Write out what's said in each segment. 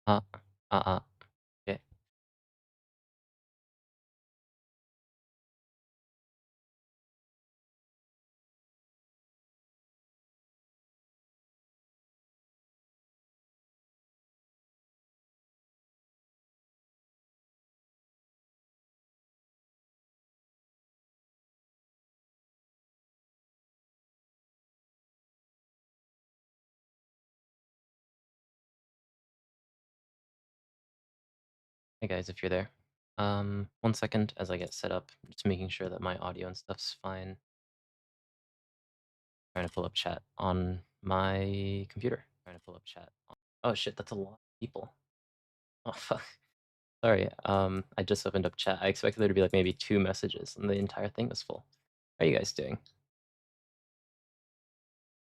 Uh, okay. Hey guys, if you're there. 1 second as I get set up, just making sure that my audio and stuff's fine. Trying to pull up chat on my computer. Trying to pull up chat. Oh shit, that's a lot of people. Oh fuck. Sorry, I just opened up chat. I expected there to be like maybe 2 messages and the entire thing was full. How are you guys doing?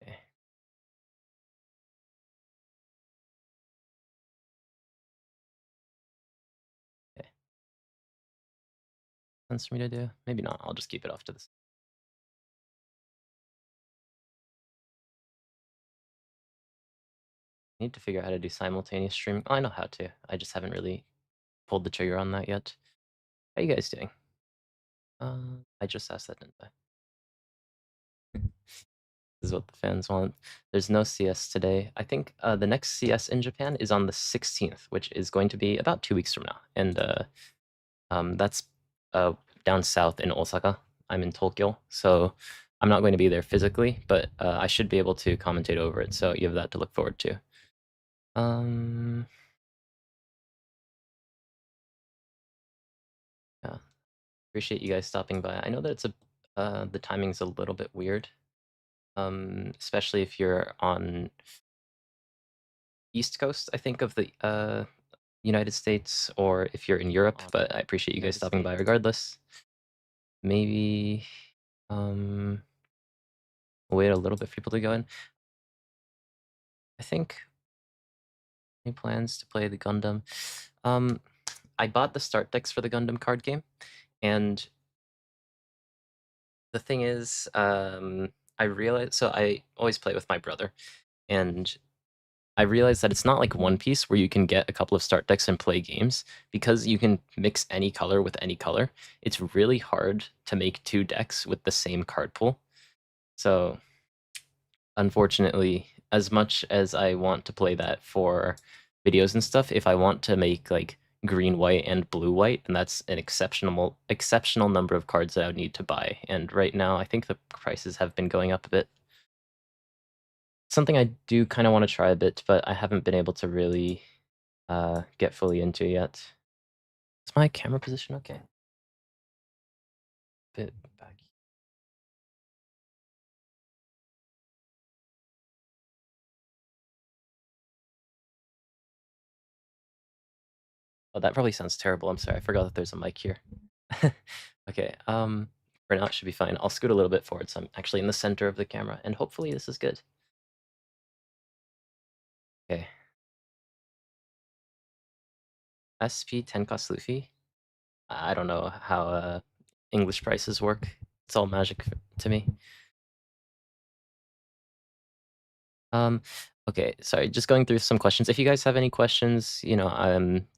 Okay. Okay. Sense for me to do? Maybe not. I'll just keep it off to this. I need to figure out how to do simultaneous streaming. Oh, I know how to. I just haven't really pulled the trigger on that yet. How you guys doing? I just asked that, didn't I? This is what the fans want. There's no CS today. I think the next CS in Japan is on the 16th, which is going to be about 2 weeks from now. And that's down south in Osaka. I'm in Tokyo, so I'm not going to be there physically, but I should be able to commentate over it, so you have that to look forward to. Yeah. Appreciate you guys stopping by. I know that it's the timing's a little bit weird, especially if you're on East Coast, I think, of the United States, or if you're in Europe, but I appreciate you guys stopping by regardless. Maybe wait a little bit for people to go in. I think any plans to play the Gundam? I bought the start decks for the Gundam card game, and the thing is, I realized, so I always play with my brother, and I realized that it's not like One Piece where you can get a couple of start decks and play games, because you can mix any color with any color. It's really hard to make 2 decks with the same card pool. So, unfortunately, as much as I want to play that for videos and stuff, if I want to make like green white and blue white, and that's an exceptional number of cards that I would need to buy. And right now, I think the prices have been going up a bit. Something I do kind of want to try a bit, but I haven't been able to really get fully into yet. Is my camera position okay? Bit back. Oh, that probably sounds terrible. I'm sorry. I forgot that there's a mic here. Okay. For now it should be fine. I'll scoot a little bit forward, so I'm actually in the center of the camera, and hopefully this is good. Okay. SP 10 cost Luffy. I don't know how English prices work. It's all magic to me. Okay, sorry, just going through some questions. If you guys have any questions, you know,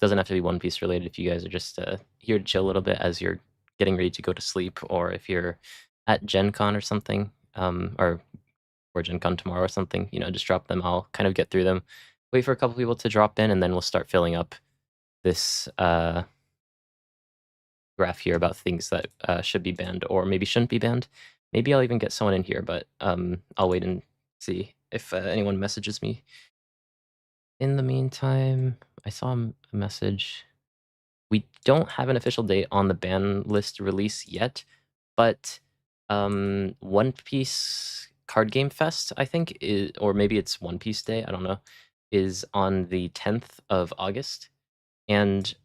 doesn't have to be One Piece related. If you guys are just here to chill a little bit as you're getting ready to go to sleep, or if you're at Gen Con or something, or Gen Con tomorrow or something, you know, just drop them. I'll kind of get through them. Wait for a couple people to drop in, and then we'll start filling up this graph here about things that should be banned or maybe shouldn't be banned. Maybe I'll even get someone in here, but I'll wait and see if anyone messages me. In the meantime, I saw a message. We don't have an official date on the ban list release yet, but One Piece Card Game Fest, I think, or maybe it's One Piece Day, I don't know, is on the 10th of August. And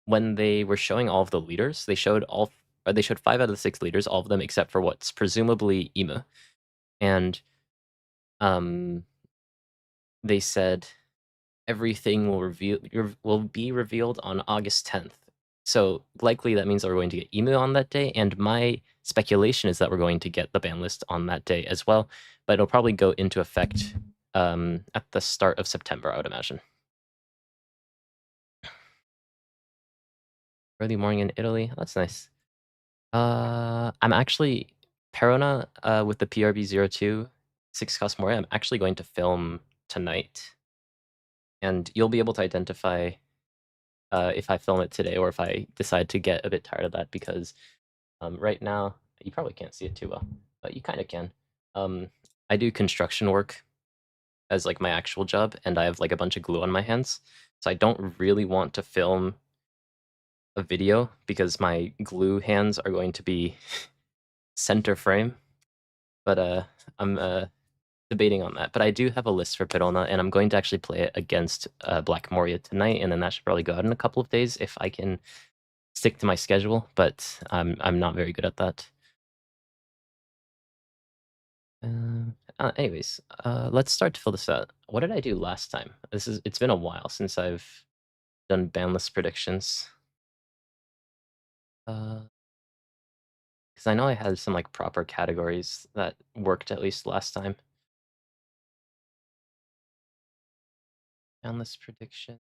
when they were showing all of the leaders, they showed 5 out of the 6 leaders, all of them except for what's presumably Ima. And they said everything will be revealed on August 10th. So likely that means that we're going to get email on that day, and my speculation is that we're going to get the ban list on that day as well, but it'll probably go into effect at the start of September, I would imagine. Early morning in Italy. That's nice. I'm actually Perona with the PRB02 6 cost more. I'm actually going to film tonight, and you'll be able to identify if I film it today or if I decide to get a bit tired of that because right now you probably can't see it too well, but you kind of can. I do construction work as like my actual job, and I have like a bunch of glue on my hands, so I don't really want to film a video because my glue hands are going to be center frame. But I'm debating on that. But I do have a list for Perona, and I'm going to actually play it against Black Moria tonight, and then that should probably go out in a couple of days if I can stick to my schedule. But I'm not very good at that. Anyways, let's start to fill this out. What did I do last time? It's been a while since I've done Banlist predictions. Because I know I had some like proper categories that worked at least last time. Banlist prediction.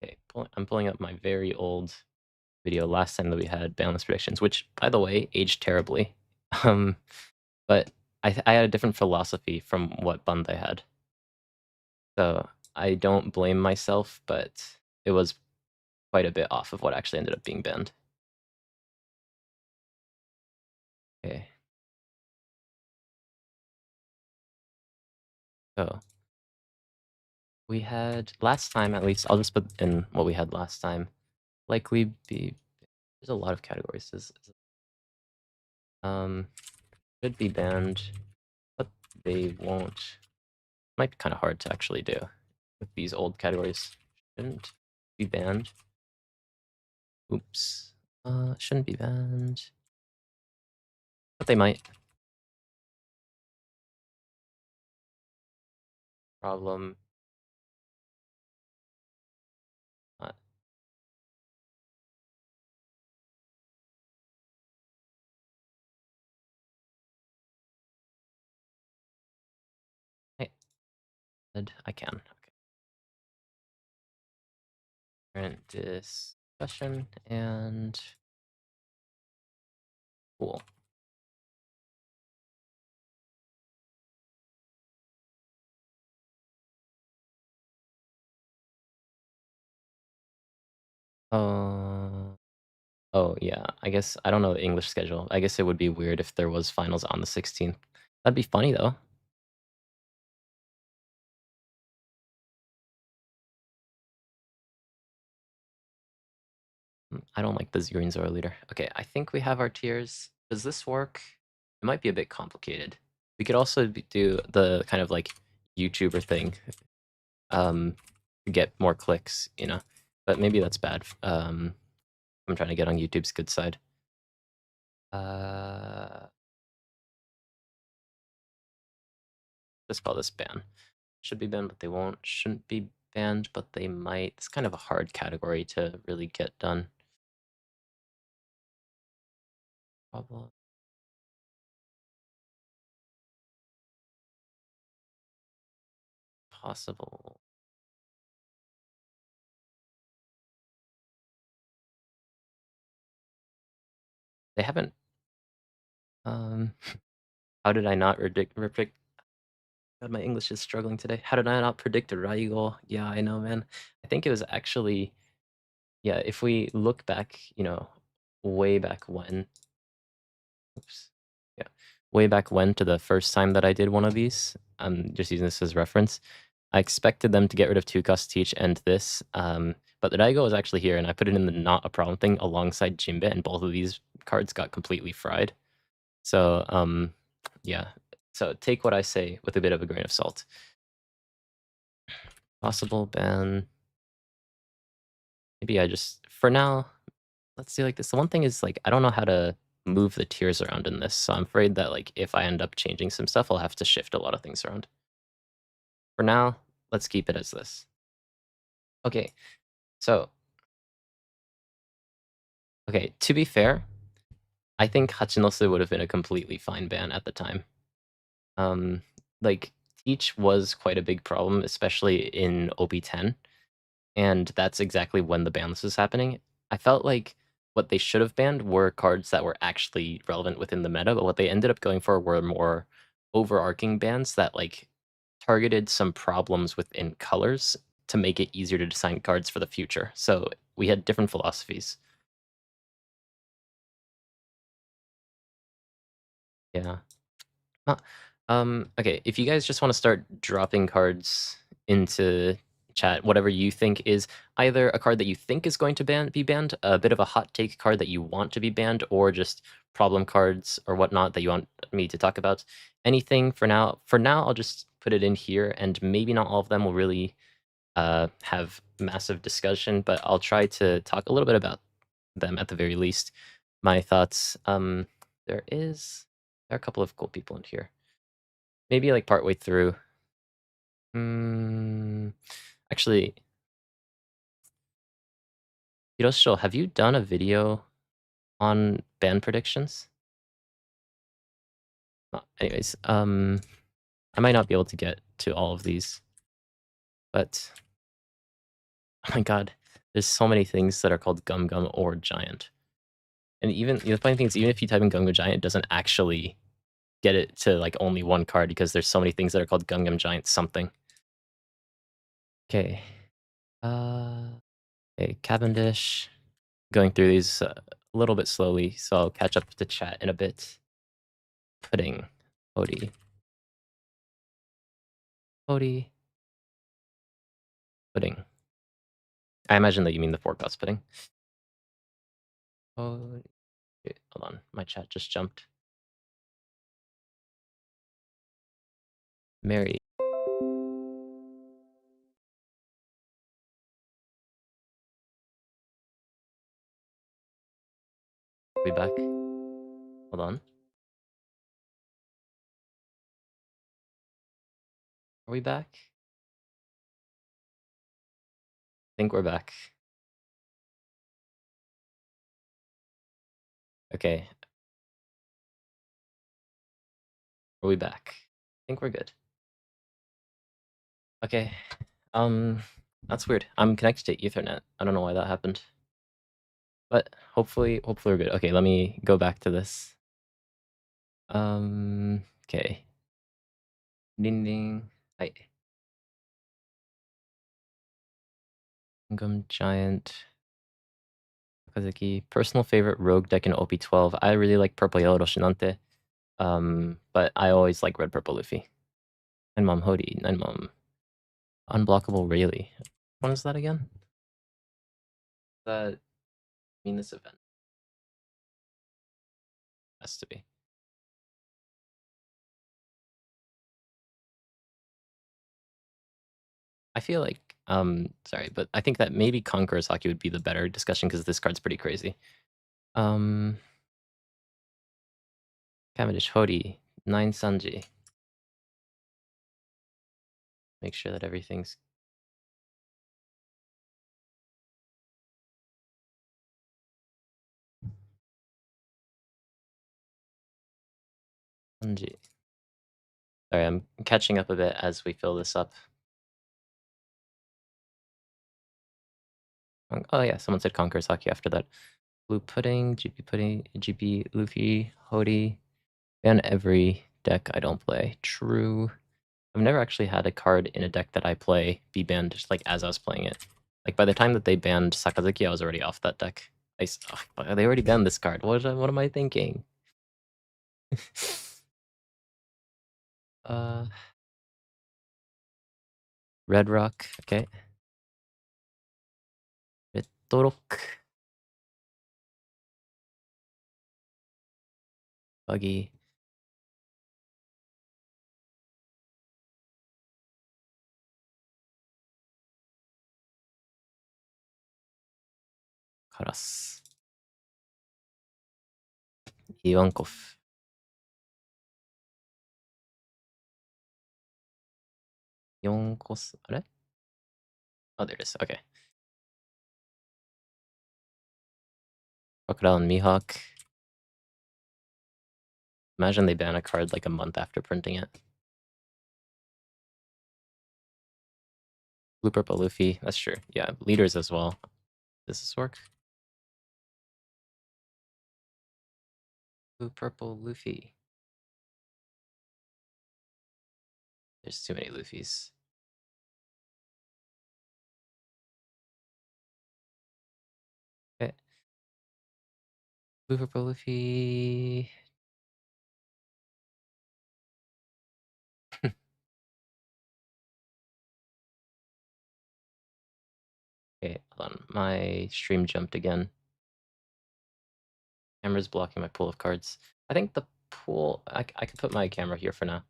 Okay, I'm pulling up my very old video last time that we had Banlist predictions, which, by the way, aged terribly. But I had a different philosophy from what Bund I had. So I don't blame myself, but it was quite a bit off of what actually ended up being banned. Okay. So we had last time, at least, I'll just put in what we had last time. Likely be, there's a lot of categories. Should be banned, but they won't. Might be kind of hard to actually do with these old categories. Shouldn't be banned. Oops. Shouldn't be banned. But they might. Problem. Uh, hey, I can. Okay. Current discussion and cool. Oh yeah, I guess I don't know the English schedule. I guess it would be weird if there was finals on the 16th. That'd be funny though. I don't like the Green Zoro leader. Okay, I think we have our tiers. Does this work? It might be a bit complicated. We could also do the kind of like YouTuber thing, to get more clicks, you know. But maybe that's bad. I'm trying to get on YouTube's good side. Let's call this ban. Should be banned, but they won't. Shouldn't be banned, but they might. It's kind of a hard category to really get done. Problem. Possible. They haven't. How did I not predict? God, my English is struggling today. How did I not predict a Raigo? Yeah, I know, man. I think it was actually, yeah, if we look back, you know, way back when. Oops. Yeah. Way back when to the first time that I did one of these. I'm just using this as reference. I expected them to get rid of 2-cost teach and this. But the Daigo was actually here, and I put it in the not a problem thing alongside Jinbe, and both of these cards got completely fried. So, yeah. So take what I say with a bit of a grain of salt. Possible ban. Maybe I just, for now, let's see like this. The one thing is like, I don't know how to move the tiers around in this. So I'm afraid that like, if I end up changing some stuff, I'll have to shift a lot of things around. For now, let's keep it as this. Okay, so Okay, to be fair, I think Hachinose would have been a completely fine ban at the time. Um, like, Teach was quite a big problem, especially in OP10, and that's exactly when the ban list was happening. I felt like what they should have banned were cards that were actually relevant within the meta, but what they ended up going for were more overarching bans that, like, targeted some problems within colors to make it easier to design cards for the future. So we had different philosophies. Yeah. Huh. Okay, if you guys just want to start dropping cards into chat, whatever you think is either a card that you think is going to be banned, a bit of a hot take card that you want to be banned, or just problem cards or whatnot that you want me to talk about. Anything for now. For now, I'll just put it in here, and maybe not all of them will really have massive discussion, but I'll try to talk a little bit about them at the very least. My thoughts. There are a couple of cool people in here. Maybe like partway through. Actually, Hiroshio, have you done a video on band predictions? Anyways, I might not be able to get to all of these, but oh my god, there's so many things that are called Gum Gum or Giant. And even the funny thing is, even if you type in Gum Gum Giant, it doesn't actually get it to like only one card because there's so many things that are called Gum Gum Giant something. Okay. Okay, Cavendish. Going through these a little bit slowly, so I'll catch up to chat in a bit. Pudding. Hody. Hody. Pudding. I imagine that you mean the forecast pudding. Oh, hold on. My chat just jumped. Mary. Are we back? Hold on. Are we back? I think we're back. Okay. Are we back? I think we're good. Okay. That's weird. I'm connected to Ethernet. I don't know why that happened. But hopefully we're good. Okay, let me go back to this. Okay. Ding ding. Hi. Gum Giant. Kazuki. Personal favorite rogue deck in OP12. I really like purple yellow Roshinante. But I always like red purple Luffy. Nine Mom Hody. Nine Mom. Unblockable Rayleigh. When is that again? Does that mean this event? Has to be. I feel like sorry, but I think that maybe Conqueror's Haki would be the better discussion because this card's pretty crazy. Cavendish Hody. 9 Sanji. Make sure that everything's Sanji. Sorry, I'm catching up a bit as we fill this up. Oh yeah, someone said Conqueror's Haki after that. Blue Pudding, GP Luffy, Hody. Ban every deck I don't play. True. I've never actually had a card in a deck that I play be banned just like as I was playing it. Like by the time that they banned Sakazuki, I was already off that deck. They already banned this card. What am I thinking? Red Rock, okay. Retorok. Buggy. Karasu. Ivankov. Yonkos. Oh, there it is. Okay. Crocodile Mihawk. Imagine they ban a card like a month after printing it. Blue Purple Luffy, that's true. Yeah, leaders as well. Does this work? Blue Purple Luffy. There's too many Luffys. Okay. Blue Purple Luffy. Okay, hold on. My stream jumped again. Camera's blocking my pool of cards. I think the pool, I could put my camera here for now.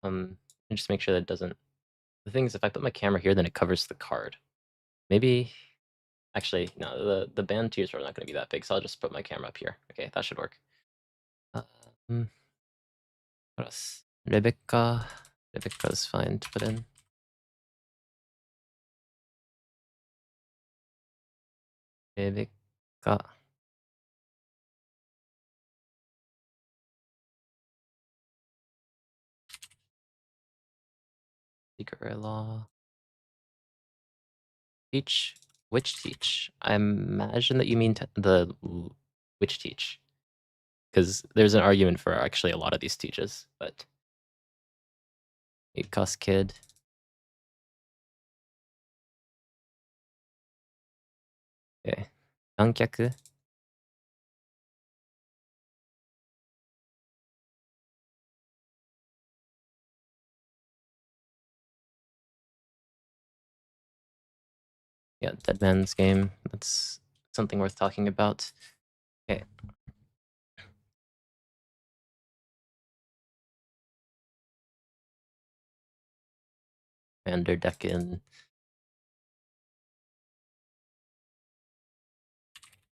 And just make sure that it doesn't. The thing is, if I put my camera here, then it covers the card. Maybe, actually, no, the band tiers are not going to be that big, so I'll just put my camera up here. Okay, that should work. What else? Rebecca. Rebecca's fine to put in. Rebecca. Secret Law. Teach? Which teach? I imagine that you mean the which teach. Because there's an argument for actually a lot of these teaches, but... Eustass Kid. Okay. Gankyaku. Yeah, Dead Man's Game. That's something worth talking about. Okay. VANDER, DECKEN.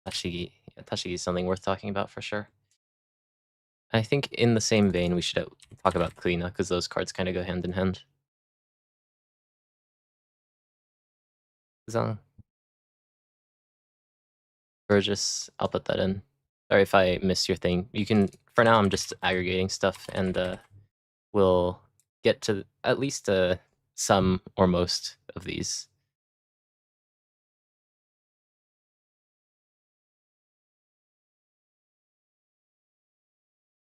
Tashigi. Yeah, Tashigi is something worth talking about for sure. I think in the same vein, we should talk about Kuina, because those cards kind of go hand in hand. Kuzan. Burgess, I'll put that in. Sorry if I missed your thing. You can, for now, I'm just aggregating stuff, and we'll get to at least some or most of these.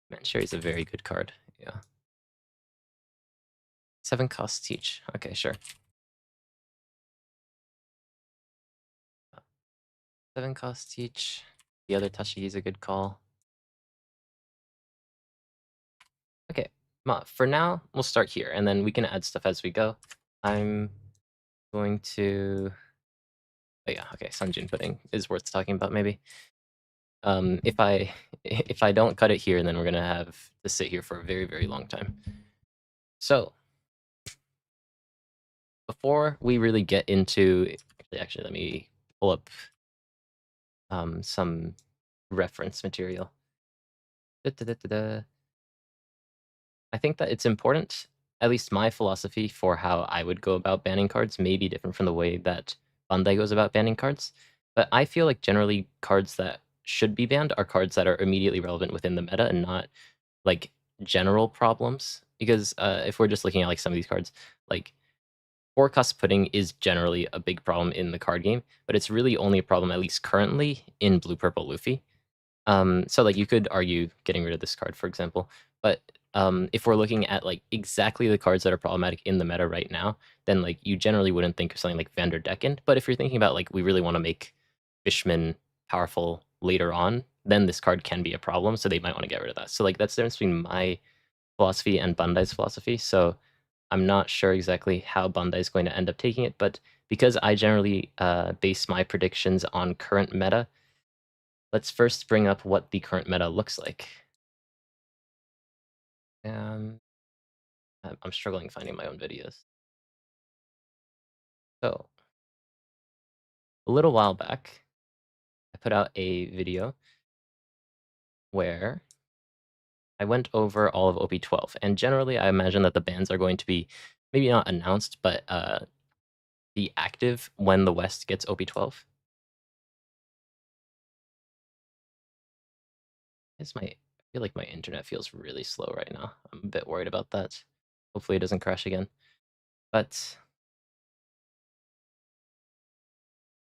Mansherry is a very good card, yeah. 7 cost teach. Okay, sure. 7 cost teach. The other Tashigi is a good call. Okay, for now, we'll start here, and then we can add stuff as we go. I'm going to... Oh yeah, okay, Sanji&Pudding is worth talking about, maybe. If I don't cut it here, then we're gonna have to sit here for a very, very long time. So, before we really get into... Actually, let me pull up some reference material. I think that it's important, at least my philosophy for how I would go about banning cards may be different from the way that Bandai goes about banning cards. But I feel like generally cards that should be banned are cards that are immediately relevant within the meta and not like general problems. Because if we're just looking at like some of these cards, like forecast pudding is generally a big problem in the card game, but it's really only a problem, at least currently, in Blue Purple Luffy. So like you could argue getting rid of this card, for example, but if we're looking at like exactly the cards that are problematic in the meta right now, then like you generally wouldn't think of something like VANDER DECKEN. But if you're thinking about like we really want to make Fishman powerful later on, then this card can be a problem. So they might want to get rid of that. So like that's the difference between my philosophy and Bandai's philosophy. So I'm not sure exactly how Bandai is going to end up taking it, but because I generally base my predictions on current meta, let's first bring up what the current meta looks like. I'm struggling finding my own videos. So, a little while back, I put out a video where I went over all of OP12, and generally I imagine that the bans are going to be maybe not announced, but be active when the West gets OP12. I feel like my internet feels really slow right now. I'm a bit worried about that. Hopefully it doesn't crash again. But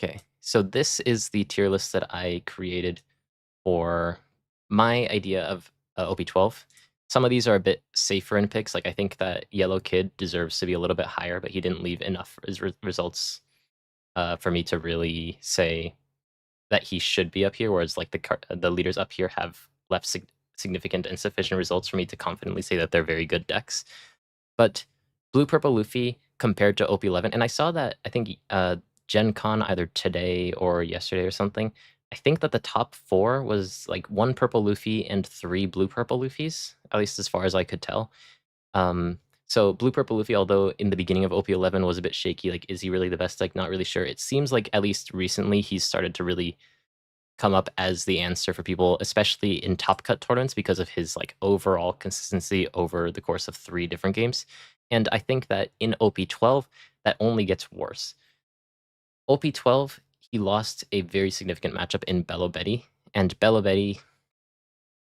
okay, so this is the tier list that I created for my idea of OP12. Some of these are a bit safer in picks. Like I think that Yellow Kid deserves to be a little bit higher, but he didn't leave enough results for me to really say that he should be up here. Whereas like the leaders up here have left significant and sufficient results for me to confidently say that they're very good decks. But Blue Purple Luffy compared to OP11, and I saw that I think Gen Con either today or yesterday or something. I think that the top 4 was like 1 Purple Luffy and 3 Blue Purple Luffys, at least as far as I could tell. So Blue Purple Luffy, although in the beginning of OP11 was a bit shaky, like is he really the best? Like not really sure. It seems like at least recently he's started to really come up as the answer for people, especially in top cut tournaments because of his like overall consistency over the course of 3 different games. And I think that in OP12 that only gets worse. OP12 he lost a very significant matchup in Bello Betty, and Bello Betty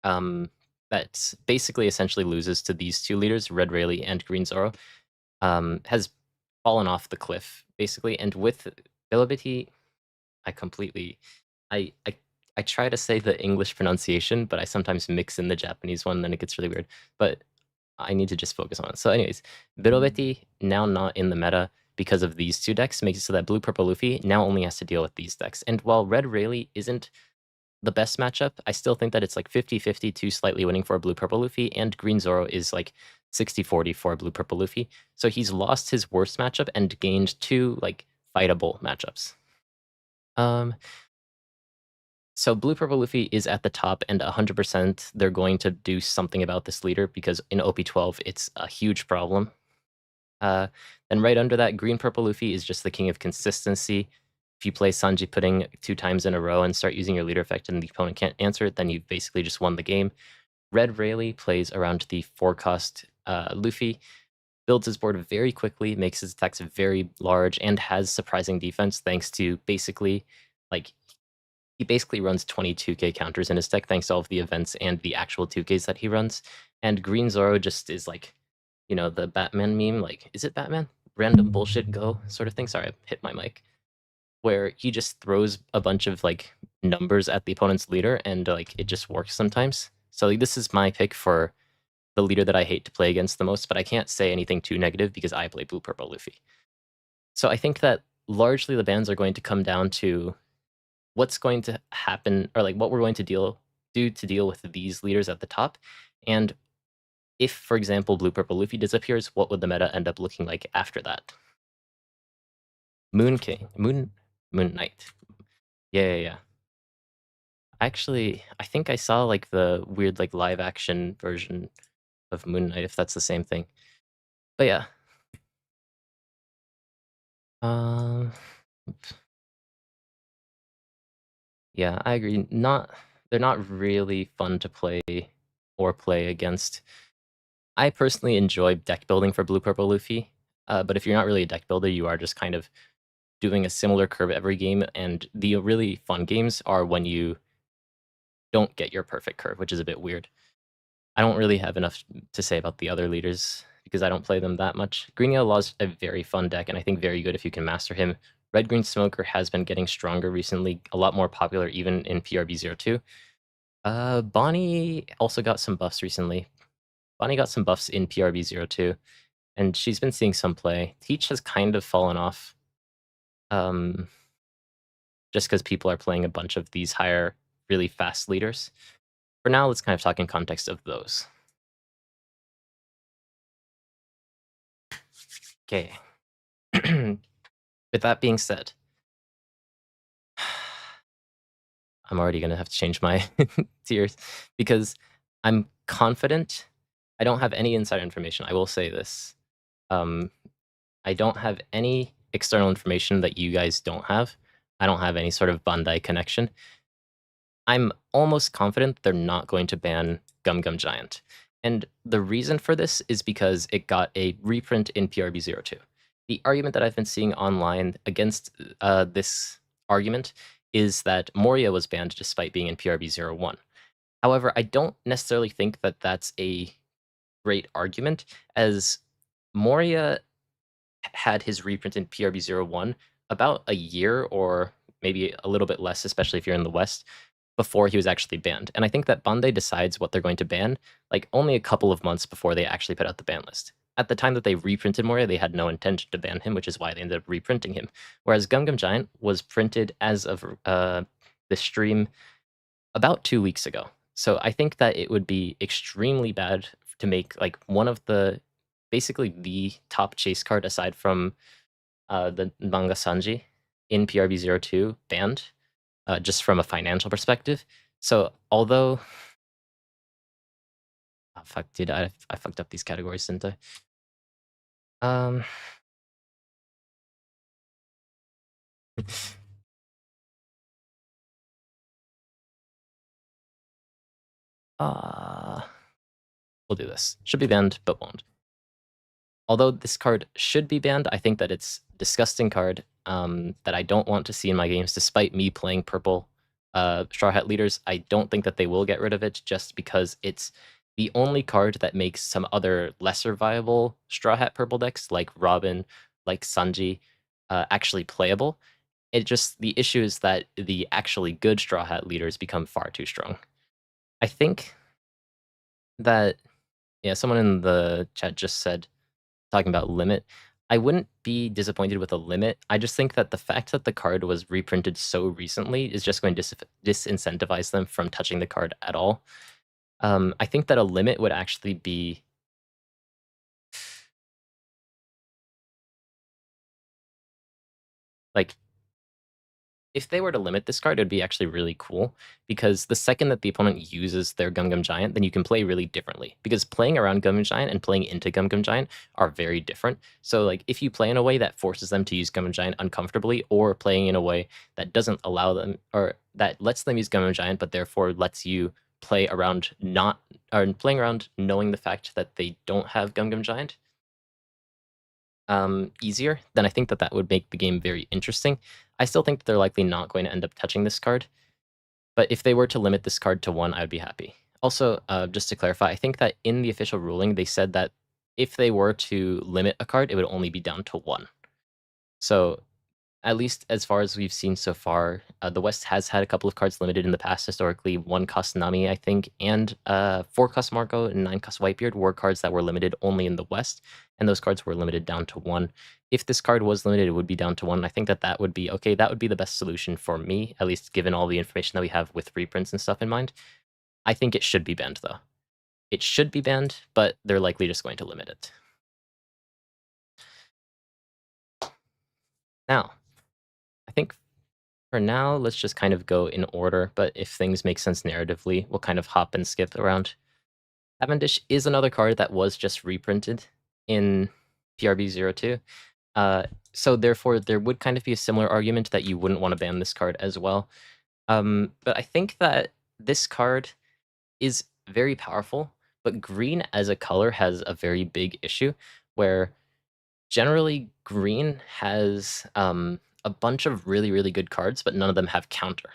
that basically essentially loses to these 2 leaders, Red Rayleigh and Green Zoro, has fallen off the cliff basically. And with Bello Betty, I completely I try to say the English pronunciation, but I sometimes mix in the Japanese one, then it gets really weird. But I need to just focus on it. So anyways, Birobeti, now not in the meta because of these 2 decks, makes it so that Blue Purple Luffy now only has to deal with these decks. And while Red Rayleigh isn't the best matchup, I still think that it's like 50-50 to slightly winning for Blue Purple Luffy, and Green Zoro is like 60-40 for Blue Purple Luffy. So he's lost his worst matchup and gained 2 like fightable matchups. So Blue Purple Luffy is at the top, and 100% they're going to do something about this leader because in OP12 it's a huge problem. Then right under that, Green Purple Luffy is just the king of consistency. If you play Sanji&Pudding 2 times in a row and start using your leader effect and the opponent can't answer it, then you've basically just won the game. Red Rayleigh plays around the 4-cost Luffy, builds his board very quickly, makes his attacks very large, and has surprising defense thanks to basically like he basically runs 22k counters in his deck thanks to all of the events and the actual 2ks that he runs. And Green Zoro just is like, you know, the Batman meme, like, is it Batman? Random bullshit go sort of thing. Sorry, I hit my mic. Where he just throws a bunch of like numbers at the opponent's leader and like it just works sometimes. So like, this is my pick for the leader that I hate to play against the most, but I can't say anything too negative because I play Blue Purple Luffy. So I think that largely the bans are going to come down to what's going to happen, or like what we're going to do to deal with these leaders at the top. And if, for example, Blue Purple Luffy disappears, what would the meta end up looking like after that? Moon King, Moon Knight. Yeah. Actually, I think I saw like the weird like live action version of Moon Knight, if that's the same thing. But yeah. Yeah, I agree. They're not really fun to play or play against. I personally enjoy deck building for Blue Purple Luffy, but if you're not really a deck builder, you are just kind of doing a similar curve every game, and the really fun games are when you don't get your perfect curve, which is a bit weird. I don't really have enough to say about the other leaders because I don't play them that much. Green Yellow Law's a very fun deck, and I think very good if you can master him. Red Green Smoker has been getting stronger recently, a lot more popular even in PRB02. Bonnie also got some buffs recently. Bonnie got some buffs in PRB02, and she's been seeing some play. Teach has kind of fallen off, just because people are playing a bunch of these higher, really fast leaders. For now, let's kind of talk in context of those. Okay. With that being said, I'm already going to have to change my tiers because I'm confident. I don't have any insider information. I will say this. I don't have any external information that you guys don't have. I don't have any sort of Bandai connection. I'm almost confident they're not going to ban Gum Gum Giant. And the reason for this is because it got a reprint in PRB02. The argument that I've been seeing online against this argument is that Moria was banned despite being in PRB01. However, I don't necessarily think that that's a great argument, as Moria had his reprint in PRB01 about a year or maybe a little bit less, especially if you're in the West, before he was actually banned. And I think that Bandai decides what they're going to ban like only a couple of months before they actually put out the ban list. At the time that they reprinted Moria, they had no intention to ban him, which is why they ended up reprinting him. Whereas Gum Gum Giant was printed as of the stream about 2 weeks ago. So I think that it would be extremely bad to make like one of the basically the top chase card aside from the manga Sanji in PRB02 banned, just from a financial perspective. So although, oh, fuck, I fucked up these categories, didn't I? We'll do this. Should be banned, but won't. Although this card should be banned, I think that it's a disgusting card that I don't want to see in my games, despite me playing purple Straw Hat Leaders. I don't think that they will get rid of it just because it's the only card that makes some other lesser viable Straw Hat purple decks, like Robin, like Sanji, actually playable. The issue is that the actually good Straw Hat Leaders become far too strong. I think that, yeah, someone in the chat just said, talking about limit, I wouldn't be disappointed with a limit. I just think that the fact that the card was reprinted so recently is just going to disincentivize them from touching the card at all. I think that a limit would actually be like, if they were to limit this card, it would be actually really cool, because the second that the opponent uses their Gum Gum Giant, then you can play really differently. Because playing around Gum Gum Giant and playing into Gum Gum Giant are very different. So like if you play in a way that forces them to use Gum Gum Giant uncomfortably, or playing in a way that doesn't allow them, or that lets them use Gum Gum Giant, but therefore lets you play around playing around knowing the fact that they don't have Gum Gum Giant, easier, then I think that that would make the game very interesting. I still think that they're likely not going to end up touching this card, but if they were to limit this card to 1, I would be happy. Also, just to clarify, I think that in the official ruling, they said that if they were to limit a card, it would only be down to 1. So at least as far as we've seen so far, the West has had a couple of cards limited in the past historically. 1 cost Nami, I think, and 4 cost Marco and 9 cost Whitebeard were cards that were limited only in the West, and those cards were limited down to 1. If this card was limited, it would be down to 1. I think that that would be okay. That would be the best solution for me, at least given all the information that we have with reprints and stuff in mind. I think it should be banned, though. It should be banned, but they're likely just going to limit it. Now, I think for now, let's just kind of go in order, but if things make sense narratively, we'll kind of hop and skip around. Cavendish is another card that was just reprinted in PRB02. So therefore, there would kind of be a similar argument that you wouldn't want to ban this card as well. But I think that this card is very powerful, but green as a color has a very big issue, where generally green has a bunch of really, really good cards, but none of them have counter.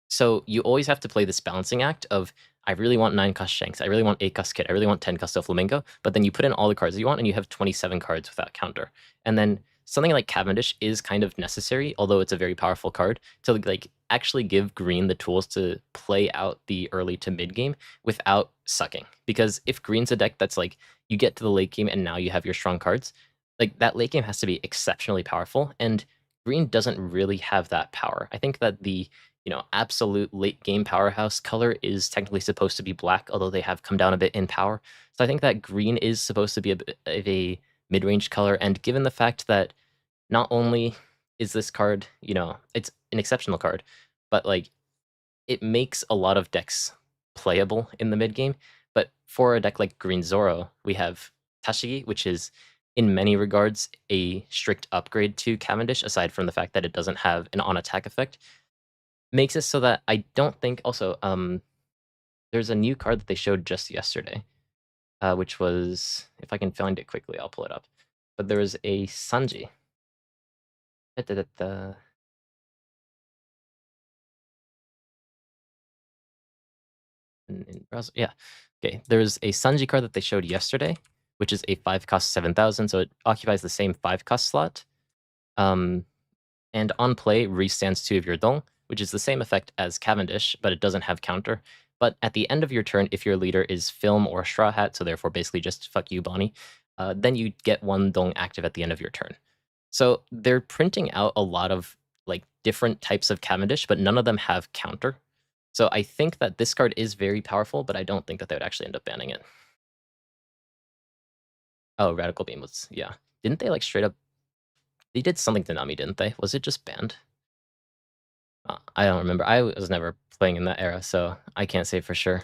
So you always have to play this balancing act of, I really want 9 cost Shanks, I really want 8 cost Kid, I really want 10 cost Flamingo, but then you put in all the cards that you want and you have 27 cards without counter. And then something like Cavendish is kind of necessary, although it's a very powerful card, to like actually give green the tools to play out the early to mid game without sucking. Because if green's a deck that's like, you get to the late game and now you have your strong cards, like that late game has to be exceptionally powerful, and green doesn't really have that power. I think that the absolute late game powerhouse color is technically supposed to be black, although they have come down a bit in power. So I think that green is supposed to be a bit of a mid-range color, and given the fact that not only is this card, it's an exceptional card, but like it makes a lot of decks playable in the mid game. But for a deck like Green Zoro, we have Tashigi, which is in many regards a strict upgrade to Cavendish, aside from the fact that it doesn't have an on-attack effect. Makes it so that I don't think also there's a new card that they showed just yesterday, which was, if I can find it quickly, I'll pull it up. But there was a Sanji. in browser. Yeah. Okay. There's a Sanji card that they showed yesterday, which is a 5 cost 7,000, so it occupies the same 5 cost slot. And on play, restands 2 of your dong, which is the same effect as Cavendish, but it doesn't have counter. But at the end of your turn, if your leader is Film or Straw Hat, so therefore basically just fuck you, Bonnie, then you get 1 dong active at the end of your turn. So they're printing out a lot of like different types of Cavendish, but none of them have counter. So I think that this card is very powerful, but I don't think that they would actually end up banning it. Oh, Radical Beam was, yeah. Didn't they like straight up? They did something to Nami, didn't they? Was it just banned? I don't remember. I was never playing in that era, so I can't say for sure.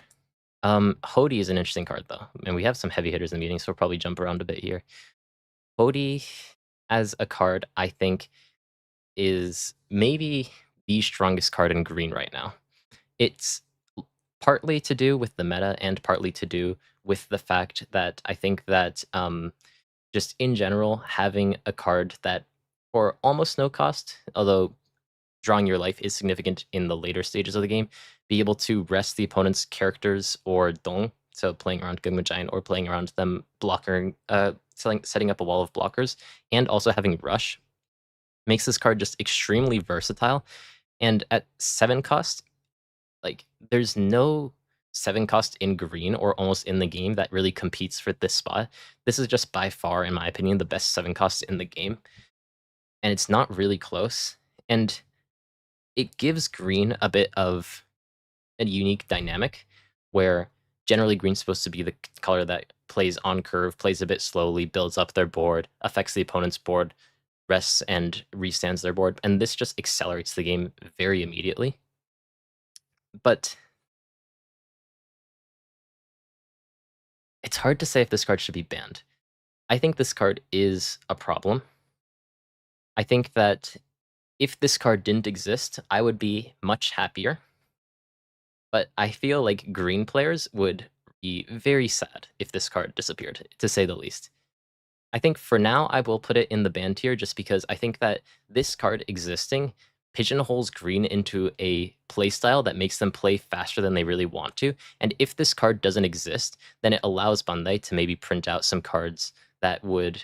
Hody is an interesting card, though. And we have some heavy hitters in the meeting, so we'll probably jump around a bit here. Hody, as a card, I think, is maybe the strongest card in green right now. It's partly to do with the meta and partly to do with the fact that I think that just in general, having a card that for almost no cost, although drawing your life is significant in the later stages of the game, be able to rest the opponent's characters or dong, so playing around Gunma Giant or playing around them setting up a wall of blockers, and also having rush, makes this card just extremely versatile. And at 7 cost, like there's no 7 cost in green or almost in the game that really competes for this spot. This is just by far, in my opinion, the best 7 cost in the game. And it's not really close. And it gives green a bit of a unique dynamic where generally green's supposed to be the color that plays on curve, plays a bit slowly, builds up their board, affects the opponent's board, rests and restands their board, and this just accelerates the game very immediately. But it's hard to say if this card should be banned. I think this card is a problem. I think that if this card didn't exist, I would be much happier. But I feel like green players would be very sad if this card disappeared, to say the least. I think for now, I will put it in the ban tier just because I think that this card existing pigeonholes green into a playstyle that makes them play faster than they really want to. And if this card doesn't exist, then it allows Bandai to maybe print out some cards that would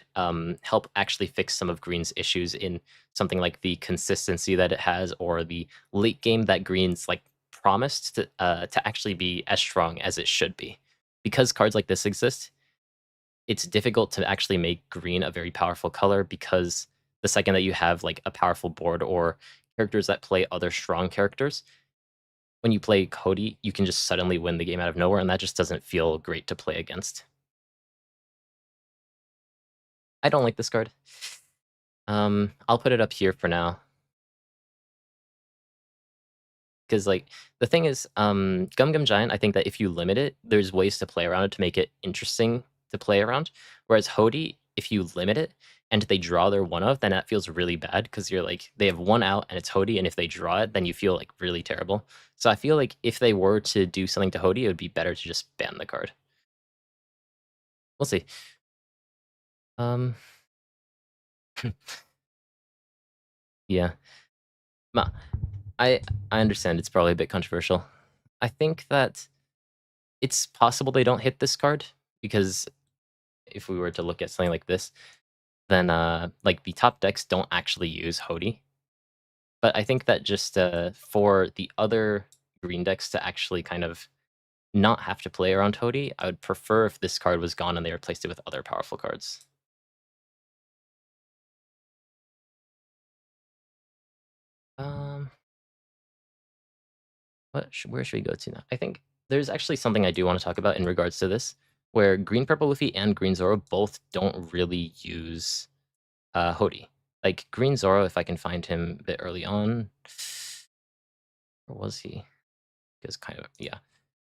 help actually fix some of green's issues in something like the consistency that it has or the late game that green's like promised to actually be as strong as it should be. Because cards like this exist, it's difficult to actually make green a very powerful color because the second that you have like a powerful board or characters that play other strong characters, when you play Hody, you can just suddenly win the game out of nowhere, and that just doesn't feel great to play against. I don't like this card. I'll put it up here for now. Because like the thing is, Gum Gum Giant, I think that if you limit it, there's ways to play around it to make it interesting to play around. Whereas Hody, if you limit it and they draw their one of, then that feels really bad because you're like they have one out and it's Hody, and if they draw it, then you feel like really terrible. So I feel like if they were to do something to Hody, it would be better to just ban the card. We'll see. Yeah. Ma, I understand it's probably a bit controversial. I think that it's possible they don't hit this card because if we were to look at something like this, then like the top decks don't actually use Hody. But I think that just for the other green decks to actually kind of not have to play around Hody, I would prefer if this card was gone and they replaced it with other powerful cards. Where should we go to now? I think there's actually something I do want to talk about in regards to this, where Green Purple Luffy and Green Zoro both don't really use Hody. Like Green Zoro, if I can find him a bit early on, where was he? Because kind of yeah.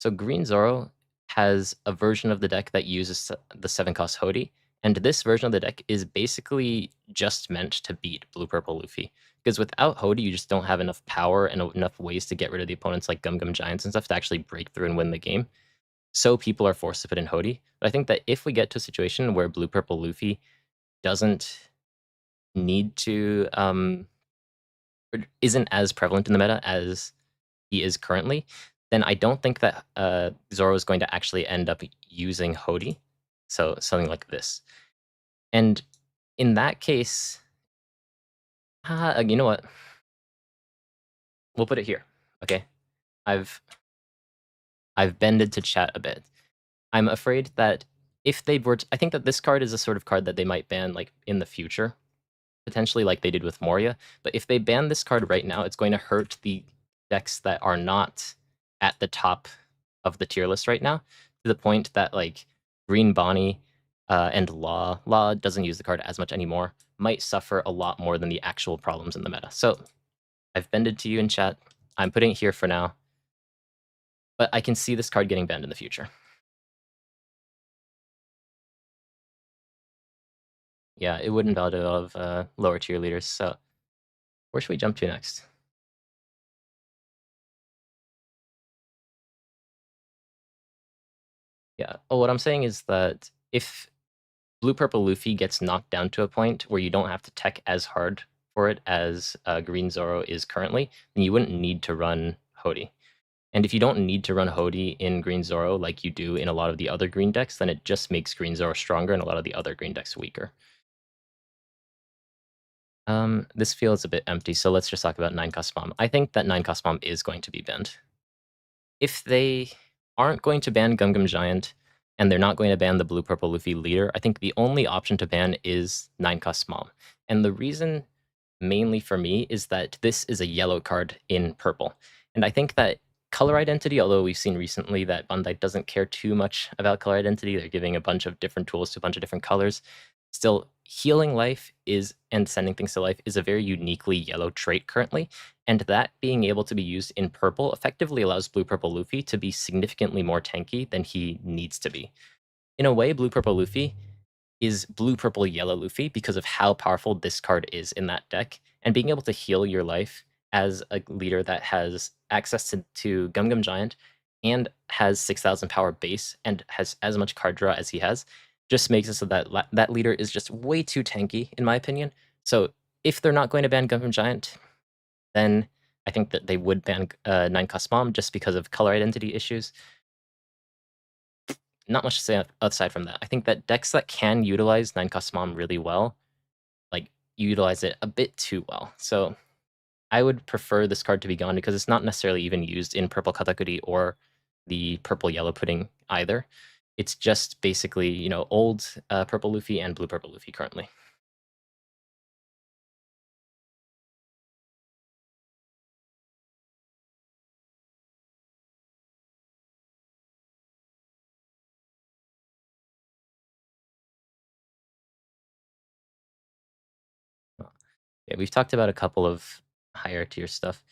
So Green Zoro has a version of the deck that uses the 7 cost Hody, and this version of the deck is basically just meant to beat Blue Purple Luffy. Because without Hody, you just don't have enough power and enough ways to get rid of the opponents like Gum Gum Giants and stuff to actually break through and win the game. So people are forced to put in Hody. But I think that if we get to a situation where Blue Purple Luffy doesn't need to or isn't as prevalent in the meta as he is currently, then I don't think that Zoro is going to actually end up using Hody. So something like this. And in that case, you know what? We'll put it here. Okay. I've bended to chat a bit. I'm afraid that if they were I think that this card is a sort of card that they might ban like in the future, potentially like they did with Moria. But if they ban this card right now, it's going to hurt the decks that are not at the top of the tier list right now, to the point that like Green Bonnie and Law doesn't use the card as much anymore, might suffer a lot more than the actual problems in the meta. So I've bended to you in chat. I'm putting it here for now. But I can see this card getting banned in the future. Yeah, it would invalidate a lot of lower tier leaders. So where should we jump to next? Yeah. Oh, what I'm saying is that if Blue Purple Luffy gets knocked down to a point where you don't have to tech as hard for it as Green Zoro is currently, then you wouldn't need to run Hody. And if you don't need to run Hody in Green Zoro like you do in a lot of the other green decks, then it just makes Green Zoro stronger and a lot of the other green decks weaker. This feels a bit empty, so let's just talk about 9-cost bomb. I think that 9-cost bomb is going to be banned. If they aren't going to ban Gum Gum Giant, and they're not going to ban the Blue Purple Luffy leader, I think the only option to ban is 9-cost bomb. And the reason mainly for me is that this is a yellow card in purple. And I think that color identity, although we've seen recently that Bandai doesn't care too much about color identity, they're giving a bunch of different tools to a bunch of different colors. Still, healing life is and sending things to life is a very uniquely yellow trait currently, and that being able to be used in purple effectively allows Blue Purple Luffy to be significantly more tanky than he needs to be. In a way, Blue Purple Luffy is Blue Purple Yellow Luffy because of how powerful this card is in that deck, and being able to heal your life as a leader that has access to Gum Gum Giant and has 6,000 power base and has as much card draw as he has, just makes it so that that leader is just way too tanky, in my opinion. So if they're not going to ban Gum Gum Giant, then I think that they would ban 9-cost bomb just because of color identity issues. Not much to say aside from that. I think that decks that can utilize 9-cost bomb really well, like, utilize it a bit too well. So I would prefer this card to be gone because it's not necessarily even used in purple Katakuri or the purple yellow pudding either. It's just basically, you know, old purple Luffy and blue purple Luffy currently. Yeah, we've talked about a couple of higher tier stuff.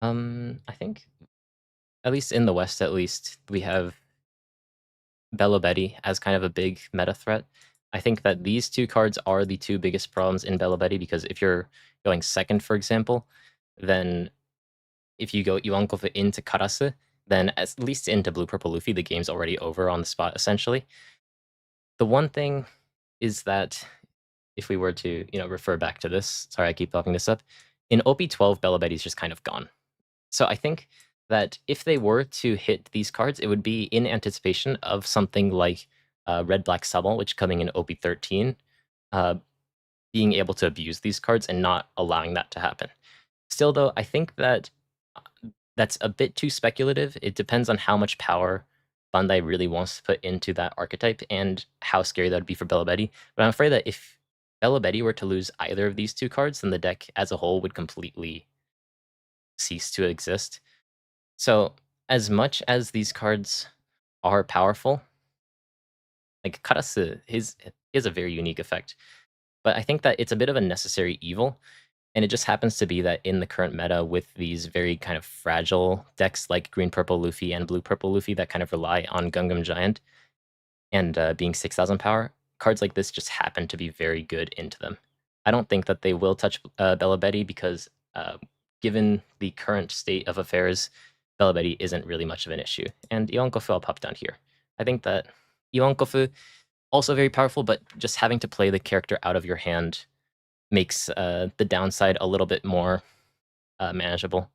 I think, at least in the West, at least, we have Bello Betty as kind of a big meta threat. I think that these two cards are the two biggest problems in Bello Betty because if you're going second, for example, then if you go Ivankov into Karasu, then at least into Blue Purple Luffy, the game's already over on the spot, essentially. The one thing is that if we were to, you know, refer back to this, sorry, I keep talking this up, in OP12, Bello Betty's just kind of gone. So I think that if they were to hit these cards, it would be in anticipation of something like Red Black Summel, which coming in OP13, being able to abuse these cards and not allowing that to happen. Still, though, I think that that's a bit too speculative. It depends on how much power Bandai really wants to put into that archetype and how scary that would be for Bello Betty. But I'm afraid that if Bello Betty were to lose either of these two cards, then the deck as a whole would completely cease to exist. So, as much as these cards are powerful, like Karasu, he has a very unique effect. But I think that it's a bit of a necessary evil, and it just happens to be that in the current meta with these very kind of fragile decks like Green Purple Luffy and Blue Purple Luffy that kind of rely on Gum Gum Giant and being 6,000 power, cards like this just happen to be very good into them. I don't think that they will touch Bello Betty because given the current state of affairs, Bello Betty isn't really much of an issue. And Ivankov I'll pop down here. I think that Ivankov also very powerful, but just having to play the character out of your hand makes the downside a little bit more manageable.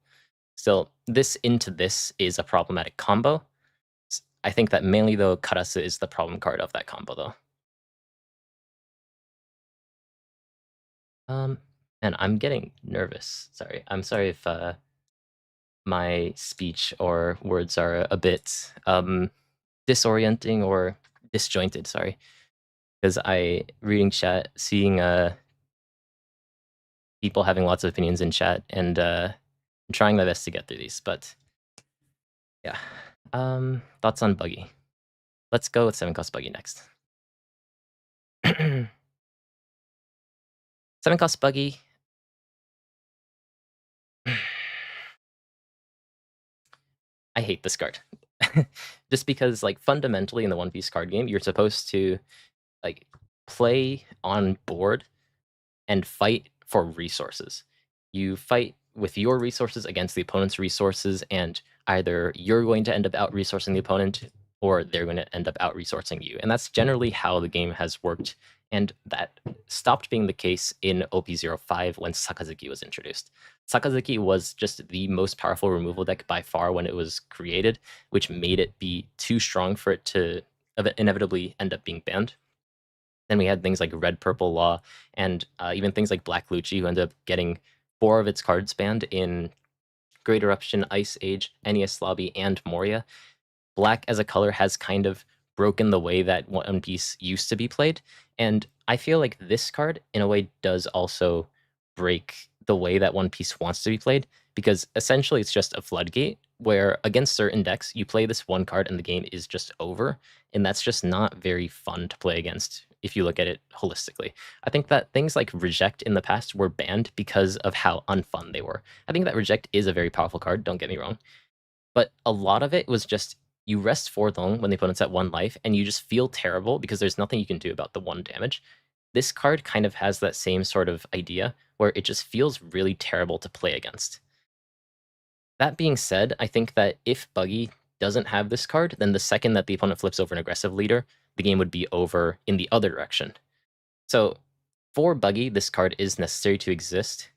Still, this into this is a problematic combo. I think that mainly, though, Karasu is the problem card of that combo, though. And I'm getting nervous. Sorry. I'm sorry if my speech or words are a bit disorienting or disjointed, sorry. Because reading chat, seeing people having lots of opinions in chat, and I'm trying my best to get through these, but yeah. Thoughts on Buggy? Let's go with 7-cost Buggy next. 7-cost Buggy. I hate this card. Just because, like, fundamentally in the One Piece card game, you're supposed to, like, play on board and fight for resources. You fight with your resources against the opponent's resources, and either you're going to end up out-resourcing the opponent, or they're going to end up out-resourcing you. And that's generally how the game has worked, and that stopped being the case in OP05 when Sakazuki was introduced. Sakazuki was just the most powerful removal deck by far when it was created, which made it be too strong for it to inevitably end up being banned. Then we had things like Red Purple Law, and even things like Black Lucci, who ended up getting 4 of its cards banned in Great Eruption, Ice Age, NES Lobby, and Moria. Black as a color has kind of broken the way that One Piece used to be played, and I feel like this card, in a way, does also break the way that One Piece wants to be played, because essentially it's just a floodgate, where against certain decks, you play this one card and the game is just over, and that's just not very fun to play against if you look at it holistically. I think that things like Reject in the past were banned because of how unfun they were. I think that Reject is a very powerful card, don't get me wrong, but a lot of it was just you rest 4 long when the opponent's at 1 life, and you just feel terrible because there's nothing you can do about the 1 damage. This card kind of has that same sort of idea, where it just feels really terrible to play against. That being said, I think that if Buggy doesn't have this card, then the second that the opponent flips over an aggressive leader, the game would be over in the other direction. So for Buggy, this card is necessary to exist,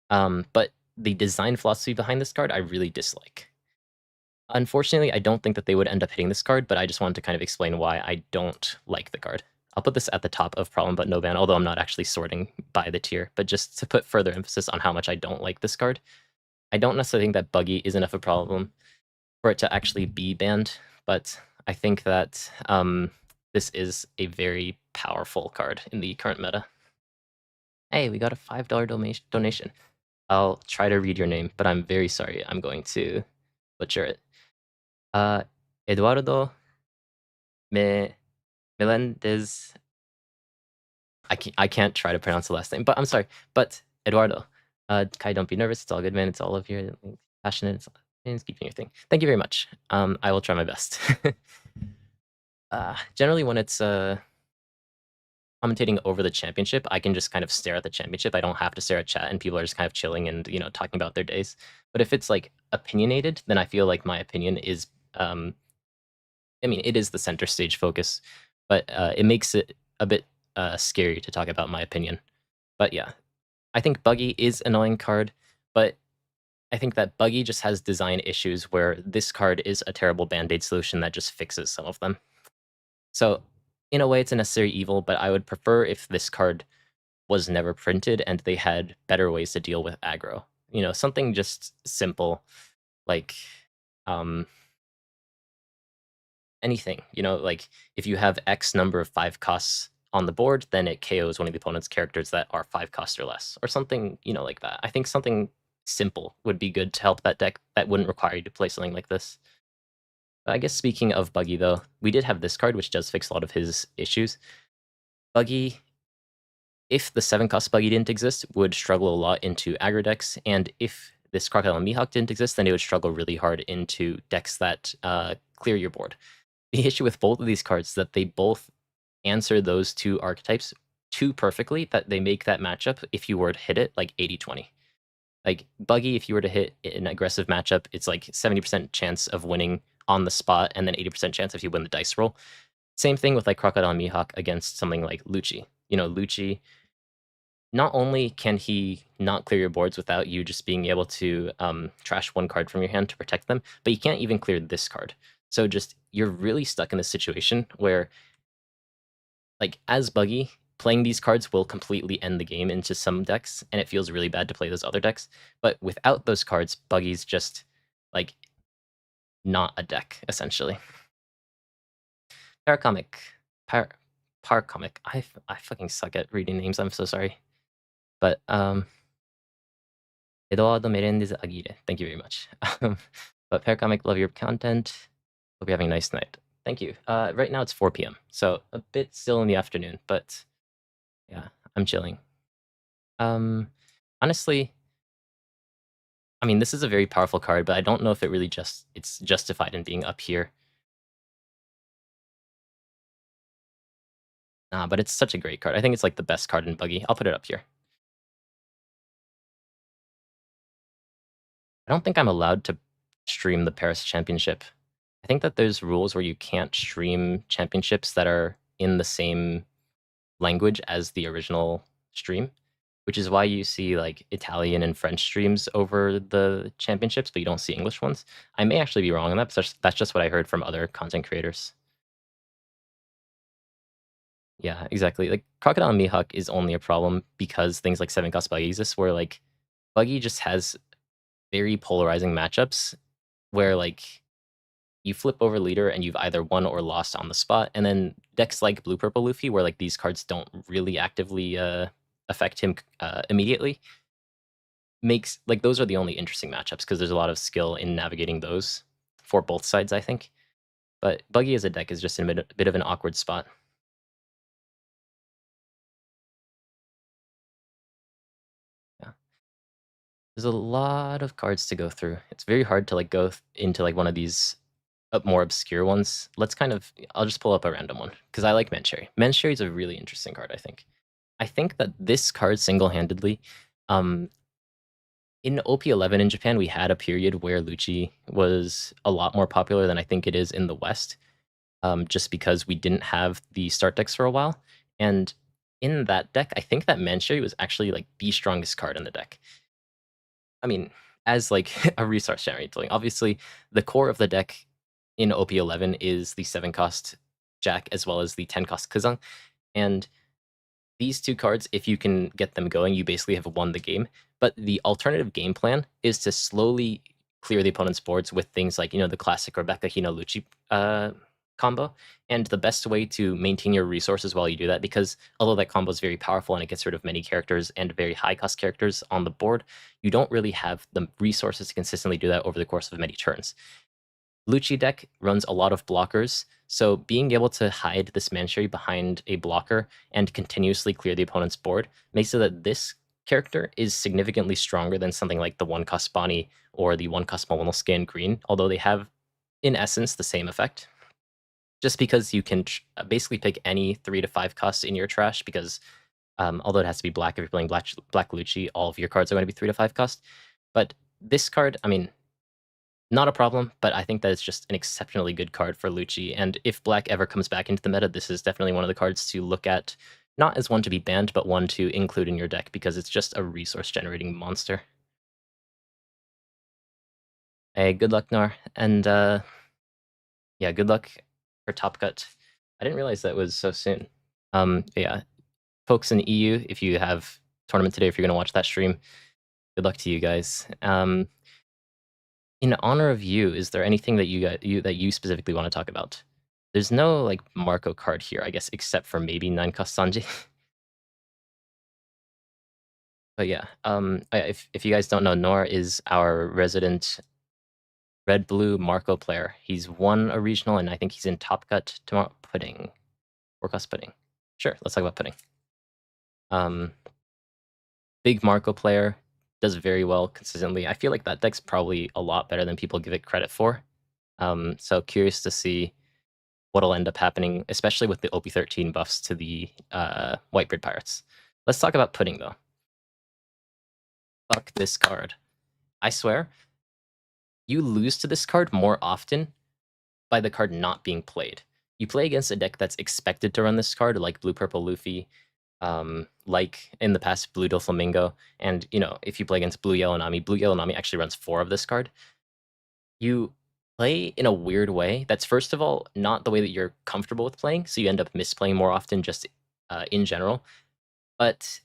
but the design philosophy behind this card I really dislike. Unfortunately, I don't think that they would end up hitting this card, but I just wanted to kind of explain why I don't like the card. I'll put this at the top of problem but no ban, although I'm not actually sorting by the tier, but just to put further emphasis on how much I don't like this card. I don't necessarily think that Buggy is enough of a problem for it to actually be banned, but I think that this is a very powerful card in the current meta. Hey, we got a $5 donation. I'll try to read your name, but I'm very sorry. I'm going to butcher it. Eduardo Melendez. I can't try to pronounce the last name, but I'm sorry. But Eduardo, Kai, don't be nervous. It's all good, man. It's all of your passionate. It's keeping your thing. Thank you very much. I will try my best. Generally, when it's commentating over the championship, I can just kind of stare at the championship. I don't have to stare at chat, and people are just kind of chilling and talking about their days. But if it's like opinionated, then I feel like my opinion is I mean, it is the center stage focus, but it makes it a bit scary to talk about my opinion. But yeah, I think Buggy is an annoying card, but I think that Buggy just has design issues where this card is a terrible band-aid solution that just fixes some of them. So in a way, it's a necessary evil, but I would prefer if this card was never printed and they had better ways to deal with aggro. Something just simple, like anything, like if you have X number of 5 costs on the board, then it KOs one of the opponent's characters that are 5 costs or less, or something, like that. I think something simple would be good to help that deck that wouldn't require you to play something like this. I guess speaking of Buggy, though, we did have this card, which does fix a lot of his issues. Buggy, if the 7-cost Buggy didn't exist, would struggle a lot into aggro decks, and if this Crocodile Mihawk didn't exist, then it would struggle really hard into decks that clear your board. The issue with both of these cards is that they both answer those 2 archetypes too perfectly that they make that matchup, if you were to hit it, like 80-20. Like, Buggy, if you were to hit an aggressive matchup, it's like 70% chance of winning on the spot, and then 80% chance if you win the dice roll. Same thing with like Crocodile Mihawk against something like Lucci. Lucci, not only can he not clear your boards without you just being able to trash one card from your hand to protect them, but you can't even clear this card. So just you're really stuck in a situation where, like, as Buggy, playing these cards will completely end the game into some decks, and it feels really bad to play those other decks. But without those cards, Buggy's just like not a deck essentially. Paracomic, Parcomic. I fucking suck at reading names. I'm so sorry. But Eduardo Merendes Aguirre, thank you very much. But Paracomic, love your content. Hope you're having a nice night. Thank you. Right now it's 4 p.m., so a bit still in the afternoon, but yeah, I'm chilling. Honestly, I mean, this is a very powerful card, but I don't know if it really it's justified in being up here. Nah, but it's such a great card. I think it's like the best card in Buggy. I'll put it up here. I don't think I'm allowed to stream the Paris Championship. I think that there's rules where you can't stream championships that are in the same language as the original stream, which is why you see like Italian and French streams over the championships, but you don't see English ones. I may actually be wrong on that, but that's just what I heard from other content creators. Yeah, exactly. Like Crocodile Mihawk is only a problem because things like 7-cost Buggy exist, where like Buggy just has very polarizing matchups where like you flip over leader and you've either won or lost on the spot, and then decks like Blue Purple Luffy, where like these cards don't really actively affect him immediately, makes like those are the only interesting matchups because there's a lot of skill in navigating those for both sides, I think. But Buggy as a deck is just in a bit of an awkward spot. Yeah. There's a lot of cards to go through. It's very hard to like go into like one of these more obscure ones. I'll just pull up a random one because I like Mansherry. Mansherry is a really interesting card, I think. I think that this card single-handedly, in OP11 in Japan, we had a period where Lucci was a lot more popular than I think it is in the West, just because we didn't have the start decks for a while. And in that deck, I think that Mansherry was actually like the strongest card in the deck. I mean, as like a resource generating. Obviously, the core of the deck in OP11 is the 7-cost Jack as well as the 10-cost Kuzan. And these two cards, if you can get them going, you basically have won the game. But the alternative game plan is to slowly clear the opponent's boards with things like, the classic Rebecca Hina Lucci combo. And the best way to maintain your resources while you do that, because although that combo is very powerful and it gets rid of many characters and very high cost characters on the board, you don't really have the resources to consistently do that over the course of many turns. Lucci deck runs a lot of blockers, so being able to hide this Mansherry behind a blocker and continuously clear the opponent's board makes it that this character is significantly stronger than something like the 1-cost Bonnie or the 1-cost Momonal Scan Green, although they have, in essence, the same effect. Just because you can basically pick any 3 to 5 costs in your trash, because although it has to be black, if you're playing black Lucci, all of your cards are going to be 3 to 5 cost. But this card, I mean, not a problem, but I think that it's just an exceptionally good card for Lucci, and if black ever comes back into the meta, this is definitely one of the cards to look at, not as one to be banned, but one to include in your deck, because it's just a resource-generating monster. Hey, good luck, Nar, and yeah, good luck for Top Cut. I didn't realize that was so soon. Yeah, folks in EU, if you have tournament today, if you're going to watch that stream, good luck to you guys. In honor of you, is there anything that you specifically want to talk about? There's no like Marco card here, I guess, except for maybe 9-cost Sanji. But yeah, if you guys don't know, Nor is our resident red blue Marco player. He's won a regional, and I think he's in Top Cut tomorrow. Pudding, 4-cost Pudding. Sure, let's talk about Pudding. Big Marco player, does very well consistently. I feel like that deck's probably a lot better than people give it credit for. So curious to see what'll end up happening, especially with the OP13 buffs to the Whitebeard Pirates. Let's talk about Pudding, though. Fuck this card. I swear, you lose to this card more often by the card not being played. You play against a deck that's expected to run this card, like Blue Purple Luffy, like in the past Blue Doflamingo, and if you play against Blue Yellow Nami actually runs 4 of this card. You play in a weird way that's, first of all, not the way that you're comfortable with playing, so you end up misplaying more often just in general. But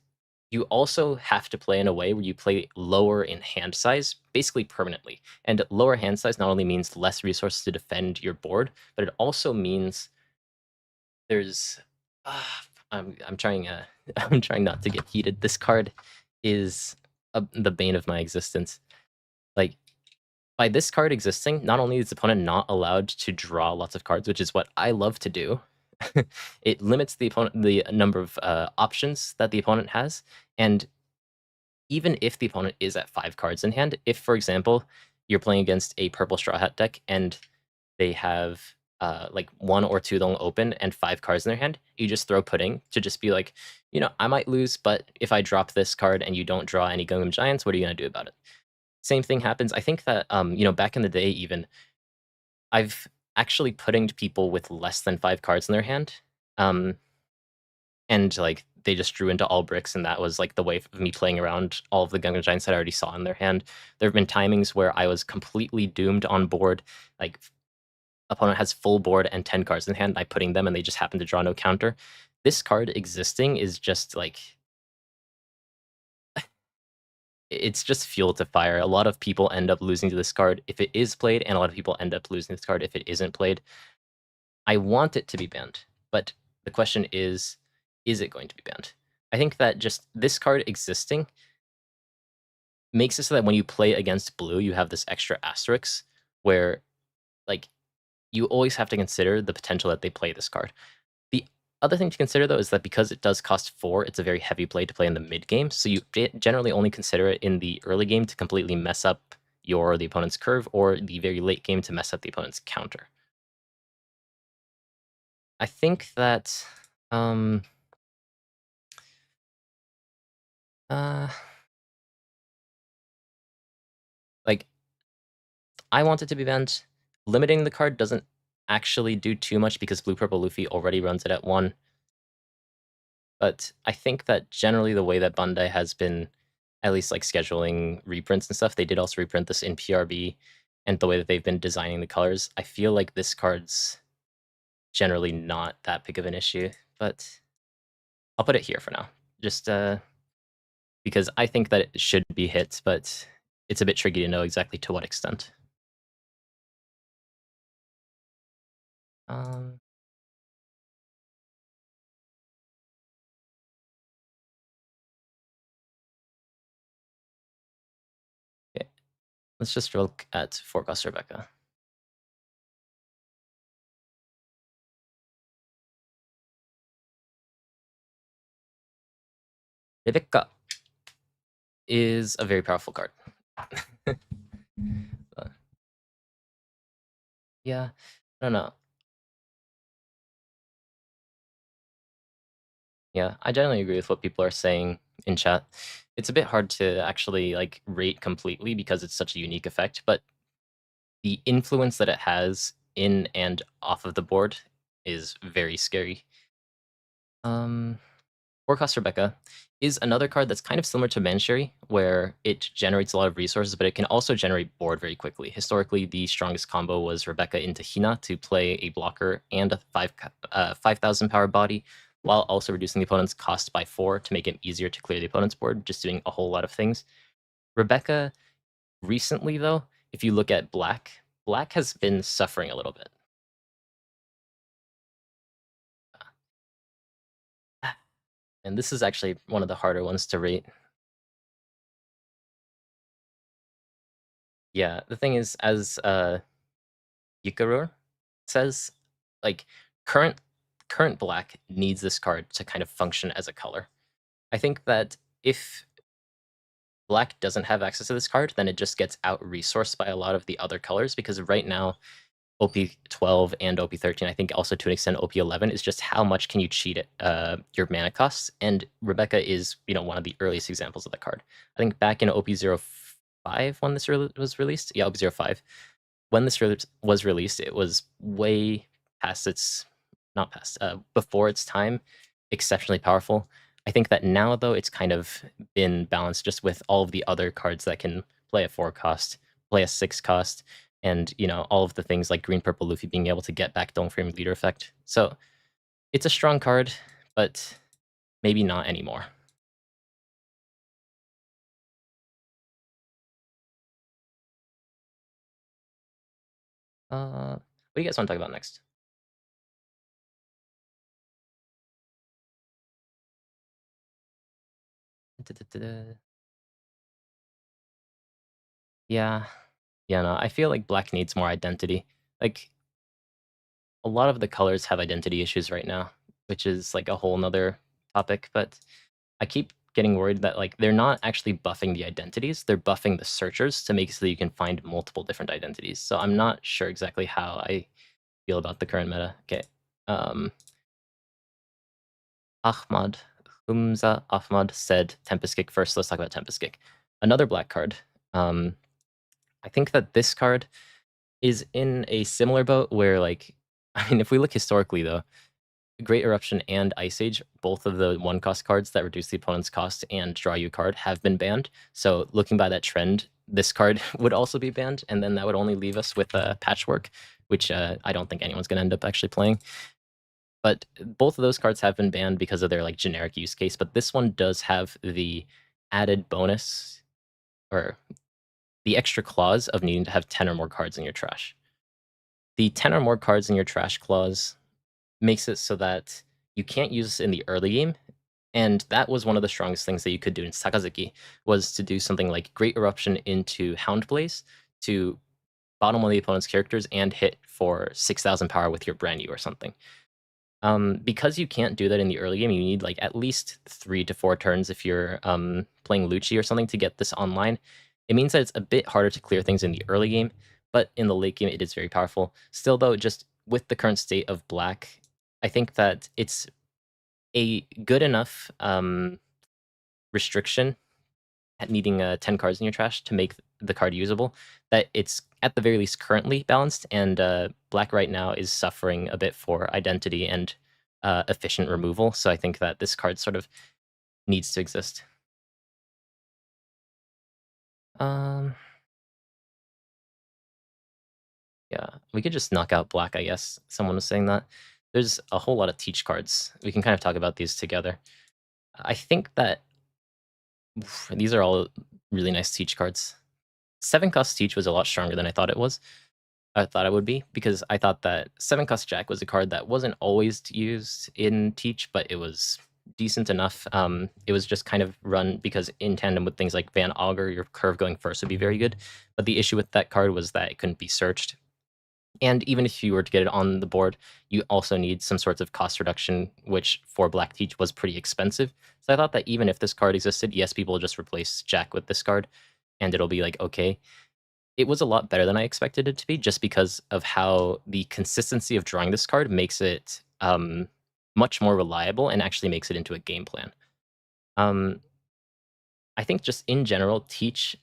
you also have to play in a way where you play lower in hand size, basically permanently. And lower hand size not only means less resources to defend your board, but it also means there's. I'm trying. I'm trying not to get heated. This card is the bane of my existence. Like, by this card existing, not only is the opponent not allowed to draw lots of cards, which is what I love to do, it limits the number of options that the opponent has. And even if the opponent is at 5 cards in hand, if, for example, you're playing against a purple Straw Hat deck and they have like 1 or 2 long open and 5 cards in their hand, you just throw Pudding to just be like, I might lose, but if I drop this card and you don't draw any Gungam Giants, what are you going to do about it? Same thing happens. I think that, back in the day even, I've actually puddinged people with less than 5 cards in their hand. And, like, they just drew into all bricks, and that was, like, the way of me playing around all of the Gungam Giants that I already saw in their hand. There have been timings where I was completely doomed on board, like, opponent has full board and 10 cards in hand, and I putting them, and they just happen to draw no counter. This card existing is just, like, it's just fuel to fire. A lot of people end up losing to this card if it is played, and a lot of people end up losing this card if it isn't played. I want it to be banned, but the question is it going to be banned? I think that just this card existing makes it so that when you play against blue, you have this extra asterisk where, like, you always have to consider the potential that they play this card. The other thing to consider, though, is that because it does cost 4, it's a very heavy play to play in the mid game, so you generally only consider it in the early game to completely mess up the opponent's curve, or the very late game to mess up the opponent's counter. I think that like, I want it to be banned. Limiting the card doesn't actually do too much because Blue Purple Luffy already runs it at 1. But I think that generally the way that Bandai has been, at least like scheduling reprints and stuff, they did also reprint this in PRB, and the way that they've been designing the colors, I feel like this card's generally not that big of an issue. But I'll put it here for now, just because I think that it should be hit, but it's a bit tricky to know exactly to what extent. Okay, let's just look at Forecast Rebecca. Rebecca is a very powerful card. Yeah, I don't know. Yeah, I generally agree with what people are saying in chat. It's a bit hard to actually like rate completely because it's such a unique effect, but the influence that it has in and off of the board is very scary. Forecast Rebecca is another card that's kind of similar to Mansherry, where it generates a lot of resources, but it can also generate board very quickly. Historically, the strongest combo was Rebecca into Hina to play a blocker and a 5,000 power body, while also reducing the opponent's cost by 4 to make it easier to clear the opponent's board, just doing a whole lot of things. Rebecca, recently though, if you look at Black, Black has been suffering a little bit. And this is actually one of the harder ones to rate. Yeah, the thing is, as Yukarur says, like, current Black needs this card to kind of function as a color. I think that if Black doesn't have access to this card, then it just gets out-resourced by a lot of the other colors, because right now, OP12 and OP13, I think also to an extent OP11, is just how much can you cheat at your mana costs, and Rebecca is, one of the earliest examples of that card. I think back in OP05 when this was released, yeah, OP05, when this was released, it was way past its, not past, before its time, exceptionally powerful. I think that now, though, it's kind of been balanced just with all of the other cards that can play a 4 cost, play a 6 cost, and, you know, all of the things like green, purple Luffy being able to get back Don't Frame Leader effect. So it's a strong card, but maybe not anymore. What do you guys want to talk about next? Yeah. Yeah, no, I feel like black needs more identity. Like, a lot of the colors have identity issues right now, which is like a whole nother topic, but I keep getting worried that like they're not actually buffing the identities, they're buffing the searchers to make it so that you can find multiple different identities. So I'm not sure exactly how I feel about the current meta. Okay. Ahmad, Humza Ahmad said Tempest Kick first. Let's talk about Tempest Kick. Another black card. I think that this card is in a similar boat where, like, I mean, if we look historically, though, Great Eruption and Ice Age, both of the 1-cost cards that reduce the opponent's cost and draw you a card, have been banned. So looking by that trend, this card would also be banned, and then that would only leave us with Patchwork, which I don't think anyone's going to end up actually playing. But both of those cards have been banned because of their like generic use case, but this one does have the added bonus, or the extra clause of needing to have 10 or more cards in your trash. The 10 or more cards in your trash clause makes it so that you can't use this in the early game, and that was one of the strongest things that you could do in Sakazuki, was to do something like Great Eruption into Hound Blaze to bottom one of the opponent's characters and hit for 6,000 power with your brand new or something. Because you can't do that in the early game, you need like at least 3 to 4 turns if you're playing Lucci or something to get this online. It means that it's a bit harder to clear things in the early game, but in the late game it is very powerful. Still, though, just with the current state of black, I think that it's a good enough restriction at needing 10 cards in your trash to make the card usable, that it's at the very least currently balanced, and black right now is suffering a bit for identity and efficient removal, so I think that this card sort of needs to exist. Yeah, we could just knock out black, I guess. Someone was saying that. There's a whole lot of teach cards. We can kind of talk about these together. I think that these are all really nice teach cards. 7-cost teach was a lot stronger than I thought it was. I thought it would be, because I thought that 7-cost Jack was a card that wasn't always used in Teach, but it was decent enough. It was just kind of run because in tandem with things like Van Augur, your curve going first would be very good. But the issue with that card was that it couldn't be searched. And even if you were to get it on the board, you also need some sorts of cost reduction, which for Black Teach was pretty expensive. So I thought that even if this card existed, yes, people will just replace Jack with this card, and it'll be like, okay. It was a lot better than I expected it to be, just because of how the consistency of drawing this card makes it much more reliable and actually makes it into a game plan. I think just in general, Teach,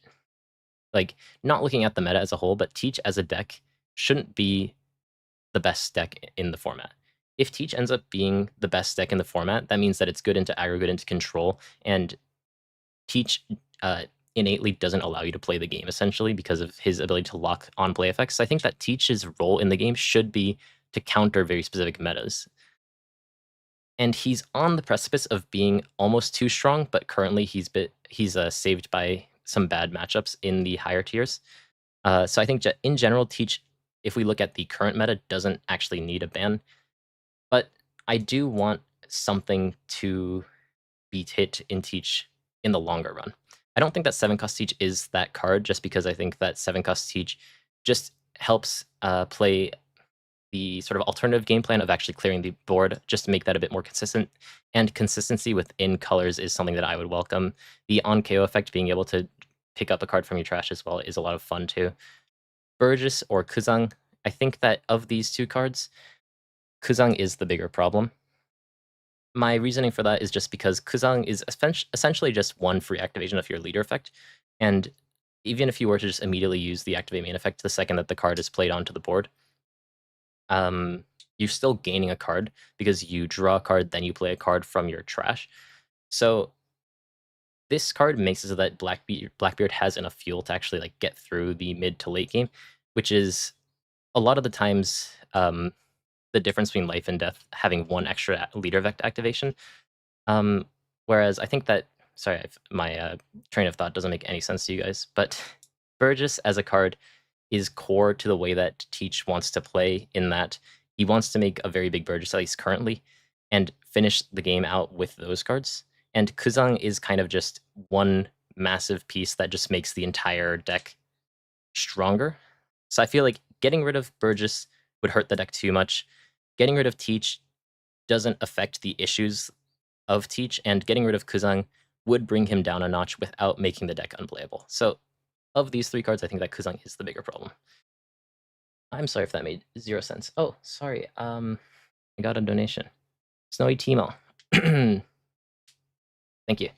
like, not looking at the meta as a whole, but Teach as a deck shouldn't be the best deck in the format. If Teach ends up being the best deck in the format, that means that it's good into aggro, good into control, and Teach innately doesn't allow you to play the game, essentially, because of his ability to lock on play effects. So I think that Teach's role in the game should be to counter very specific metas. And he's on the precipice of being almost too strong, but currently he's saved by some bad matchups in the higher tiers. So I think in general, Teach, if we look at the current meta, doesn't actually need a ban. But I do want something to beat hit in Teach in the longer run. I don't think that 7-cost Teach is that card, just because I think that 7-cost Teach just helps play the sort of alternative game plan of actually clearing the board, just to make that a bit more consistent. And consistency within colors is something that I would welcome. The on-KO effect, being able to pick up a card from your trash as well, is a lot of fun too. Burgess or Kuzan, I think that of these two cards, Kuzan is the bigger problem. My reasoning for that is just because Kuzan is essentially just one free activation of your leader effect, and even if you were to just immediately use the activate main effect the second that the card is played onto the board, you're still gaining a card because you draw a card, then you play a card from your trash. So this card makes it so that Blackbeard has enough fuel to actually like get through the mid to late game, which is a lot of the times the difference between life and death having one extra leader vect activation. Whereas I think that, sorry, my train of thought doesn't make any sense to you guys, but Burgess as a card is core to the way that Teach wants to play, in that he wants to make a very big Burgess, at least currently, and finish the game out with those cards. And Kuzan is kind of just one massive piece that just makes the entire deck stronger. So I feel like getting rid of Burgess would hurt the deck too much. Getting rid of Teach doesn't affect the issues of Teach, and getting rid of Kuzan would bring him down a notch without making the deck unplayable. So of these three cards, I think that Kuzan is the bigger problem. I'm sorry if that made 0 sense. Oh, sorry. I got a donation. Snowy Timo. Thank you.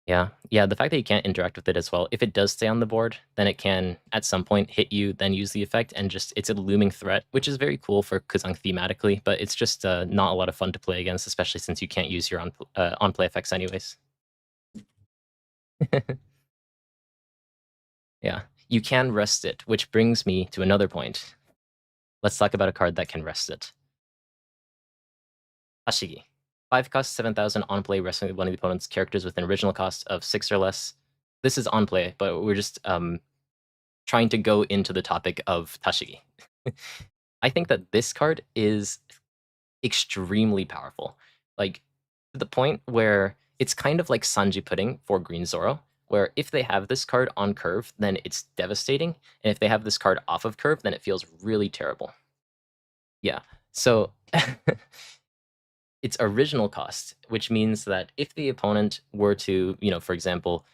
Yeah, the fact that you can't interact with it as well, if it does stay on the board, then it can, at some point, hit you, then use the effect, and just, it's a looming threat, which is very cool for Kuzan thematically, but it's just not a lot of fun to play against, especially since you can't use your on-play effects anyways. Yeah, you can rest it, which brings me to another point. Let's talk about a card that can rest it. Tashigi. 5 cost 7,000 on play, resting one of the opponent's characters with an original cost of 6 or less. This is on play, but we're just trying to go into the topic of Tashigi. I think that this card is extremely powerful. Like, to the point where it's kind of like Sanji&Pudding for Green ZORO, where if they have this card on curve, then it's devastating, and if they have this card off of curve, then it feels really terrible. Yeah, so its original cost, which means that if the opponent were to, for example,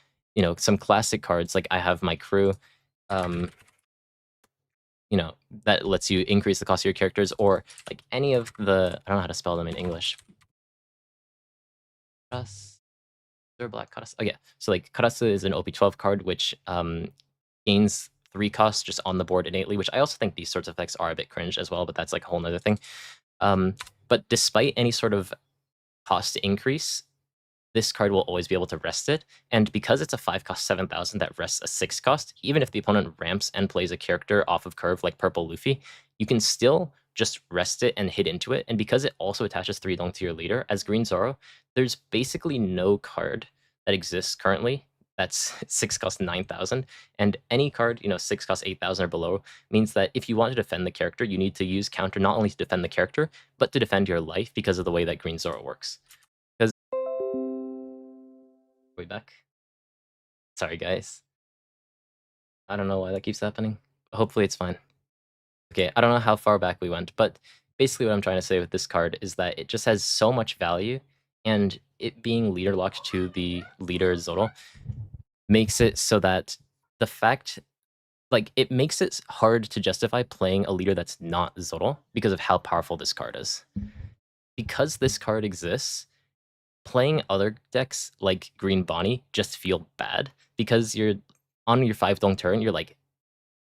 some classic cards, like I have my crew, that lets you increase the cost of your characters, or like any of the, I don't know how to spell them in English. Black Karasu. Oh yeah, so like Karasu is an OP12 card, which gains 3 costs just on the board innately, which I also think these sorts of effects are a bit cringe as well, but that's like a whole nother thing. But despite any sort of cost increase, this card will always be able to rest it. And because it's a 5 cost 7,000 that rests a 6 cost, even if the opponent ramps and plays a character off of curve like Purple Luffy, you can still just rest it and hit into it. And because it also attaches 3 dong to your leader, as Green ZORO, there's basically no card that exists currently that's 6 cost 9,000. And any card, 6 cost 8,000 or below, means that if you want to defend the character, you need to use counter not only to defend the character, but to defend your life because of the way that Green ZORO works. Because way back. Sorry, guys. I don't know why that keeps happening. Hopefully it's fine. Okay, I don't know how far back we went, but basically what I'm trying to say with this card is that it just has so much value, and it being leader locked to the leader ZORO makes it so that the fact, like, it makes it hard to justify playing a leader that's not ZORO because of how powerful this card is. Because this card exists, playing other decks like Green Bonnie just feel bad because you're on your 5 dong turn, you're like,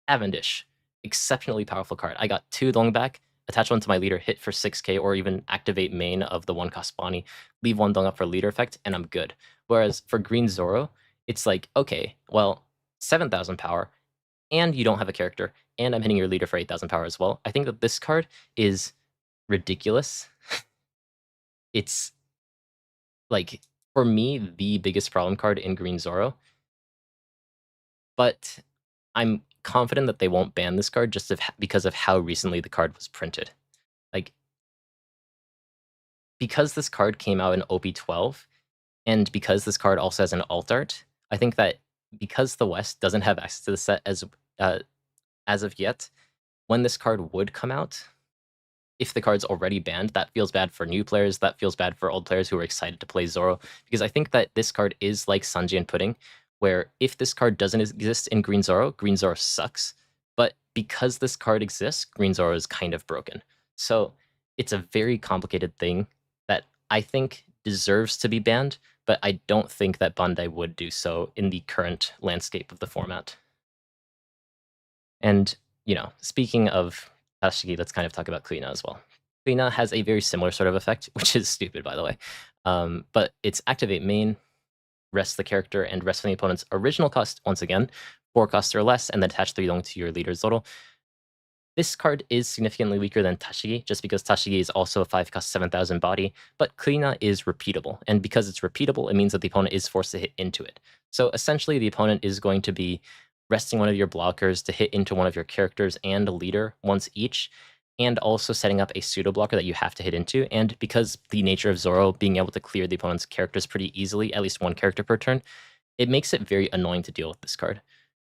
Cavendish, exceptionally powerful card. I got 2 dong back, attach one to my leader, hit for 6k, or even activate main of the 1 cost Bonnie, leave 1 dong up for leader effect, and I'm good. Whereas for Green ZORO, it's like, okay, well, 7,000 power, and you don't have a character, and I'm hitting your leader for 8,000 power as well. I think that this card is ridiculous. It's, like, for me, the biggest problem card in Green ZORO, but I'm confident that they won't ban this card just because of how recently the card was printed. Like, because this card came out in OP12, and because this card also has an alt art, I think that because the West doesn't have access to the set as of yet, when this card would come out, if the card's already banned, that feels bad for new players, that feels bad for old players who are excited to play ZORO, because I think that this card is like Sanji&Pudding, where if this card doesn't exist in Green ZORO sucks, but because this card exists, Green ZORO is kind of broken. So it's a very complicated thing that I think deserves to be banned, but I don't think that Bandai would do so in the current landscape of the format. And, speaking of Tashigi, let's kind of talk about Kuina as well. Kuina has a very similar sort of effect, which is stupid, by the way. But it's activate main, rest the character, and rest from the opponent's original cost once again, 4 costs or less, and then attach 3 dong to your leader's ZORO. This card is significantly weaker than Tashigi, just because Tashigi is also a 5 cost 7,000 body, but Kuina is repeatable, and because it's repeatable, it means that the opponent is forced to hit into it. So essentially, the opponent is going to be resting one of your blockers to hit into one of your characters and a leader once each, and also setting up a pseudo blocker that you have to hit into. And because the nature of ZORO being able to clear the opponent's characters pretty easily, at least one character per turn, it makes it very annoying to deal with this card.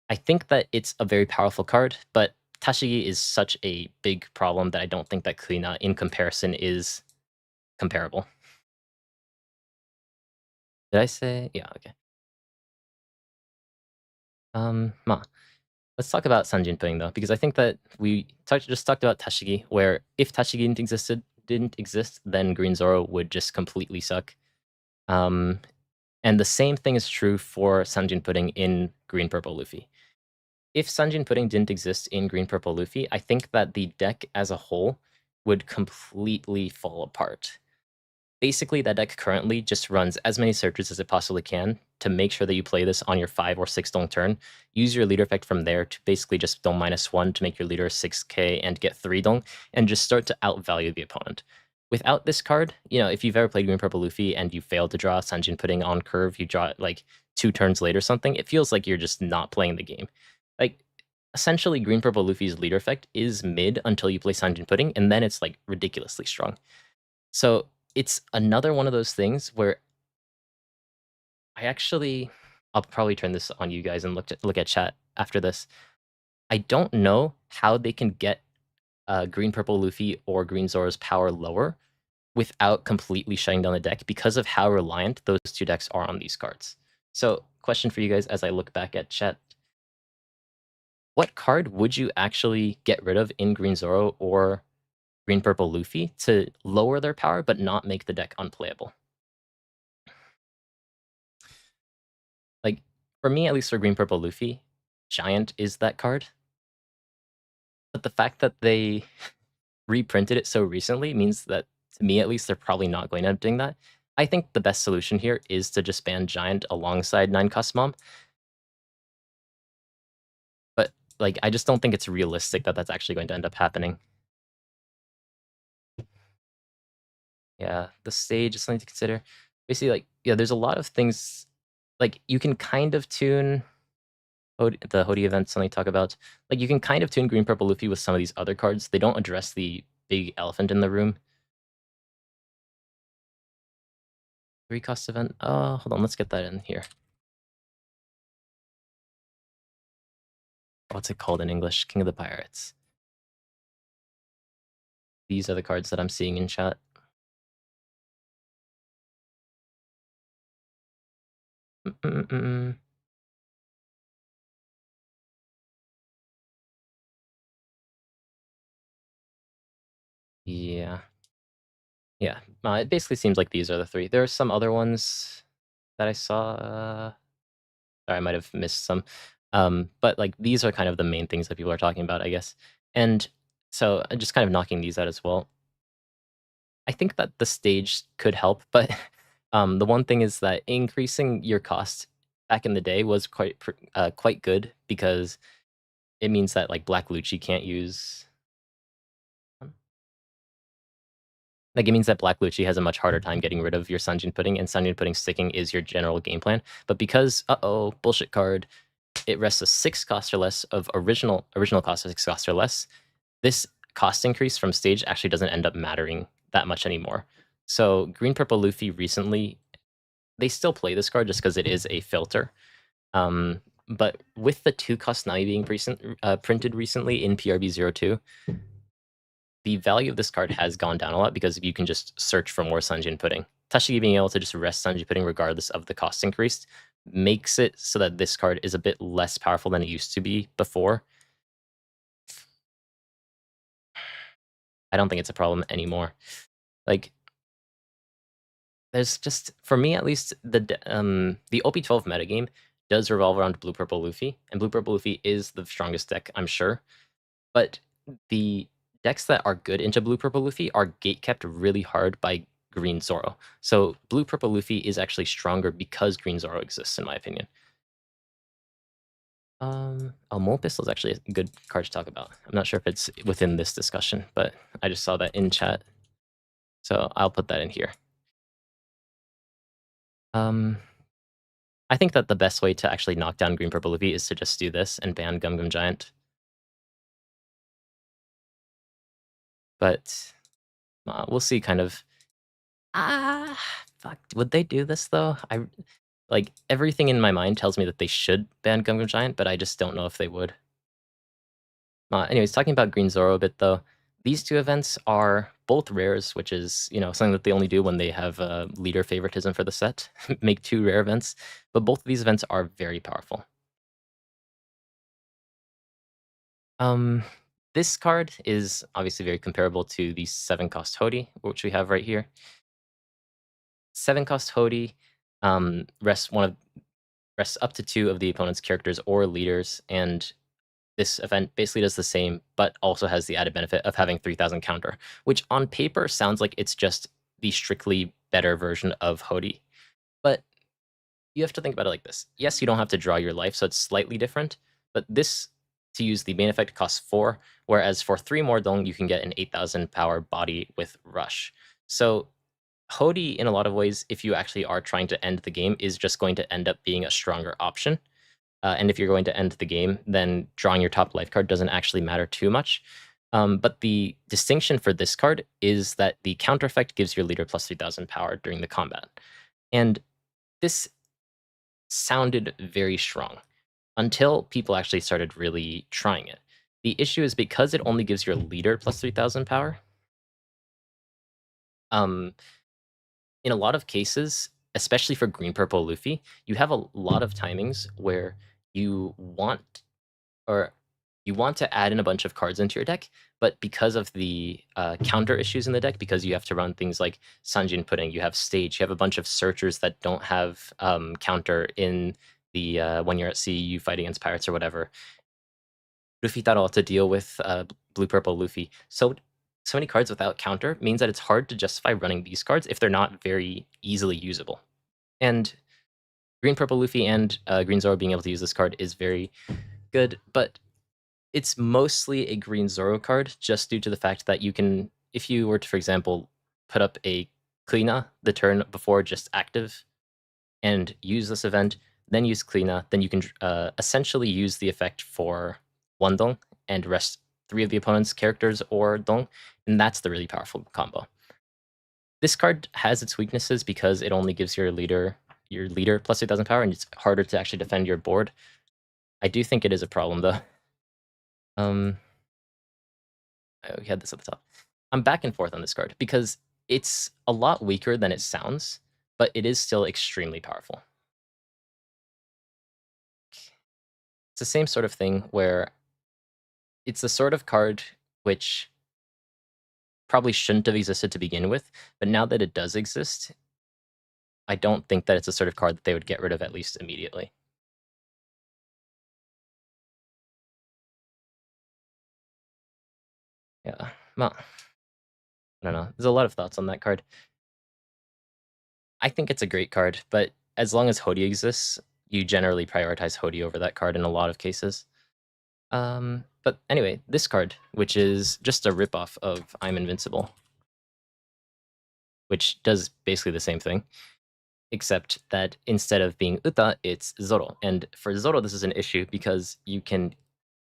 I think that it's a very powerful card, but Tashigi is such a big problem that I don't think that Kuina in comparison is comparable. Did I say? Yeah, okay. Let's talk about Sanji&Pudding though, because I think that we just talked about Tashigi, where if Tashigi didn't exist, then Green ZORO would just completely suck. And the same thing is true for Sanji&Pudding in Green Purple Luffy. If Sanji&Pudding didn't exist in Green Purple Luffy, I think that the deck as a whole would completely fall apart. Basically, that deck currently just runs as many searches as it possibly can to make sure that you play this on your 5 or 6 dong turn. Use your leader effect from there to basically just dong -1 to make your leader 6k and get 3 dong, and just start to outvalue the opponent. Without this card, you know, if you've ever played Green Purple Luffy and you failed to draw Sanji&Pudding on curve, you draw it like 2 turns later or something, it feels like you're just not playing the game. Like, essentially, Green Purple Luffy's leader effect is mid until you play Sanji&Pudding, and then it's like ridiculously strong. So it's another one of those things where I'll probably turn this on you guys and look at chat after this. I don't know how they can get Green Purple Luffy or Green Zoro's power lower without completely shutting down the deck because of how reliant those two decks are on these cards. So, question for you guys as I look back at chat. What card would you actually get rid of in Green ZORO or Green Purple Luffy to lower their power but not make the deck unplayable? Like, for me, at least for Green Purple Luffy, Giant is that card. But the fact that they reprinted it so recently means that, to me at least, they're probably not going to end up doing that. I think the best solution here is to just ban Giant alongside 9-cost Mom. But, like, I just don't think it's realistic that that's actually going to end up happening. Yeah, the stage is something to consider. Basically, like, yeah, there's a lot of things, like, you can kind of tune the Hody events something to talk about. Like, you can kind of tune Green Purple Luffy with some of these other cards. They don't address the big elephant in the room. 3-cost event. Hold on, let's get that in here. What's it called in English? King of the Pirates. These are the cards that I'm seeing in chat. Yeah. Yeah. It basically seems like these are the 3. There are some other ones that I saw. Sorry, I might have missed some. But like these are kind of the main things that people are talking about, I guess. And so just kind of knocking these out as well. I think that the stage could help, but the one thing is that increasing your cost back in the day was quite good because it means that like Black Lucci can't use. Like, it means that Black Lucci has a much harder time getting rid of your Sanji&Pudding, and Sanji&Pudding sticking is your general game plan. But because, bullshit card, it rests a 6 cost or less of original cost of 6 cost or less, this cost increase from stage actually doesn't end up mattering that much anymore. So Green Purple Luffy recently, they still play this card just because it is a filter. But with the 2-cost Nami being printed recently in PRB02, the value of this card has gone down a lot because you can just search for more Sanji&Pudding. Tashigi being able to just rest Sanji&Pudding regardless of the cost increased makes it so that this card is a bit less powerful than it used to be before. I don't think it's a problem anymore. Like, there's just, for me at least, the OP12 metagame does revolve around Blue Purple Luffy, and Blue Purple Luffy is the strongest deck, I'm sure. But the decks that are good into blue-purple Luffy are gate-kept really hard by green Zoro. So blue-purple Luffy is actually stronger because green Zoro exists, in my opinion. Mole Pistol is actually a good card to talk about. I'm not sure if it's within this discussion, but I just saw that in chat. So I'll put that in here. I think that the best way to actually knock down green purple Luffy is to just do this and ban Gum Gum Giant. But we'll see kind of. Fuck. Would they do this though? Like, everything in my mind tells me that they should ban Gum Gum Giant, but I just don't know if they would. Anyways, talking about Green Zoro a bit though, these two events are both rares, which is, something that they only do when they have leader favoritism for the set, make 2 rare events, but both of these events are very powerful. This card is obviously very comparable to the 7-cost Hody, which we have right here. 7-cost Hody rests up to 2 of the opponent's characters or leaders, and this event basically does the same, but also has the added benefit of having 3000 counter, which on paper sounds like it's just the strictly better version of Hody. But you have to think about it like this. Yes, you don't have to draw your life, so it's slightly different, but this, to use the main effect, costs 4, whereas for 3 more dong, you can get an 8000 power body with Rush. So Hody, in a lot of ways, if you actually are trying to end the game, is just going to end up being a stronger option. And if you're going to end the game, then drawing your top life card doesn't actually matter too much. But the distinction for this card is that the counter effect gives your leader plus 3000 power during the combat. And this sounded very strong until people actually started really trying it. The issue is because it only gives your leader plus 3000 power, in a lot of cases, especially for green purple Luffy, you have a lot of timings where you want to add in a bunch of cards into your deck, but because of the counter issues in the deck, because you have to run things like Sanji&Pudding, you have Stage, you have a bunch of searchers that don't have counter in the when you're at sea, you fight against pirates or whatever. Luffy Taro to deal with blue-purple Luffy. So many cards without counter means that it's hard to justify running these cards if they're not very easily usable. And green-purple Luffy and green Zoro being able to use this card is very good, but it's mostly a green Zoro card just due to the fact that you can, if you were to, for example, put up a Kuina the turn before just active and use this event, then use Kuina, then you can essentially use the effect for 1 dong and rest 3 of the opponent's characters or dong, and that's the really powerful combo. This card has its weaknesses because it only gives your leader plus 3000 power, and it's harder to actually defend your board. I do think it is a problem though. We had this at the top. I'm back and forth on this card because it's a lot weaker than it sounds, but it is still extremely powerful. It's the same sort of thing where it's the sort of card which probably shouldn't have existed to begin with, but now that it does exist, I don't think that it's a sort of card that they would get rid of at least immediately. Yeah, well, I don't know. There's a lot of thoughts on that card. I think it's a great card, but as long as Hody exists, you generally prioritize Hody over that card in a lot of cases. But anyway, this card, which is just a ripoff of I'm Invincible, which does basically the same thing, except that instead of being Uta, it's Zoro. And for Zoro, this is an issue because you can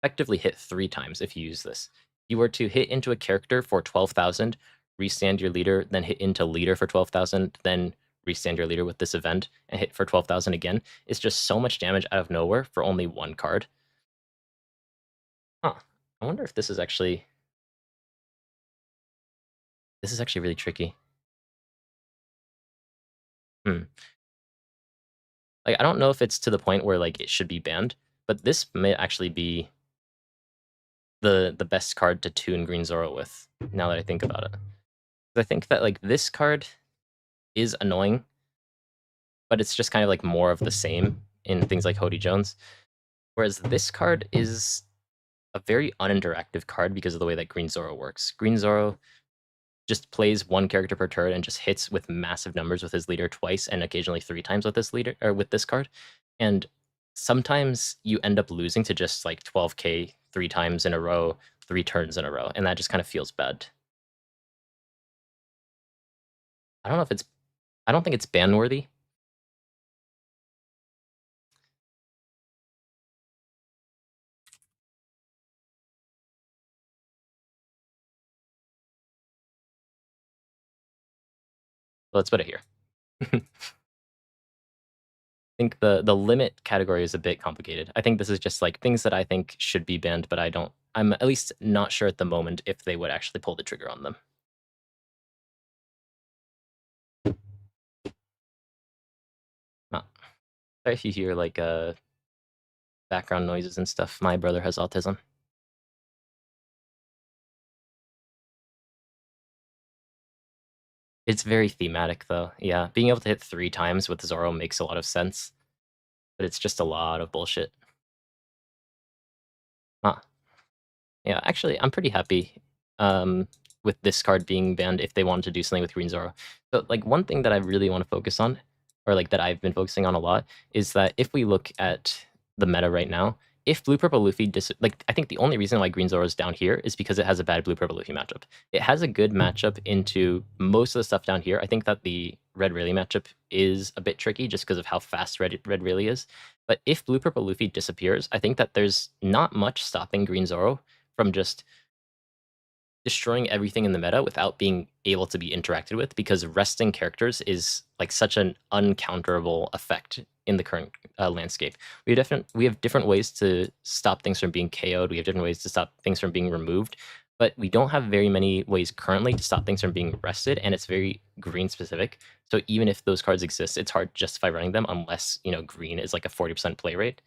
effectively hit 3 times if you use this. If you were to hit into a character for 12,000, restand your leader, then hit into leader for 12,000, then restand your leader with this event, and hit for 12,000 again. It's just so much damage out of nowhere for only 1 card. Huh. I wonder if this is actually... This is actually really tricky. Like, I don't know if it's to the point where, like, it should be banned, but this may actually be the best card to tune Green Zoro with, now that I think about it. I think that, like, this card is annoying, but it's just kind of, like, more of the same in things like Hody Jones. Whereas this card is a very uninteractive card because of the way that Green Zoro works. Green Zoro just plays one character per turn and just hits with massive numbers with his leader twice and occasionally 3 times with this leader or with this card. And sometimes you end up losing to just like 12k 3 times in a row, 3 turns in a row, and that just kind of feels bad. I don't know if it's I don't think it's ban worthy. Let's put it here. I think the limit category is a bit complicated. I think this is just like things that I think should be banned, but I'm at least not sure at the moment if they would actually pull the trigger on them. Sorry if you hear like background noises and stuff. My brother has autism. It's very thematic though. Yeah, being able to hit 3 times with Zoro makes a lot of sense, but it's just a lot of bullshit. Huh. Yeah, actually, I'm pretty happy with this card being banned if they wanted to do something with Green Zoro. So, like, one thing that I really want to focus on, or like that I've been focusing on a lot, is that if we look at the meta right now, if Blue Purple Luffy I think the only reason why Green Zoro is down here is because it has a bad Blue Purple Luffy matchup. It has a good matchup into most of the stuff down here. I think that the Red Rayleigh matchup is a bit tricky just because of how fast Red Rayleigh is. But if Blue Purple Luffy disappears, I think that there's not much stopping Green Zoro from just destroying everything in the meta without being able to be interacted with, because resting characters is like such an uncounterable effect in the current landscape. We have different ways to stop things from being KO'd. We have different ways to stop things from being removed, but we don't have very many ways currently to stop things from being rested, and it's very green specific. So even if those cards exist, it's hard to justify running them unless, you know, green is like a 40% play rate.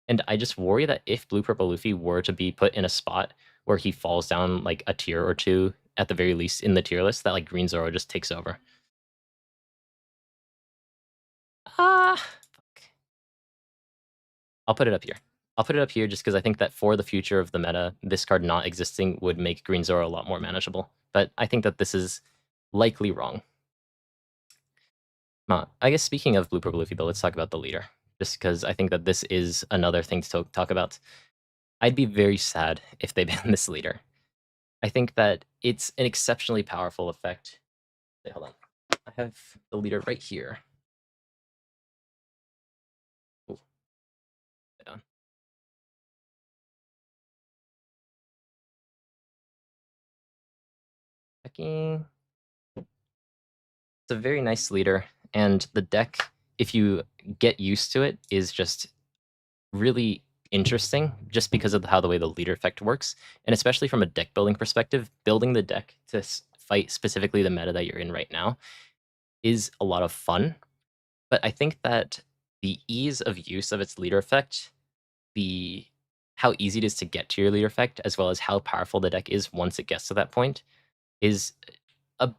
And I just worry that if Blue Purple Luffy were to be put in a spot where he falls down like a tier or two, at the very least in the tier list, that like Green Zoro just takes over. Ah, fuck. I'll put it up here. I'll put it up here just because I think that for the future of the meta, this card not existing would make Green Zoro a lot more manageable. But I think that this is likely wrong. I guess speaking of Blue Purple Luffy, though, let's talk about the leader. Just because I think that this is another thing to talk about. I'd be very sad if they ban this leader. I think that it's an exceptionally powerful effect. Wait, hold on. I have the leader right here. Ooh, yeah. Checking. It's a very nice leader, and the deck, if you get used to it, is just really interesting just because of how the way the leader effect works, and especially from a deck building perspective, building the deck to fight specifically the meta that you're in right now is a lot of fun. But I think that the ease of use of its leader effect, the how easy it is to get to your leader effect, as well as how powerful the deck is once it gets to that point, is a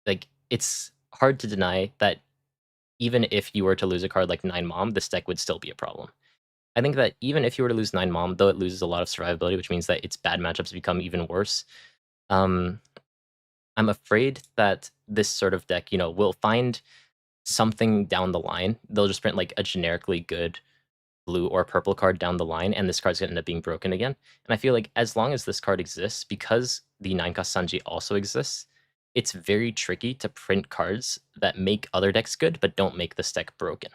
like it's hard to deny that even if you were to lose a card like 9 Mom, this deck would still be a problem. I think that even if you were to lose 9 Mom, though it loses a lot of survivability, which means that its bad matchups become even worse, I'm afraid that this sort of deck, you know, will find something down the line. They'll just print like a generically good blue or purple card down the line, and this card's gonna end up being broken again. And I feel like as long as this card exists, because the 9-cost Sanji also exists, it's very tricky to print cards that make other decks good, but don't make this deck broken.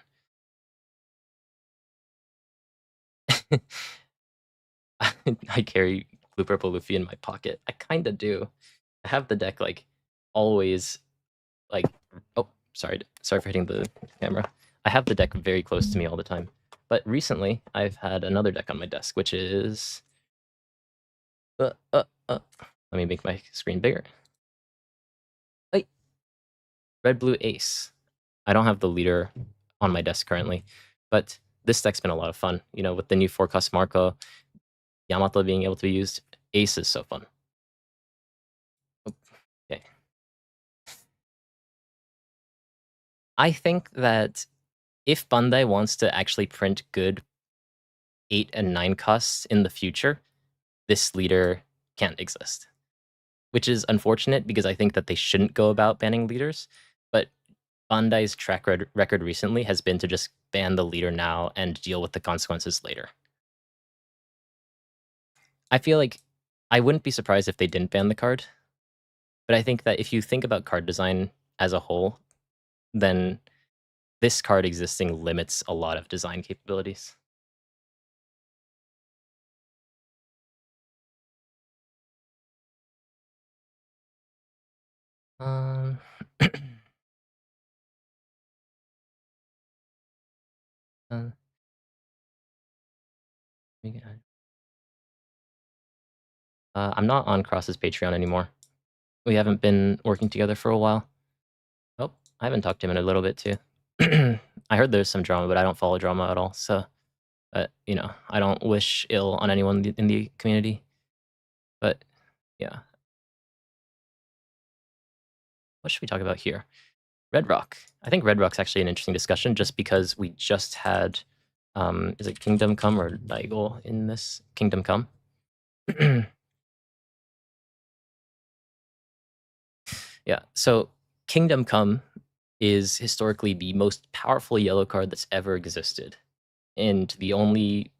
I carry Blue Purple Luffy in my pocket. I kinda do. I have the deck, like, always, like... Oh, sorry for hitting the camera. I have the deck very close to me all the time. But recently, I've had another deck on my desk, which is... Let me make my screen bigger. Wait. Red Blue Ace. I don't have the leader on my desk currently, but this deck's been a lot of fun. You know, with the new 4-cost Marco, Yamato being able to be used, Ace is so fun. Okay. I think that if Bandai wants to actually print good 8 and 9 costs in the future, this leader can't exist. Which is unfortunate because I think that they shouldn't go about banning leaders, but Bandai's track record recently has been to just ban the leader now and deal with the consequences later. I feel like I wouldn't be surprised if they didn't ban the card, but I think that if you think about card design as a whole, then this card existing limits a lot of design capabilities. Um, uh, I'm not on Cross's Patreon anymore. We haven't been working together for a while. Oh, I haven't talked to him in a little bit too. I heard there's some drama, but I don't follow drama at all. So, you know, I don't wish ill on anyone in the community. But yeah, what should we talk about here? Red Rock. I think Red Rock's actually an interesting discussion, just because we just had, is it Kingdom Come or Daigou in this? Kingdom Come. Yeah. So Kingdom Come is historically the most powerful yellow card that's ever existed. And the only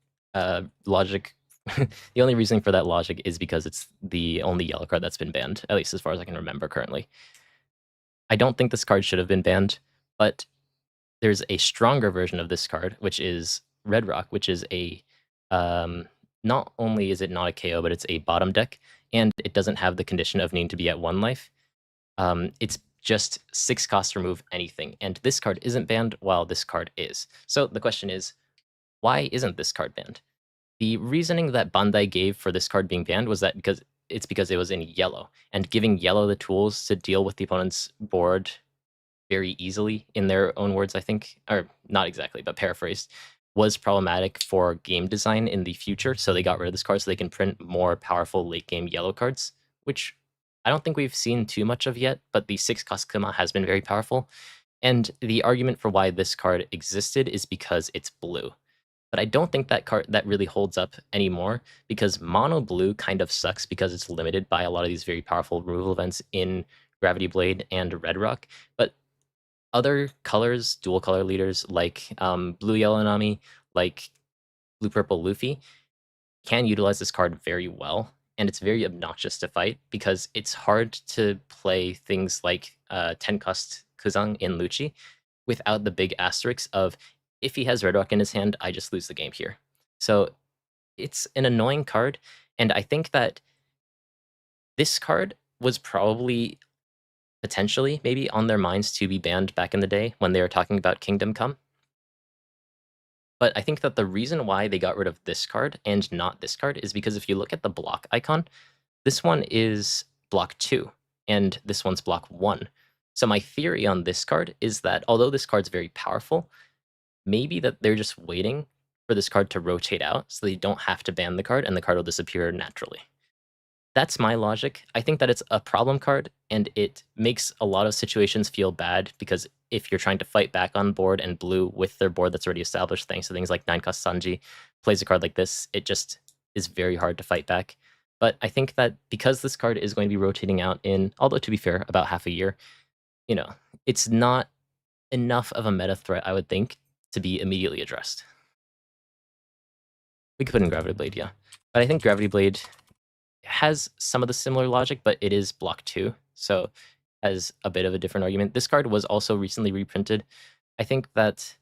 logic, the only reasoning for that logic is because it's the only yellow card that's been banned, at least as far as I can remember currently. I don't think this card should have been banned, but there's a stronger version of this card, which is Red Rock, which is a, not only is it not a KO, but it's a bottom deck, and it doesn't have the condition of needing to be at 1 life. It's just 6 costs to remove anything, and this card isn't banned while this card is. So the question is, why isn't this card banned? The reasoning that Bandai gave for this card being banned was that because it was in yellow, and giving yellow the tools to deal with the opponent's board very easily, in their own words, I think, or not exactly, but paraphrased, was problematic for game design in the future. So they got rid of this card so they can print more powerful late game yellow cards, which I don't think we've seen too much of yet, but the 6-cost Kuma has been very powerful. And the argument for why this card existed is because it's blue. But I don't think that card that really holds up anymore, because mono blue kind of sucks because it's limited by a lot of these very powerful removal events in Gravity Blade and Red Rock. But other colors, dual color leaders like blue yellow Nami, like blue purple Luffy, can utilize this card very well. And it's very obnoxious to fight because it's hard to play things like 10-cost Kuzan in Lucci without the big asterisk of, if he has Red Rock in his hand, I just lose the game here. So it's an annoying card, and I think that this card was probably potentially maybe on their minds to be banned back in the day when they were talking about Kingdom Come. But I think that the reason why they got rid of this card and not this card is because if you look at the block icon, this one is block 2, and this one's block 1. So my theory on this card is that although this card's very powerful, maybe that they're just waiting for this card to rotate out so they don't have to ban the card and the card will disappear naturally. That's my logic. I think that it's a problem card, and it makes a lot of situations feel bad because if you're trying to fight back on board and blue with their board that's already established, thanks to things like 9-cost Sanji plays a card like this, it just is very hard to fight back. But I think that because this card is going to be rotating out in, although to be fair, about half a year, you know, it's not enough of a meta threat, I would think, to be immediately addressed. We could put in Gravity Blade, yeah. But I think Gravity Blade has some of the similar logic, but it is block 2, so has a bit of a different argument. This card was also recently reprinted. I think that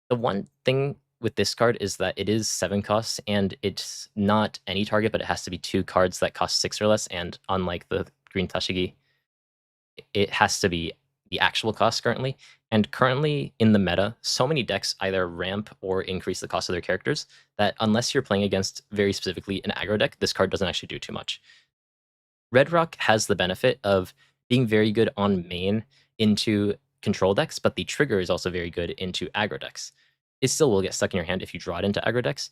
the one thing with this card is that it is 7 costs, and it's not any target, but it has to be 2 cards that cost 6 or less, and unlike the green Tashigi, it has to be the actual cost currently. And currently in the meta, so many decks either ramp or increase the cost of their characters that unless you're playing against very specifically an aggro deck, this card doesn't actually do too much. Red Rock has the benefit of being very good on main into control decks, but the trigger is also very good into aggro decks. It still will get stuck in your hand if you draw it into aggro decks,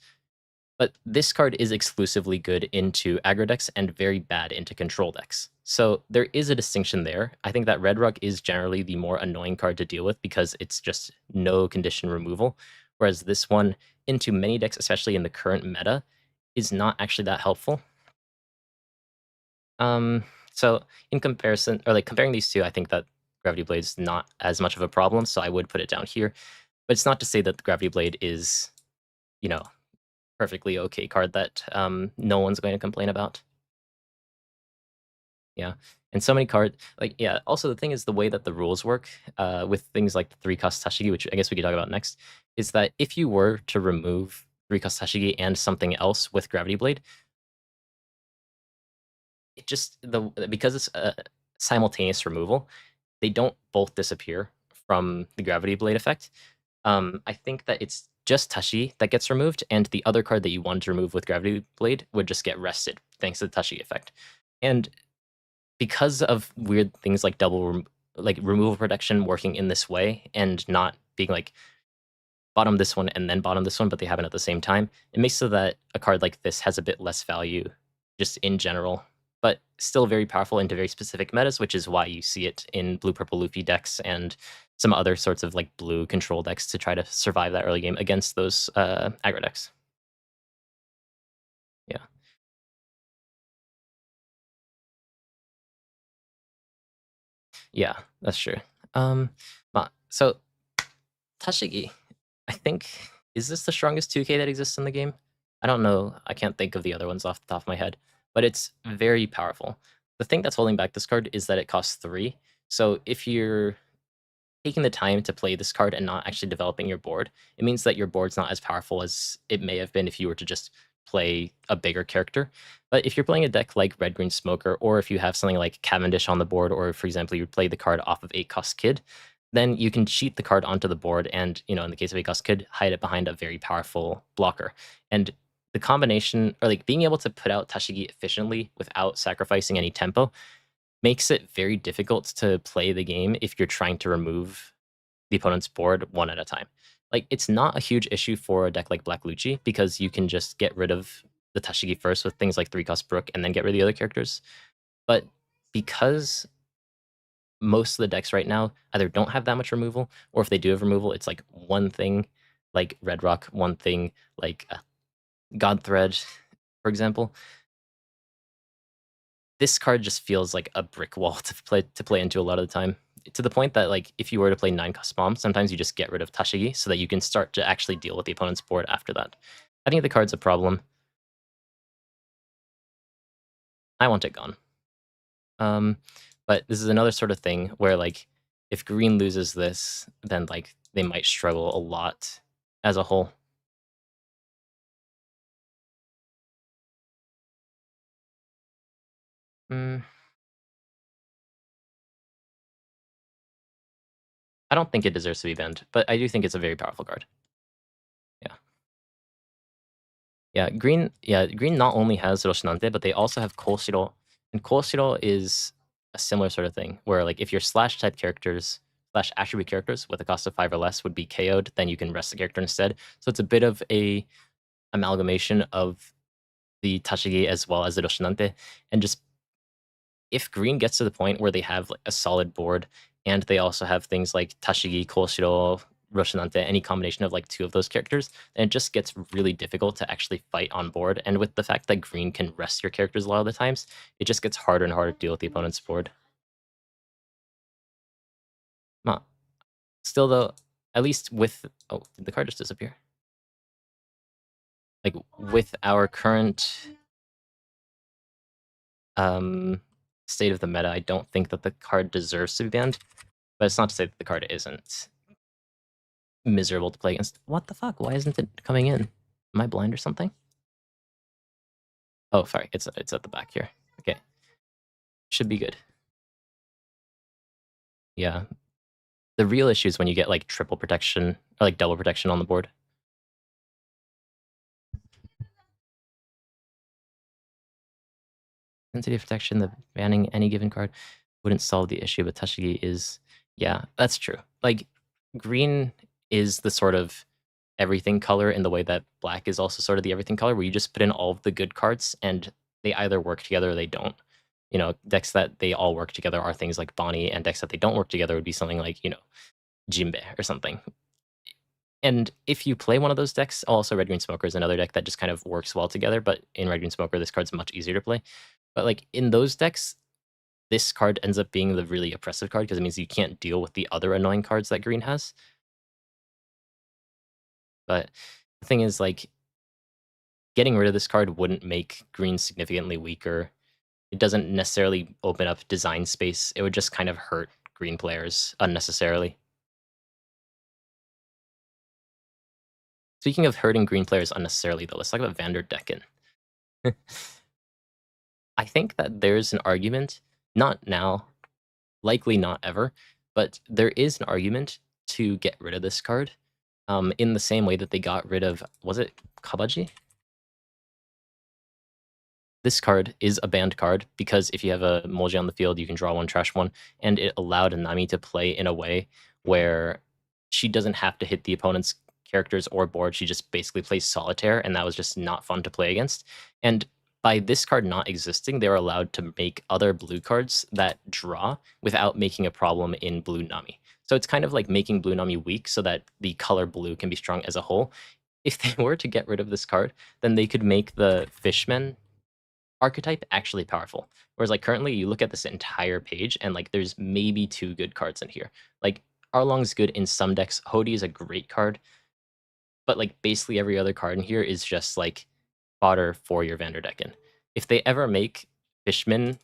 but this card is exclusively good into aggro decks and very bad into control decks. So there is a distinction there. I think that Red Rock is generally the more annoying card to deal with because it's just no condition removal, whereas this one into many decks, especially in the current meta, is not actually that helpful. So in comparison, or like comparing these two, I think that Gravity Blade's not as much of a problem, so I would put it down here. But it's not to say that the Gravity Blade is, you know, perfectly okay card that no one's going to complain about. Yeah, and so many cards, like, yeah, also the thing is the way that the rules work with things like the 3-cost Tashigi, which I guess we could talk about next, is that if you were to remove 3-cost Tashigi and something else with Gravity Blade, it just, because it's a simultaneous removal, they don't both disappear from the Gravity Blade effect. I think that it's just Tashi that gets removed, and the other card that you wanted to remove with Gravity Blade would just get rested, thanks to the Tashi effect. And because of weird things like removal protection working in this way, and not being like bottom this one and then bottom this one, but they happen at the same time, it makes so that a card like this has a bit less value just in general, but still very powerful into very specific metas, which is why you see it in blue-purple Luffy decks and some other sorts of like blue control decks to try to survive that early game against those aggro decks. Yeah. Yeah, that's true. So Tashigi, I think, is this the strongest 2K that exists in the game? I don't know. I can't think of the other ones off the top of my head, but it's very powerful. The thing that's holding back this card is that it costs 3. So if you're taking the time to play this card and not actually developing your board, it means that your board's not as powerful as it may have been if you were to just play a bigger character. But if you're playing a deck like Red Green Smoker, or if you have something like Cavendish on the board, or for example, you play the card off of 8-cost Kid, then you can cheat the card onto the board and, in the case of 8-cost Kid, hide it behind a very powerful blocker. And the combination, or like being able to put out Tashigi efficiently without sacrificing any tempo, makes it very difficult to play the game if you're trying to remove the opponent's board one at a time. Like, it's not a huge issue for a deck like Black Lucci, because you can just get rid of the Tashigi first with things like 3-cost Brook and then get rid of the other characters. But because most of the decks right now either don't have that much removal, or if they do have removal, it's like one thing like Red Rock, one thing like God Thread, for example, this card just feels like a brick wall to play into a lot of the time. To the point that, like, if you were to play 9-cost bomb, sometimes you just get rid of Tashigi so that you can start to actually deal with the opponent's board after that. I think the card's a problem. I want it gone. But this is another sort of thing where, like, if green loses this, then, like, they might struggle a lot as a whole. I don't think it deserves to be banned, but I do think it's a very powerful card. Yeah. Green not only has Roshinante, but they also have Koshiro. And Koshiro is a similar sort of thing, where, like, if your slash type characters, slash attribute characters with a cost of 5 or less would be KO'd, then you can rest the character instead. So it's a bit of a amalgamation of the Tashigi as well as the Roshinante. And just, if green gets to the point where they have like a solid board, and they also have things like Tashigi, Koshiro, Roshinante, any combination of like 2 of those characters, then it just gets really difficult to actually fight on board. And with the fact that green can rest your characters a lot of the times, it just gets harder and harder to deal with the opponent's board. Still though, at least with, oh, did the card just disappear? Like, with our current state of the meta, I don't think that the card deserves to be banned, but it's not to say that the card isn't miserable to play against. What the fuck? Why isn't it coming in? Am I blind or something? Oh, sorry. It's at the back here. Okay. Should be good. Yeah. The real issue is when you get like triple protection or like double protection on the board. Sensitive protection, the banning any given card wouldn't solve the issue, but Tashigi is, yeah, that's true. Like, green is the sort of everything color in the way that black is also sort of the everything color, where you just put in all of the good cards and they either work together or they don't. Decks that they all work together are things like Bonnie, and decks that they don't work together would be something like, Jinbe or something. And if you play one of those decks, also Red Green Smoker is another deck that just kind of works well together, but in Red Green Smoker, this card's much easier to play. But like in those decks, this card ends up being the really oppressive card because it means you can't deal with the other annoying cards that green has. But the thing is, like, getting rid of this card wouldn't make green significantly weaker. It doesn't necessarily open up design space. It would just kind of hurt green players unnecessarily. Speaking of hurting green players unnecessarily, though, let's talk about VANDER DECKEN. I think that there's an argument, not now, likely not ever, but there is an argument to get rid of this card in the same way that they got rid of, was it Kabaji? This card is a banned card because if you have a Moji on the field, you can draw one, trash one, and it allowed Nami to play in a way where she doesn't have to hit the opponent's characters or board. She just basically plays solitaire, and that was just not fun to play against. And by this card not existing, they're allowed to make other blue cards that draw without making a problem in blue Nami. So it's kind of like making blue Nami weak so that the color blue can be strong as a whole. If they were to get rid of this card, then they could make the Fishmen archetype actually powerful. Whereas like currently you look at this entire page and like there's maybe 2 good cards in here. Like Arlong's good in some decks. Hody is a great card. But like basically every other card in here is just like fodder for your VANDER DECKEN. If they ever make Fishmen,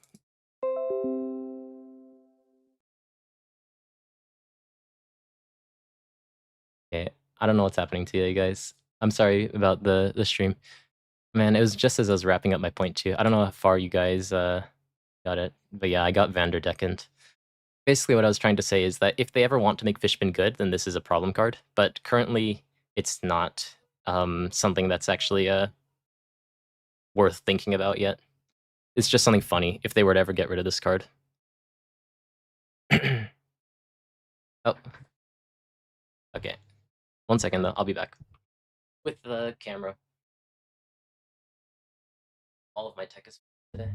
okay, I don't know what's happening to you guys. I'm sorry about the stream. Man, it was just as I was wrapping up my point too. I don't know how far you guys got it, but yeah, I got VANDER DECKEN. Basically what I was trying to say is that if they ever want to make Fishman good, then this is a problem card. But currently, it's not something that's actually worth thinking about yet. It's just something funny if they were to ever get rid of this card. Oh. Okay. 1 second, though. I'll be back. With the camera. All of my tech is today.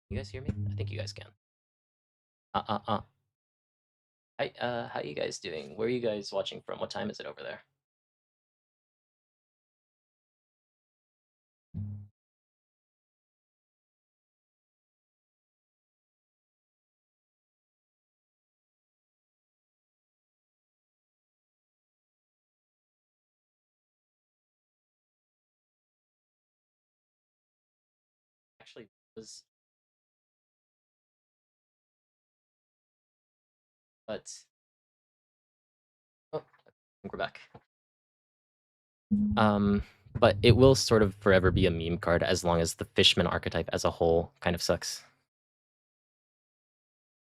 You guys hear me? I think you guys can. Hi, how you guys doing? Where are you guys watching from? What time is it over there? Actually, was, but oh, I think we're back. But it will sort of forever be a meme card as long as the Fishman archetype as a whole kind of sucks.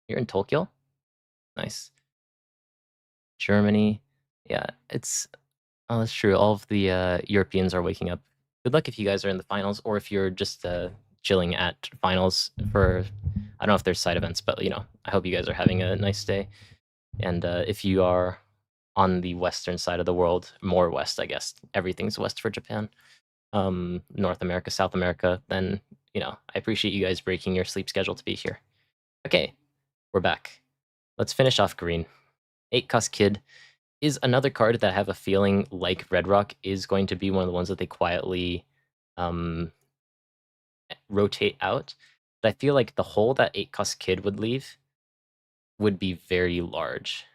You're in Tokyo? Nice. Germany. Yeah, it's oh, that's true. All of the Europeans are waking up. Good luck if you guys are in the finals or if you're just chilling at finals for I don't know if there's side events, but you know, I hope you guys are having a nice day. And if you are on the western side of the world, more west, I guess. Everything's west for Japan. North America, South America, then you know, I appreciate you guys breaking your sleep schedule to be here. Okay, we're back. Let's finish off green. 8-cost Kid is another card that I have a feeling, like Red Rock, is going to be one of the ones that they quietly rotate out. But I feel like the hole that 8-cost Kid would leave would be very large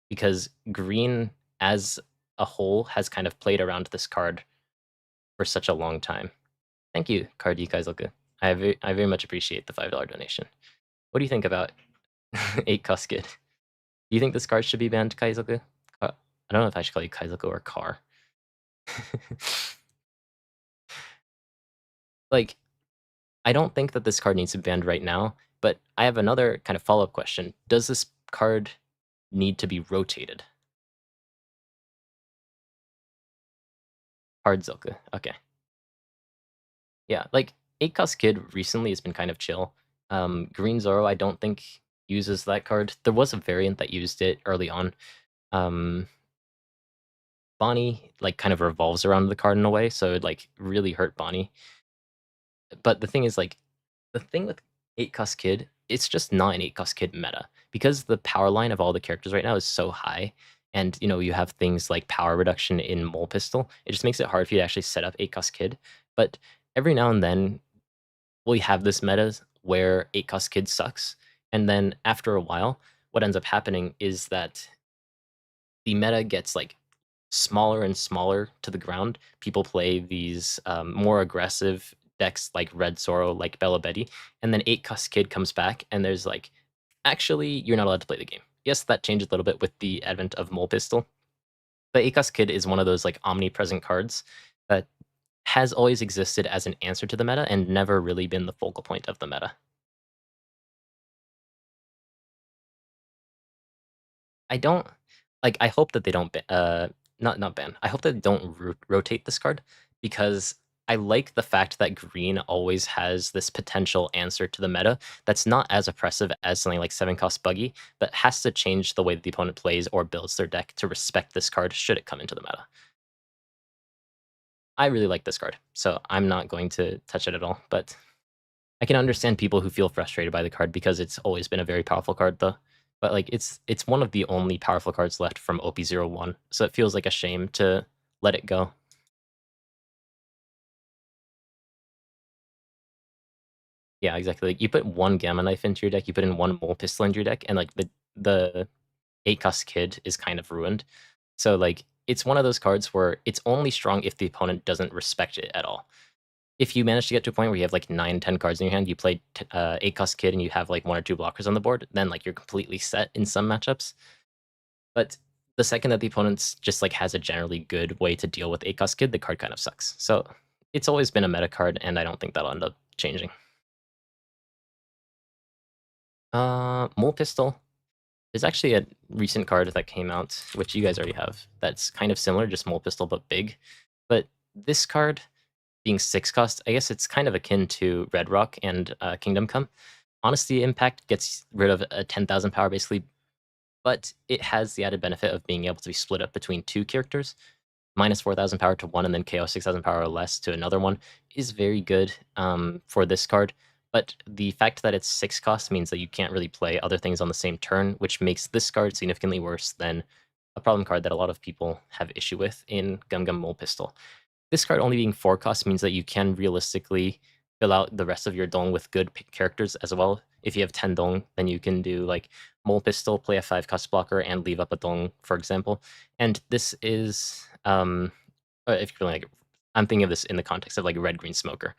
because green as a whole has kind of played around this card for such a long time. Thank you, Cardi Kaizoku. I very much appreciate the $5 donation. What do you think about 8-cost Kid? Do you think this card should be banned, Kaizoku? I don't know if I should call you Kaizoku or Car. Like, I don't think that this card needs to be banned right now, but I have another kind of follow-up question. Does this card need to be rotated? Hard Zilka. Okay. Yeah, like 8-cost Kid recently has been kind of chill. Green Zoro, I don't think uses that card. There was a variant that used it early on. Bonnie like kind of revolves around the card in a way, so it like really hurt Bonnie. But the thing is, like, The thing with 8-cost Kid, it's just not an 8-cost Kid meta. Because the power line of all the characters right now is so high, and you have things like power reduction in Mole Pistol, it just makes it hard for you to actually set up 8-cost Kid. But every now and then, we have this meta where 8-cost Kid sucks, and then after a while, what ends up happening is that the meta gets like smaller and smaller to the ground. People play these more aggressive decks like Red Zoro, like Bella Betty, and then 8-cost Kid comes back, and there's like, actually, you're not allowed to play the game. Yes, that changed a little bit with the advent of Mole Pistol, but 8-cost Kid is one of those like omnipresent cards that has always existed as an answer to the meta and never really been the focal point of the meta. I don't like. I hope that they don't not ban. I hope that they don't rotate this card because I like the fact that green always has this potential answer to the meta that's not as oppressive as something like 7-cost Buggy, but has to change the way that the opponent plays or builds their deck to respect this card should it come into the meta. I really like this card, so I'm not going to touch it at all, but I can understand people who feel frustrated by the card because it's always been a very powerful card, though. But like it's one of the only powerful cards left from OP01, so it feels like a shame to let it go. Yeah, exactly. Like you put one Gamma Knife into your deck, you put in one Mole Pistol into your deck, and like the 8-cost Kid is kind of ruined. So like it's one of those cards where it's only strong if the opponent doesn't respect it at all. If you manage to get to a point where you have like 9, 10 cards in your hand, you play 8-cost Kid and you have like 1 or 2 blockers on the board, then like you're completely set in some matchups. But the second that the opponent's just like has a generally good way to deal with 8-cost Kid, the card kind of sucks. So it's always been a meta card, and I don't think that'll end up changing. Mole Pistol. There's actually a recent card that came out, which you guys already have, that's kind of similar, just Mole Pistol but big. But this card, being 6-cost, I guess it's kind of akin to Red Rock and Kingdom Come. Honesty Impact gets rid of a 10,000 power basically, but it has the added benefit of being able to be split up between 2 characters. Minus 4,000 power to one, and then KO 6,000 power or less to another one is very good for this card. But the fact that it's 6-cost means that you can't really play other things on the same turn, which makes this card significantly worse than a problem card that a lot of people have issue with in Gum Gum Mole Pistol. This card only being 4-cost means that you can realistically fill out the rest of your Dong with good characters as well. If you have 10 Dong, then you can do like Mole Pistol, play a 5-cost blocker, and leave up a Dong, for example. And this is, if you're like, I'm thinking of this in the context of like Red Green Smoker,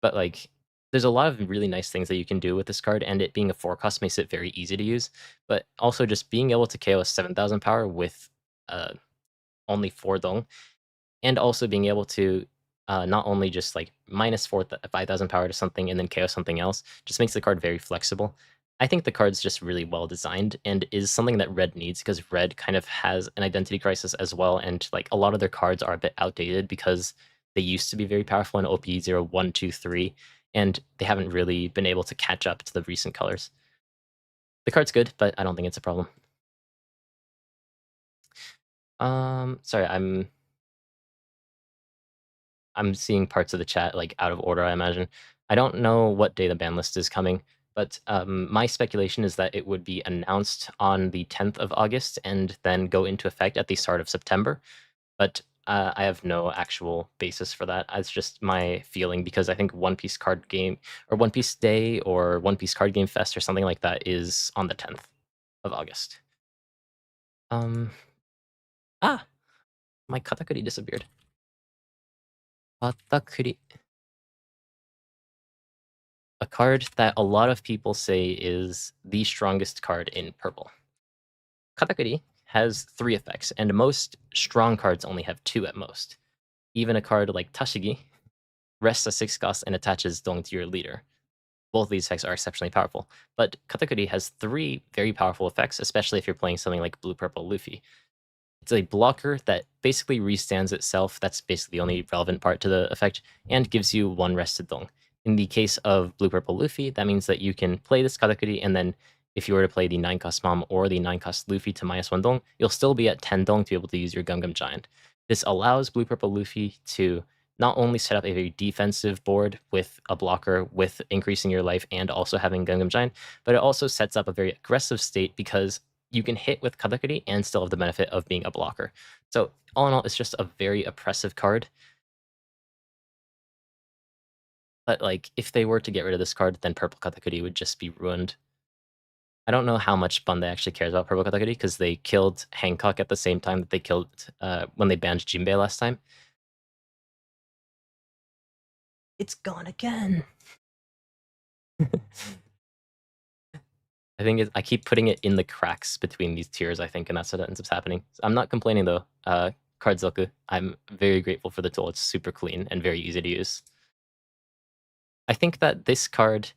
but like there's a lot of really nice things that you can do with this card, and it being a 4-cost makes it very easy to use. But also just being able to KO 7,000 power with only 4 Dong, and also being able to not only just like minus 5,000 power to something and then KO something else, just makes the card very flexible. I think the card's just really well designed and is something that Red needs because Red kind of has an identity crisis as well, and like a lot of their cards are a bit outdated because they used to be very powerful in OP 0, 1, 2, 3, and they haven't really been able to catch up to the recent colors. The card's good, but I don't think it's a problem. Sorry, I'm seeing parts of the chat like out of order, I imagine. I don't know what day the ban list is coming, but my speculation is that it would be announced on the 10th of August and then go into effect at the start of September. But I have no actual basis for that. It's just my feeling because I think One Piece Card Game or One Piece Day or One Piece Card Game Fest or something like that is on the 10th of August. Ah, my Katakuri disappeared. Katakuri. A card that a lot of people say is the strongest card in purple. Katakuri has 3 effects, and most strong cards only have 2 at most. Even a card like Tashigi rests a 6-cost and attaches Dong to your leader. Both of these effects are exceptionally powerful, but Katakuri has 3 very powerful effects, especially if you're playing something like Blue-Purple Luffy. It's a blocker that basically restands itself, that's basically the only relevant part to the effect, and gives you 1 rested Dong. In the case of Blue-Purple Luffy, that means that you can play this Katakuri, and then if you were to play the 9-cost Mom or the 9-cost Luffy to -1 Dong, you'll still be at 10 Dong to be able to use your Gum Gum Giant. This allows Blue-Purple Luffy to not only set up a very defensive board with a blocker, with increasing your life and also having Gungam Giant, but it also sets up a very aggressive state because you can hit with Katakuri and still have the benefit of being a blocker. So all in all, it's just a very oppressive card. But like, if they were to get rid of this card, then purple Katakuri would just be ruined. I don't know how much Bandai actually cares about purple Katakuri because they killed Hancock at the same time that they killed when they banned Jinbei last time. It's gone again. I think I keep putting it in the cracks between these tiers, I think, and that's what ends up happening. I'm not complaining though. Cardzoku, I'm very grateful for the tool. It's super clean and very easy to use. I think that this card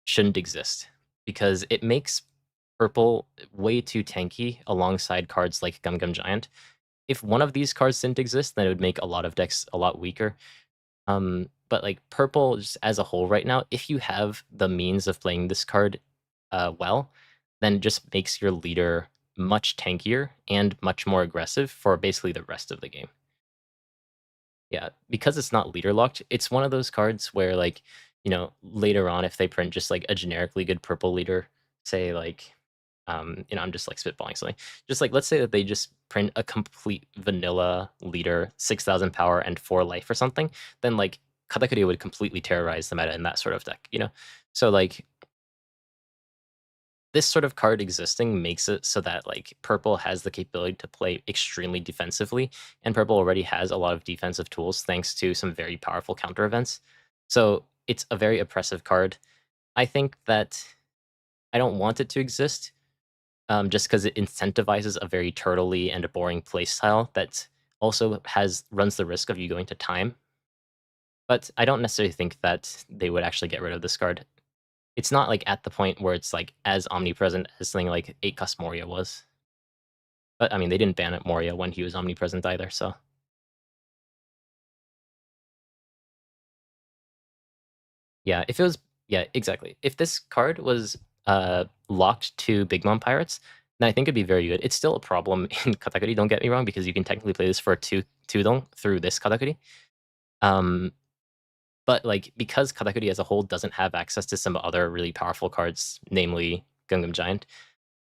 shouldn't exist because it makes purple way too tanky alongside cards like Gum Gum Giant. If one of these cards didn't exist, then it would make a lot of decks a lot weaker. But like purple just as a whole right now, if you have the means of playing this card well, then it just makes your leader much tankier and much more aggressive for basically the rest of the game. Yeah, because it's not leader locked, it's one of those cards where like, you know, later on if they print just like a generically good purple leader, say like you know, I'm just like spitballing something. Just like let's say that they just print a complete vanilla leader, 6,000 power and 4 life or something, then like Katakuri would completely terrorize the meta in that sort of deck, you know? So like this sort of card existing makes it so that like purple has the capability to play extremely defensively, and purple already has a lot of defensive tools thanks to some very powerful counter events. So it's a very oppressive card. I think that I don't want it to exist just because it incentivizes a very turtley and a boring playstyle that also runs the risk of you going to time. But I don't necessarily think that they would actually get rid of this card. It's not like at the point where it's like as omnipresent as something like 8 Moria was. But I mean, they didn't ban it Moria when he was omnipresent either, so. Yeah, if it was, yeah, exactly. If this card was locked to Big Mom Pirates, then I think it'd be very good. It's still a problem in Katakuri, don't get me wrong, because you can technically play this for a 2-dong through this Katakuri. But like, because Katakuri as a whole doesn't have access to some other really powerful cards, namely Gungam Giant,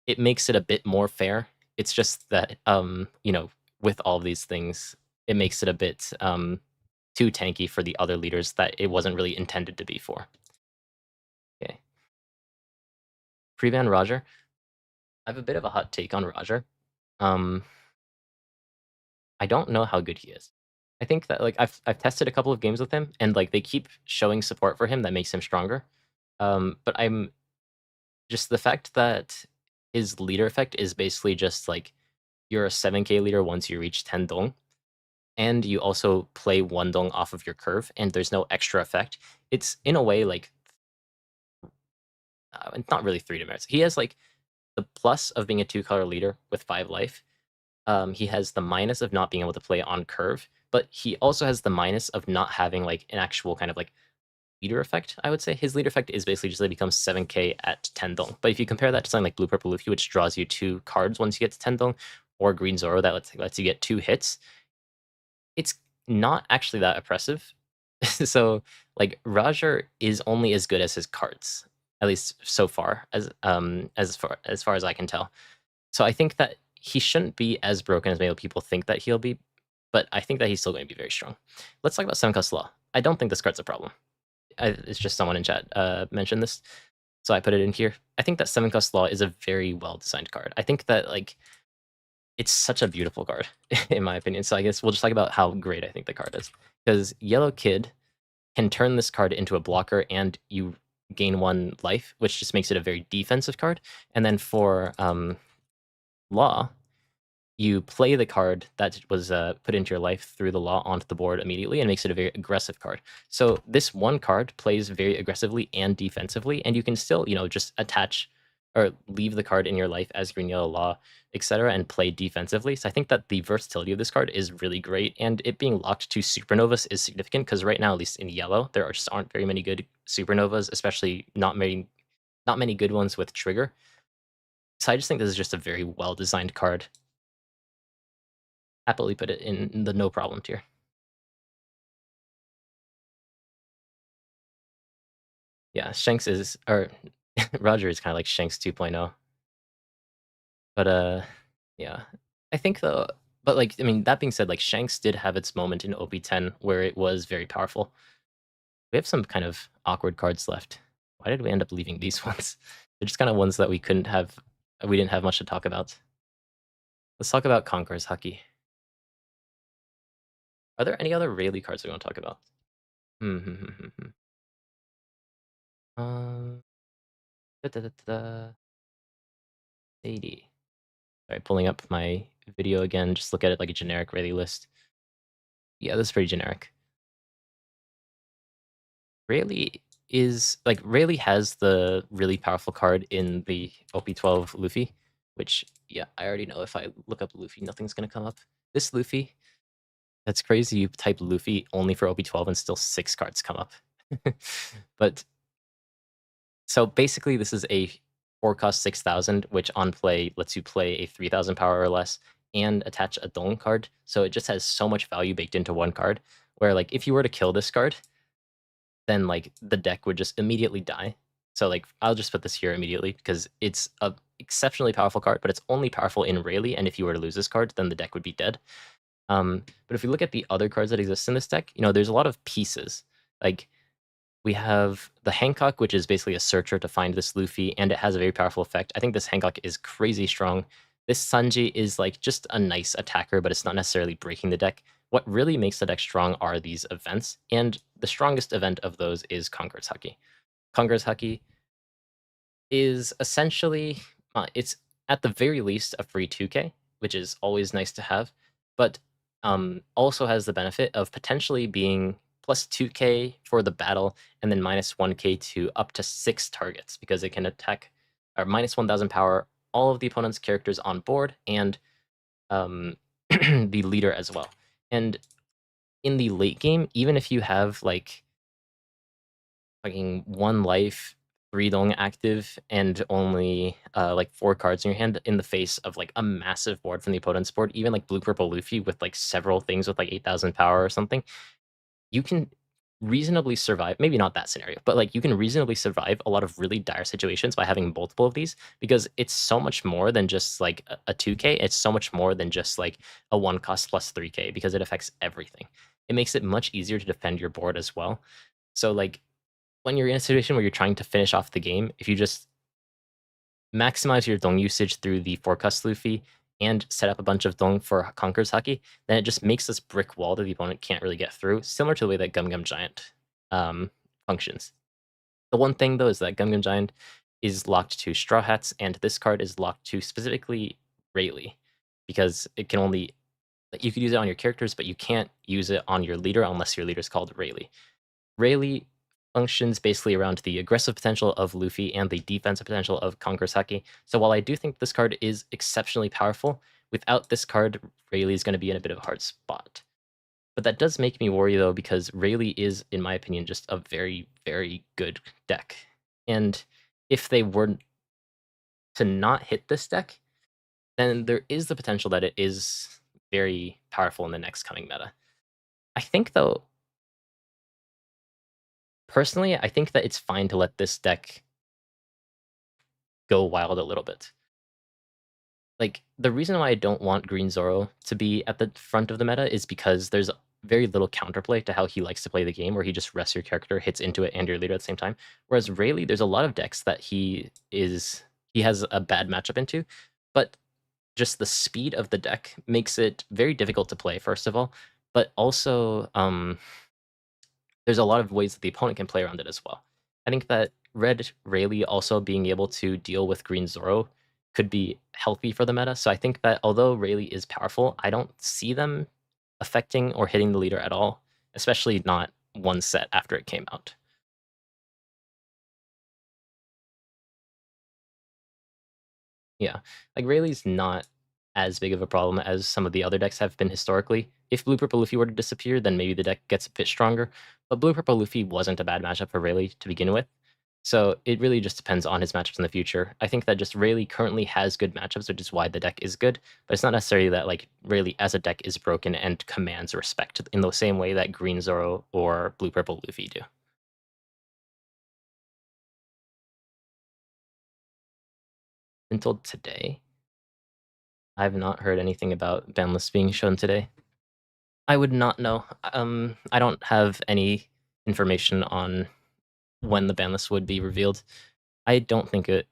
it makes it a bit more fair. It's just that, you know, with all these things, it makes it a bit too tanky for the other leaders that it wasn't really intended to be for. Okay. Pre-ban Roger. I have a bit of a hot take on Roger. Um, I don't know how good he is. I think that like I've tested a couple of games with him, and like they keep showing support for him that makes him stronger. But I'm just the fact that his leader effect is basically just like you're a 7k leader once you reach 10 dong, and you also play 1 dong off of your curve, and there's no extra effect. It's in a way like not really 3 demerits. He has like the plus of being a 2-color leader with 5 life. He has the minus of not being able to play on curve, but he also has the minus of not having like an actual kind of like leader effect, I would say. His leader effect is basically just that he becomes 7k at 10 dong. But if you compare that to something like Blue Purple Luffy, which draws you 2 cards once you get to 10 dong, or Green Zoro that lets you get 2 hits, it's not actually that oppressive. So like Roger is only as good as his cards, at least so far, as far as I can tell. So I think that he shouldn't be as broken as maybe people think that he'll be, but I think that he's still going to be very strong. Let's talk about 7-cost Law. I don't think this card's a problem. It's just someone in chat mentioned this, so I put it in here. I think that 7-cost Law is a very well-designed card. I think that like it's such a beautiful card, in my opinion. So I guess we'll just talk about how great I think the card is. Because Yellow Kid can turn this card into a blocker and you gain 1 life, which just makes it a very defensive card. And then for Law, you play the card that was put into your life through the Law onto the board immediately and makes it a very aggressive card. So this one card plays very aggressively and defensively, and you can still, you know, just attach or leave the card in your life as Green Yellow Law, etc., and play defensively. So I think that the versatility of this card is really great, and it being locked to Supernovas is significant because right now, at least in yellow, there just aren't very many good Supernovas, especially not many good ones with trigger. So I just think this is just a very well-designed card. Happily put it in the no problem tier. Yeah, Shanks is or Roger is kind of like Shanks 2.0. But yeah, I think though. But like, I mean, that being said, like Shanks did have its moment in OP10 where it was very powerful. We have some kind of awkward cards left. Why did we end up leaving these ones? They're just kind of ones that we couldn't have. We didn't have much to talk about. Let's talk about Conqueror's Haki. Are there any other Rayleigh cards we want to talk about? Hmm. Hmm, hmm, hmm, hmm. Da, da, da, da. 80. All right, pulling up my video again. Just look at it like a generic Rayleigh list. Yeah, this is pretty generic. Rayleigh is like Rayleigh has the really powerful card in the OP12 Luffy, which yeah, I already know if I look up Luffy, nothing's gonna come up. This Luffy, that's crazy. You type Luffy only for OP12 and still 6 cards come up. But so basically, this is a 4-cost 6,000, which on play lets you play a 3,000 power or less and attach a Dong card. So it just has so much value baked into one card. Where like if you were to kill this card, then like the deck would just immediately die. So like I'll just put this here immediately because it's a exceptionally powerful card, but it's only powerful in Rayleigh, and if you were to lose this card, then the deck would be dead. But if we look at the other cards that exist in this deck, you know, there's a lot of pieces. Like we have the Hancock, which is basically a searcher to find this Luffy, and it has a very powerful effect. I think this Hancock is crazy strong. This Sanji is like just a nice attacker, but it's not necessarily breaking the deck. What really makes the deck strong are these events, and the strongest event of those is Conqueror's Haki. Conqueror's Haki is essentially, it's at the very least a free 2k, which is always nice to have, but also has the benefit of potentially being plus 2k for the battle and then minus 1k to up to 6 targets because it can attack or minus 1000 power all of the opponent's characters on board and the leader as well. And in the late game, even if you have like fucking 1 life, 3 Dong active, and only like 4 cards in your hand in the face of like a massive board from the opponent's board, even like blue purple Luffy with like several things with like 8,000 power or something, you can reasonably survive. Maybe not that scenario, but like you can reasonably survive a lot of really dire situations by having multiple of these because it's so much more than just like a 2k. It's so much more than just like a 1 cost plus 3k because it affects everything. It makes it much easier to defend your board as well. So like when you're in a situation where you're trying to finish off the game, if you just maximize your Dong usage through the forecast Luffy and set up a bunch of Dong for Conqueror's Haki, then it just makes this brick wall that the opponent can't really get through, similar to the way that Gum Gum Giant functions. The one thing, though, is that Gum Gum Giant is locked to Straw Hats, and this card is locked to specifically Rayleigh, because it can only... You could use it on your characters, but you can't use it on your leader unless your leader is called Rayleigh. Rayleigh functions basically around the aggressive potential of Luffy and the defensive potential of Conqueror's Haki. So while I do think this card is exceptionally powerful, without this card, Rayleigh is going to be in a bit of a hard spot. But that does make me worry, though, because Rayleigh is, in my opinion, just a very, very good deck. And if they were to not hit this deck, then there is the potential that it is very powerful in the next coming meta. I think, though, personally, I think that it's fine to let this deck go wild a little bit. Like, the reason why I don't want Green Zoro to be at the front of the meta is because there's very little counterplay to how he likes to play the game, where he just rests your character, hits into it, and your leader at the same time. Whereas Rayleigh, there's a lot of decks that he has a bad matchup into, but just the speed of the deck makes it very difficult to play, first of all, but also there's a lot of ways that the opponent can play around it as well. I think that Red Rayleigh also being able to deal with Green Zoro could be healthy for the meta. So I think that although Rayleigh is powerful, I don't see them affecting or hitting the leader at all, especially not one set after it came out. Yeah, like Rayleigh's not as big of a problem as some of the other decks have been historically. If Blue Purple Luffy were to disappear, then maybe the deck gets a bit stronger. But Blue Purple Luffy wasn't a bad matchup for Rayleigh to begin with. So it really just depends on his matchups in the future. I think that just Rayleigh currently has good matchups, which is why the deck is good. But it's not necessarily that like Rayleigh as a deck is broken and commands respect in the same way that Green Zoro or Blue Purple Luffy do. until today. I have not heard anything about Banlist being shown today. I would not know. I don't have any information on when the ban list would be revealed. I don't think it.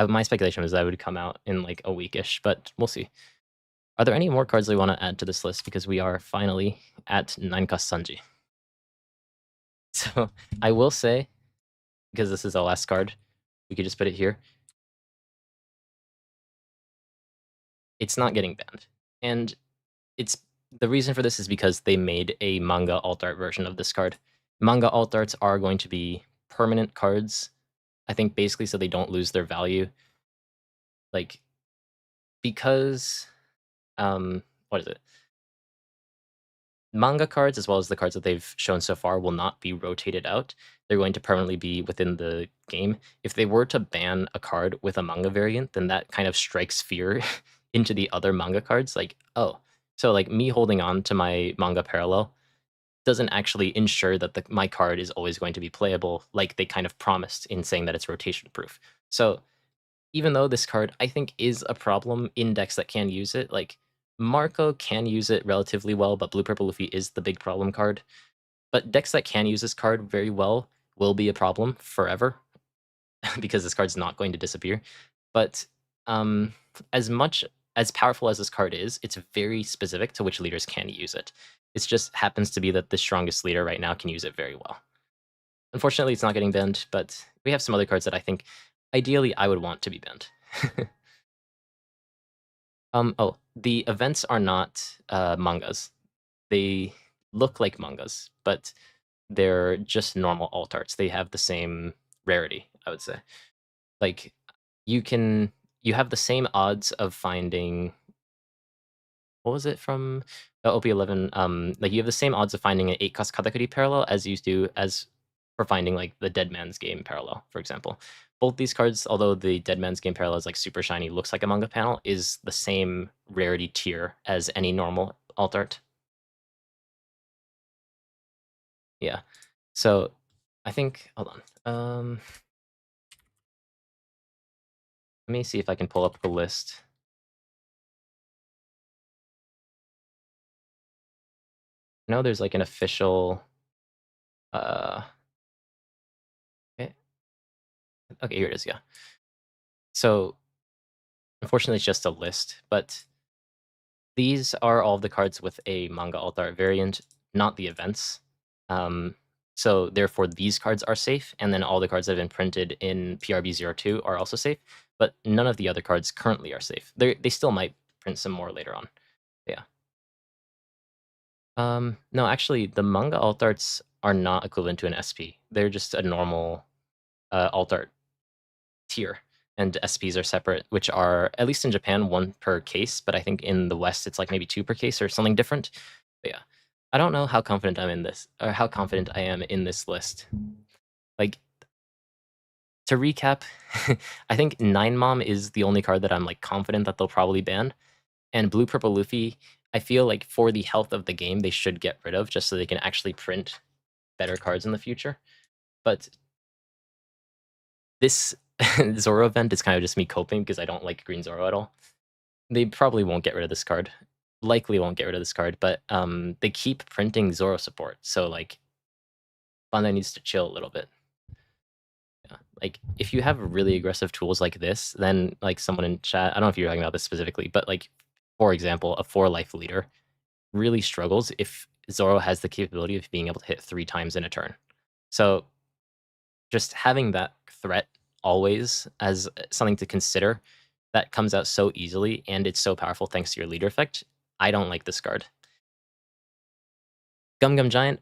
My speculation was that it would come out in like a weekish, but we'll see. Are there any more cards we want to add to this list? Because we are finally at 9 cost Sanji. So I will say, because this is our last card, we could just put it here. It's not getting banned. And it's the reason for this is because they made a manga alt art version of this card. Manga alt arts are going to be permanent cards, I think basically so they don't lose their value. Like, because, what is it? Manga cards, as well as the cards that they've shown so far, will not be rotated out. They're going to permanently be within the game. If they were to ban a card with a manga variant, then that kind of strikes fear into the other manga cards. Like, oh, so like me holding on to my manga parallel doesn't actually ensure that my card is always going to be playable, like they kind of promised in saying that it's rotation proof. So even though this card I think is a problem in decks that can use it, like Marco can use it relatively well, but Blue Purple Luffy is the big problem card. But decks that can use this card very well will be a problem forever because this card's not going to disappear. But as much as powerful as this card is, it's very specific to which leaders can use it. It just happens to be that the strongest leader right now can use it very well. Unfortunately, it's not getting banned, but we have some other cards that I think ideally I would want to be banned. Oh, the events are not mangas. They look like mangas, but they're just normal alt arts. They have the same rarity, I would say. Like, you have the same odds of finding, what was it from OP11? Like you have the same odds of finding an 8 cost Katakuri parallel as you do as for finding like the Dead Man's Game parallel, for example. Both these cards, although the Dead Man's Game parallel is like super shiny, looks like a manga panel, is the same rarity tier as any normal alt art. Yeah. So I think, hold on. Let me see if I can pull up the list. I know there's like an official okay, here it is, yeah. So unfortunately it's just a list, but these are all of the cards with a manga alt art variant, not the events. So therefore these cards are safe, and then all the cards that have been printed in PRB02 are also safe, but none of the other cards currently are safe. They still might print some more later on. Yeah. No, actually, the manga alt arts are not equivalent to an SP. They're just a normal alt art tier, and SPs are separate, which are, at least in Japan, 1 per case, but I think in the West it's like maybe 2 per case or something different. But yeah, I don't know how confident I'm in this, or how confident I am in this list. Like, to recap, I think 9 Mom is the only card that I'm like confident that they'll probably ban, and Blue Purple Luffy, I feel like for the health of the game, they should get rid of, just so they can actually print better cards in the future. But this Zoro event is kind of just me coping because I don't like Green Zoro at all. They probably won't get rid of this card. Likely won't get rid of this card, but they keep printing Zoro support, so like Bandai needs to chill a little bit. Yeah. Like if you have really aggressive tools like this, then like someone in chat, I don't know if you're talking about this specifically, but like for example, a 4-life leader really struggles if Zoro has the capability of being able to hit 3 times in a turn. So just having that threat always as something to consider that comes out so easily, and it's so powerful thanks to your leader effect, I don't like this card. Gum Gum Giant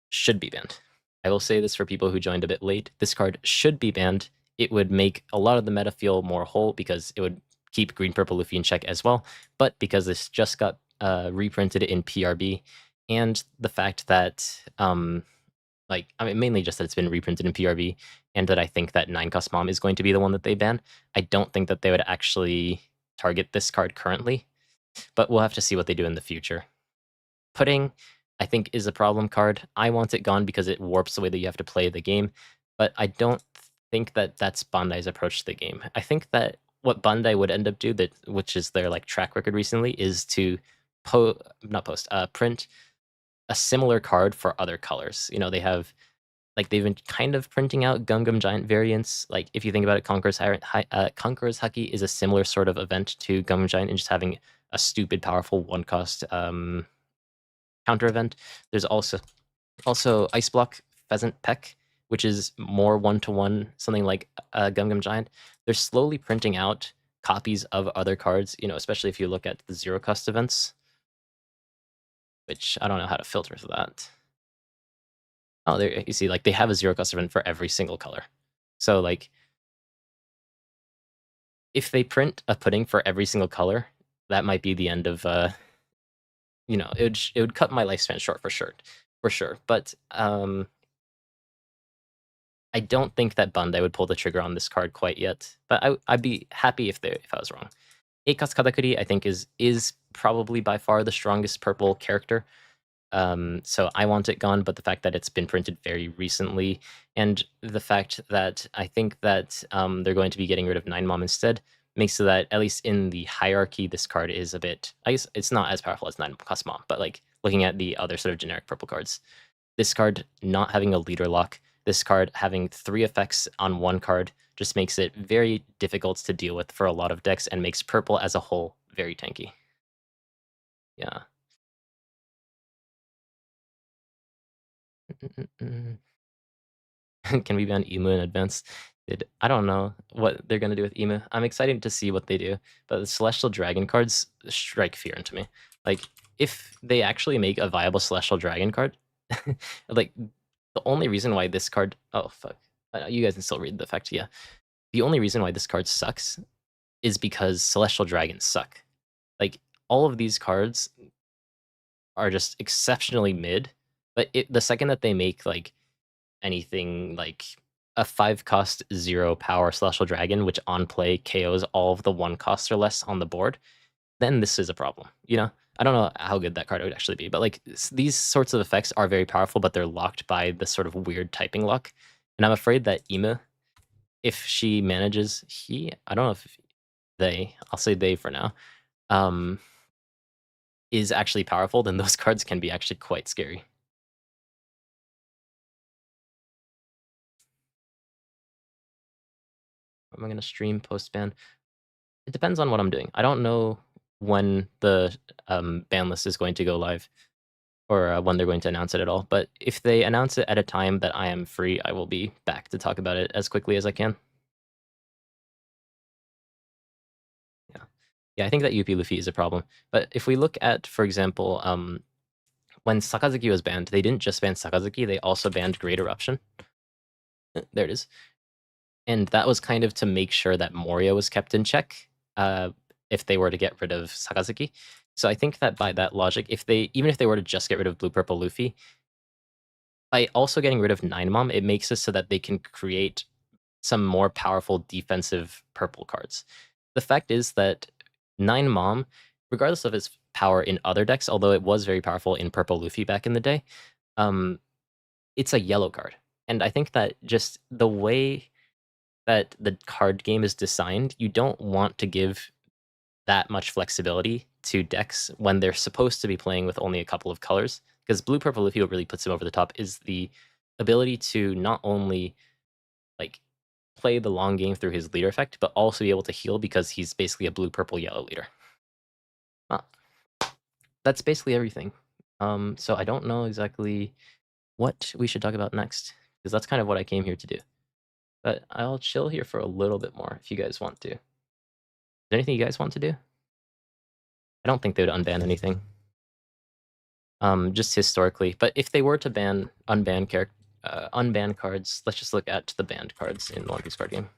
should be banned. I will say this for people who joined a bit late. This card should be banned. It would make a lot of the meta feel more whole because it would keep Green Purple Luffy in check as well. But because this just got reprinted in PRB, and the fact that like, I mean, mainly just that it's been reprinted in PRB, and that I think that 9 cost Mom is going to be the one that they ban. I don't think that they would actually target this card currently, but we'll have to see what they do in the future. Pudding, I think, is a problem card. I want it gone because it warps the way that you have to play the game, but I don't think that that's Bandai's approach to the game. I think that what Bandai would end up do that, which is their like track record recently, is to print a similar card for other colors. You know, they have like they've been kind of printing out Gum Giant variants. Like if you think about it, Conqueror's Haki is a similar sort of event to Gum Giant and just having a stupid powerful one cost counter event. There's also Ice Block Pheasant Peck, which is more 1-to-1, something like Gum Giant. They're slowly printing out copies of other cards, you know, especially if you look at the zero cost events, which I don't know how to filter for that. Oh, there you see, like they have a zero cost event for every single color. So like, if they print a pudding for every single color, that might be the end of you know, it would cut my lifespan short for sure. But I don't think that Bandai would pull the trigger on this card quite yet. But I'd be happy if I was wrong. 8-cost Katakuri, I think, is probably by far the strongest purple character. So I want it gone, but the fact that it's been printed very recently, and the fact that I think that they're going to be getting rid of 9-Mom instead, makes so that, at least in the hierarchy, this card is a bit... I guess it's not as powerful as 9-cost Mom, but like looking at the other sort of generic purple cards, this card not having a leader lock, this card having 3 effects on one card, just makes it very difficult to deal with for a lot of decks and makes purple as a whole very tanky. Yeah. Can we ban Emu in advance? I don't know what they're gonna do with Emu. I'm excited to see what they do, but the Celestial Dragon cards strike fear into me. Like, if they actually make a viable Celestial Dragon card, like, the only reason why this card... Oh, fuck. You guys can still read the fact, yeah. The only reason why this card sucks is because Celestial Dragons suck. Like, all of these cards are just exceptionally mid, but the second that they make, like, anything like a 5-cost 0-power Celestial Dragon, which on play KOs all of the 1 costs or less on the board, then this is a problem, you know? I don't know how good that card would actually be, but like these sorts of effects are very powerful, but they're locked by this sort of weird typing lock. And I'm afraid that Ema, if she manages, I don't know if I'll say they for now, is actually powerful, then those cards can be actually quite scary. Am I going to stream post-ban? It depends on what I'm doing. I don't know when the ban list is going to go live, or when they're going to announce it at all. But if they announce it at a time that I am free, I will be back to talk about it as quickly as I can. Yeah, I think that UP Luffy is a problem. But if we look at, for example, when Sakazuki was banned, they didn't just ban Sakazuki, they also banned Great Eruption. There it is. And that was kind of to make sure that Moria was kept in check if they were to get rid of Sakazuki. So I think that by that logic, even if they were to just get rid of Blue Purple Luffy, by also getting rid of 9-Mom, it makes it so that they can create some more powerful defensive purple cards. The fact is that 9-Mom, regardless of its power in other decks, although it was very powerful in Purple Luffy back in the day, it's a yellow card. And I think that just the way that the card game is designed, you don't want to give that much flexibility to decks when they're supposed to be playing with only a couple of colors. Because Blue Purple Luffy, what really puts him over the top is the ability to not only like play the long game through his leader effect, but also be able to heal because he's basically a blue, purple, yellow leader. That's basically everything. So I don't know exactly what we should talk about next, because that's kind of what I came here to do. But I'll chill here for a little bit more if you guys want to. Is there anything you guys want to do? I don't think they would unban anything. Just historically. But if they were to unban cards, let's just look at the banned cards in the One Piece card game.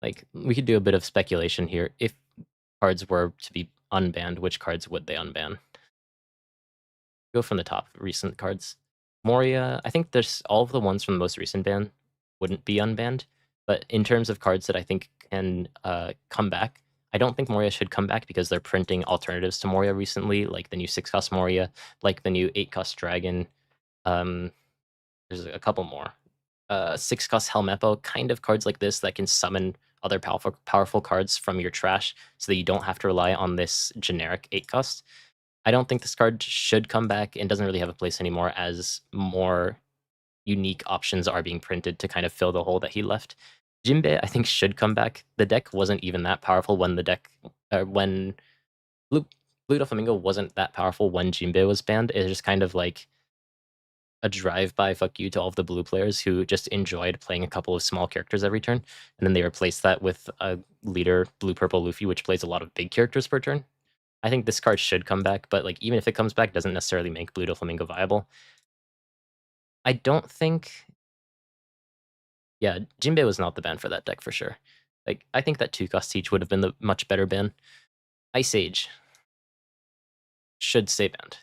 Like, we could do a bit of speculation here. If cards were to be unbanned, which cards would they unban? Go from the top, recent cards. Moria, I think there's all of the ones from the most recent ban wouldn't be unbanned. But in terms of cards that I think can come back, I don't think Moria should come back because they're printing alternatives to Moria recently, like the new 6-cost Moria, like the new 8-cost Dragon. There's a couple more. 6-cost Helmeppo, kind of cards like this that can summon other powerful cards from your trash so that you don't have to rely on this generic 8-cost. I don't think this card should come back and doesn't really have a place anymore as more unique options are being printed to kind of fill the hole that he left. Jinbei, I think, should come back. The deck wasn't even that powerful when when Blue Doflamingo wasn't that powerful when Jinbei was banned. It's just kind of like a drive-by fuck you to all of the blue players who just enjoyed playing a couple of small characters every turn, and then they replaced that with a leader, blue-purple Luffy, which plays a lot of big characters per turn. I think this card should come back, but like even if it comes back, it doesn't necessarily make Blue Doflamingo viable. I don't think... Yeah, Jinbei was not the ban for that deck for sure. Like, I think that 2-cost Teach would have been the much better ban. Ice Age should stay banned.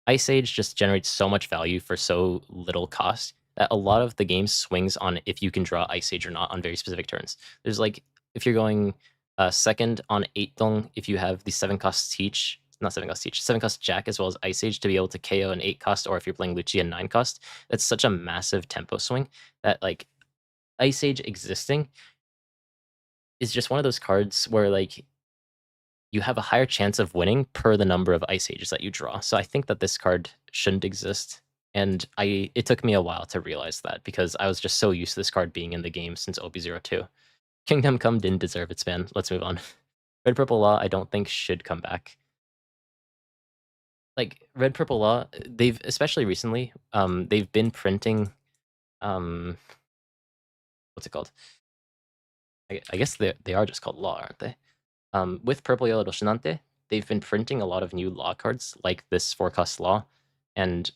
Ice Age just generates so much value for so little cost that a lot of the game swings on if you can draw Ice Age or not on very specific turns. There's like, if you're going second on 8 Dong, if you have the 7-cost Teach, not 7-cost Teach, 7-cost Jack as well as Ice Age to be able to KO an 8-cost, or if you're playing Lucia 9-cost, that's such a massive tempo swing that like Ice Age existing is just one of those cards where like you have a higher chance of winning per the number of Ice Ages that you draw. So I think that this card shouldn't exist. And it took me a while to realize that because I was just so used to this card being in the game since OP02. Kingdom Come didn't deserve its ban. Let's move on. Red Purple Law, I don't think should come back. Like Red Purple Law, they've especially recently, they've been printing what's it called? I guess they are just called Law, aren't they? With Purple Yellow Roshinante, they've been printing a lot of new law cards like this 4-cost Law, and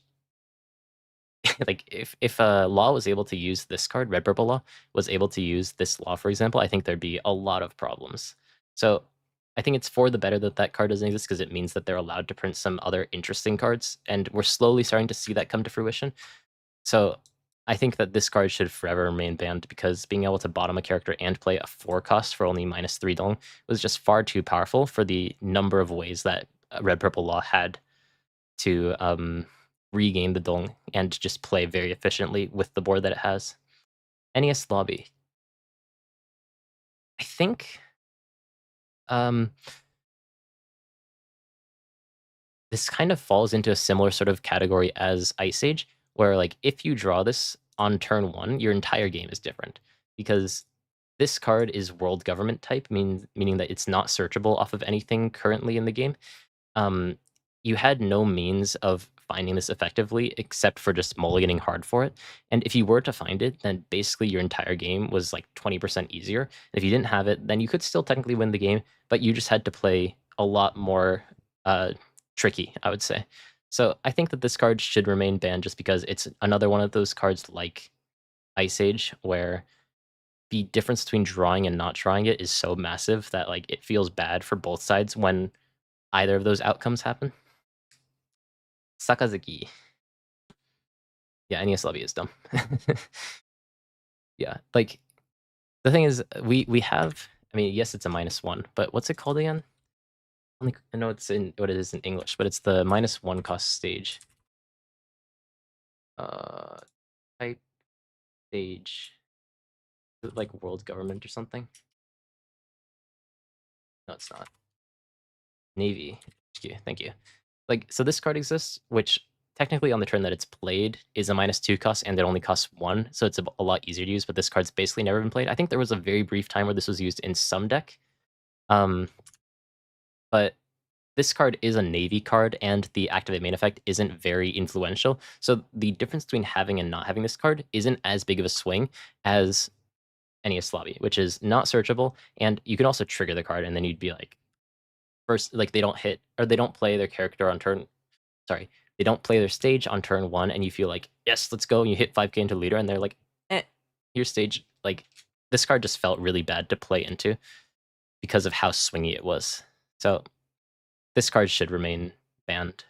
like if Law was able to use this card, Red Purple Law was able to use this Law, for example, I think there'd be a lot of problems. So I think it's for the better that that card doesn't exist because it means that they're allowed to print some other interesting cards, and we're slowly starting to see that come to fruition. So I think that this card should forever remain banned because being able to bottom a character and play a 4-cost for only -3 dong was just far too powerful for the number of ways that Red Purple Law had to regain the dong and just play very efficiently with the board that it has. NES Lobby. I think this kind of falls into a similar sort of category as Ice Age, where like if you draw this on turn 1, your entire game is different because this card is world government type, meaning that it's not searchable off of anything currently in the game. You had no means of finding this effectively except for just mulliganing hard for it. And if you were to find it, then basically your entire game was like 20% easier. And if you didn't have it, then you could still technically win the game, but you just had to play a lot more tricky, I would say. So I think that this card should remain banned just because it's another one of those cards like Ice Age where the difference between drawing and not drawing it is so massive that like it feels bad for both sides when either of those outcomes happen. Sakazuki. Yeah, NES Lobby is dumb. Yeah, like the thing is we have, I mean, yes, it's a -1, but what's it called again? I know it's in what it is in English, but it's the -1 cost stage. Type stage. Is it like world government or something? No, it's not. Navy. Thank you. Like, so this card exists, which technically on the turn that it's played is a -2 cost, and it only costs 1, so it's a lot easier to use, but this card's basically never been played. I think there was a very brief time where this was used in some deck. But this card is a Navy card, and the activate main effect isn't very influential. So the difference between having and not having this card isn't as big of a swing as NES Lobby, which is not searchable, and you can also trigger the card, and then you'd be like, first, like they don't hit, or they don't play their character on turn, sorry, they don't play their stage on turn 1, and you feel like, yes, let's go, and you hit 5k into leader, and they're like, your stage, like, this card just felt really bad to play into because of how swingy it was. So this card should remain banned.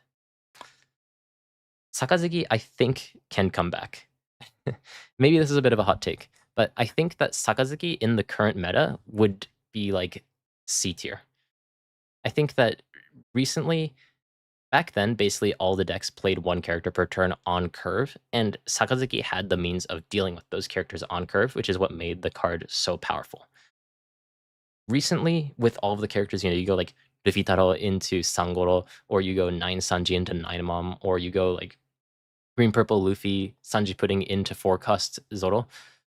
Sakazuki, I think, can come back. Maybe this is a bit of a hot take, but I think that Sakazuki in the current meta would be like C tier. I think that recently, back then, basically all the decks played one character per turn on curve, and Sakazuki had the means of dealing with those characters on curve, which is what made the card so powerful. Recently, with all of the characters, you go like Rufitaro into Sangoro, or you go 9 Sanji into 9 Mom, or you go like Green Purple Luffy, Sanji&Pudding into 4 cost ZORO.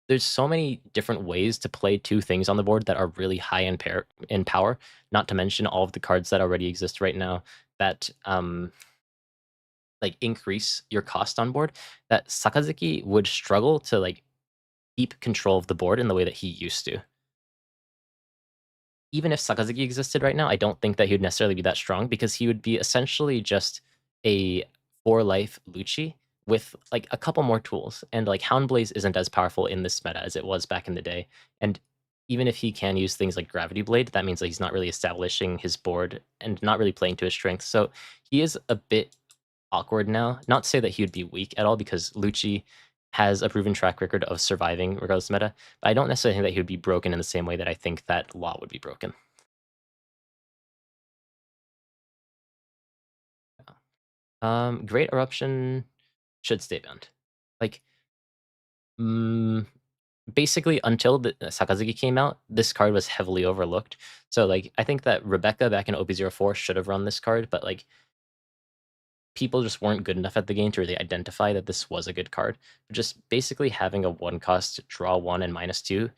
There's so many different ways to play two things on the board that are really high in power, not to mention all of the cards that already exist right now that like increase your cost on board, that Sakazuki would struggle to like keep control of the board in the way that he used to. Even if Sakazuki existed right now, I don't think that he would necessarily be that strong, because he would be essentially just a 4-life Lucci with like a couple more tools. And like Houndblaze isn't as powerful in this meta as it was back in the day. And even if he can use things like Gravity Blade, that means that he's not really establishing his board and not really playing to his strength. So he is a bit awkward now. Not to say that he would be weak at all, because Lucci has a proven track record of surviving regardless of meta, but I don't necessarily think that he would be broken in the same way that I think that Law would be broken. Great Eruption should stay banned. Like, basically until the Sakazuki came out, this card was heavily overlooked. So like, I think that Rebecca back in OP04 should have run this card, but like, people just weren't good enough at the game to really identify that this was a good card. Just basically having a 1-cost draw 1 and -2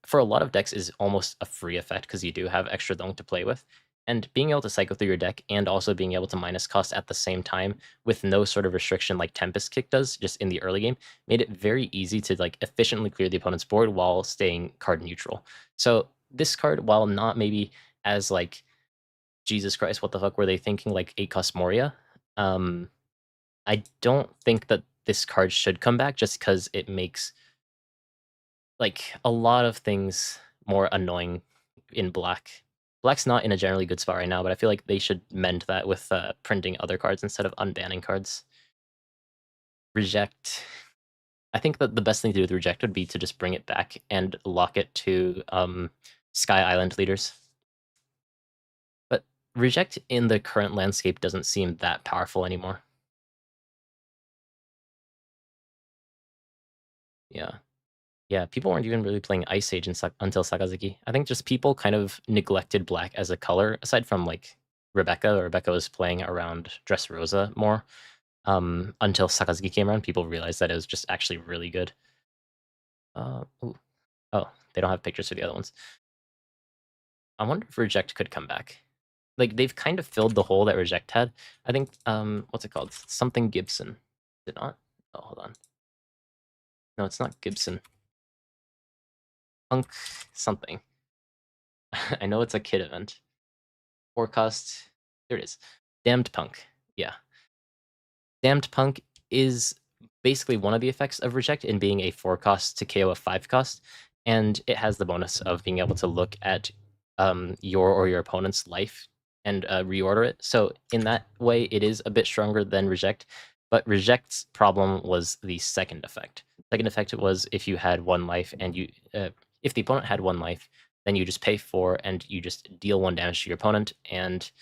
for a lot of decks is almost a free effect, because you do have extra dong to play with. And being able to cycle through your deck and also being able to minus cost at the same time with no sort of restriction like Tempest Kick does just in the early game made it very easy to like efficiently clear the opponent's board while staying card neutral. So this card, while not maybe as like, Jesus Christ, what the fuck were they thinking, like 8-cost Moria, I don't think that this card should come back, just because it makes like a lot of things more annoying in black. Black's not in a generally good spot right now, but I feel like they should mend that with printing other cards instead of unbanning cards. Reject. I think that the best thing to do with Reject would be to just bring it back and lock it to Sky Island leaders. But Reject in the current landscape doesn't seem that powerful anymore. Yeah. Yeah, people weren't even really playing Ice Age until Sakazuki. I think just people kind of neglected black as a color, aside from like Rebecca. Rebecca was playing around Dressrosa more. Until Sakazuki came around, people realized that it was just actually really good. Ooh. Oh, they don't have pictures for the other ones. I wonder if Reject could come back. Like, they've kind of filled the hole that Reject had. I think, what's it called? Something Gibson. Is it not? Oh, hold on. No, it's not Gibson. Punk something. I know it's a kid event. Forecast. There it is. Damned Punk. Yeah. Damned Punk is basically one of the effects of Reject in being a 4-cost to KO a 5-cost, and it has the bonus of being able to look at your or your opponent's life and reorder it. So in that way, it is a bit stronger than Reject, but Reject's problem was the second effect. Second effect was if you had 1 life and you, if the opponent had 1 life, then you just pay 4 and you just deal 1 damage to your opponent, and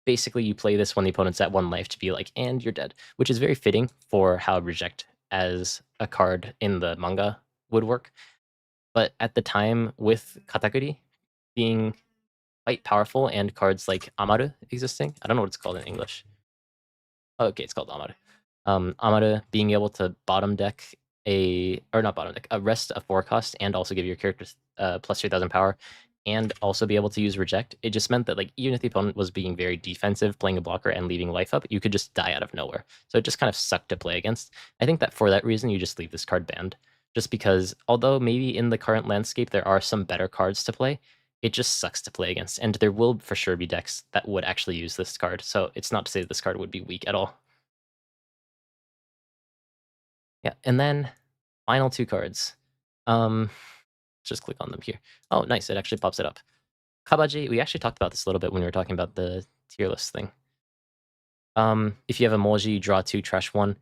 basically you play this when the opponent's at 1 life to be like, and you're dead, which is very fitting for how Reject as a card in the manga would work. But at the time, with Katakuri being quite powerful and cards like Amaru existing, I don't know what it's called in English. Okay, it's called Amaru. Amaru being able to bottom deck a rest a 4-cost and also give your character plus 3,000 power, and also be able to use Reject. It just meant that like, even if the opponent was being very defensive, playing a blocker and leaving life up, you could just die out of nowhere. So it just kind of sucked to play against. I think that for that reason, you just leave this card banned. Just because, although maybe in the current landscape there are some better cards to play, it just sucks to play against. And there will for sure be decks that would actually use this card. So it's not to say that this card would be weak at all. Yeah, and then final 2 cards. Just click on them here. Oh, nice, it actually pops it up. Kabaji, we actually talked about this a little bit when we were talking about the tier list thing. If you have a Moji, draw 2, trash 1.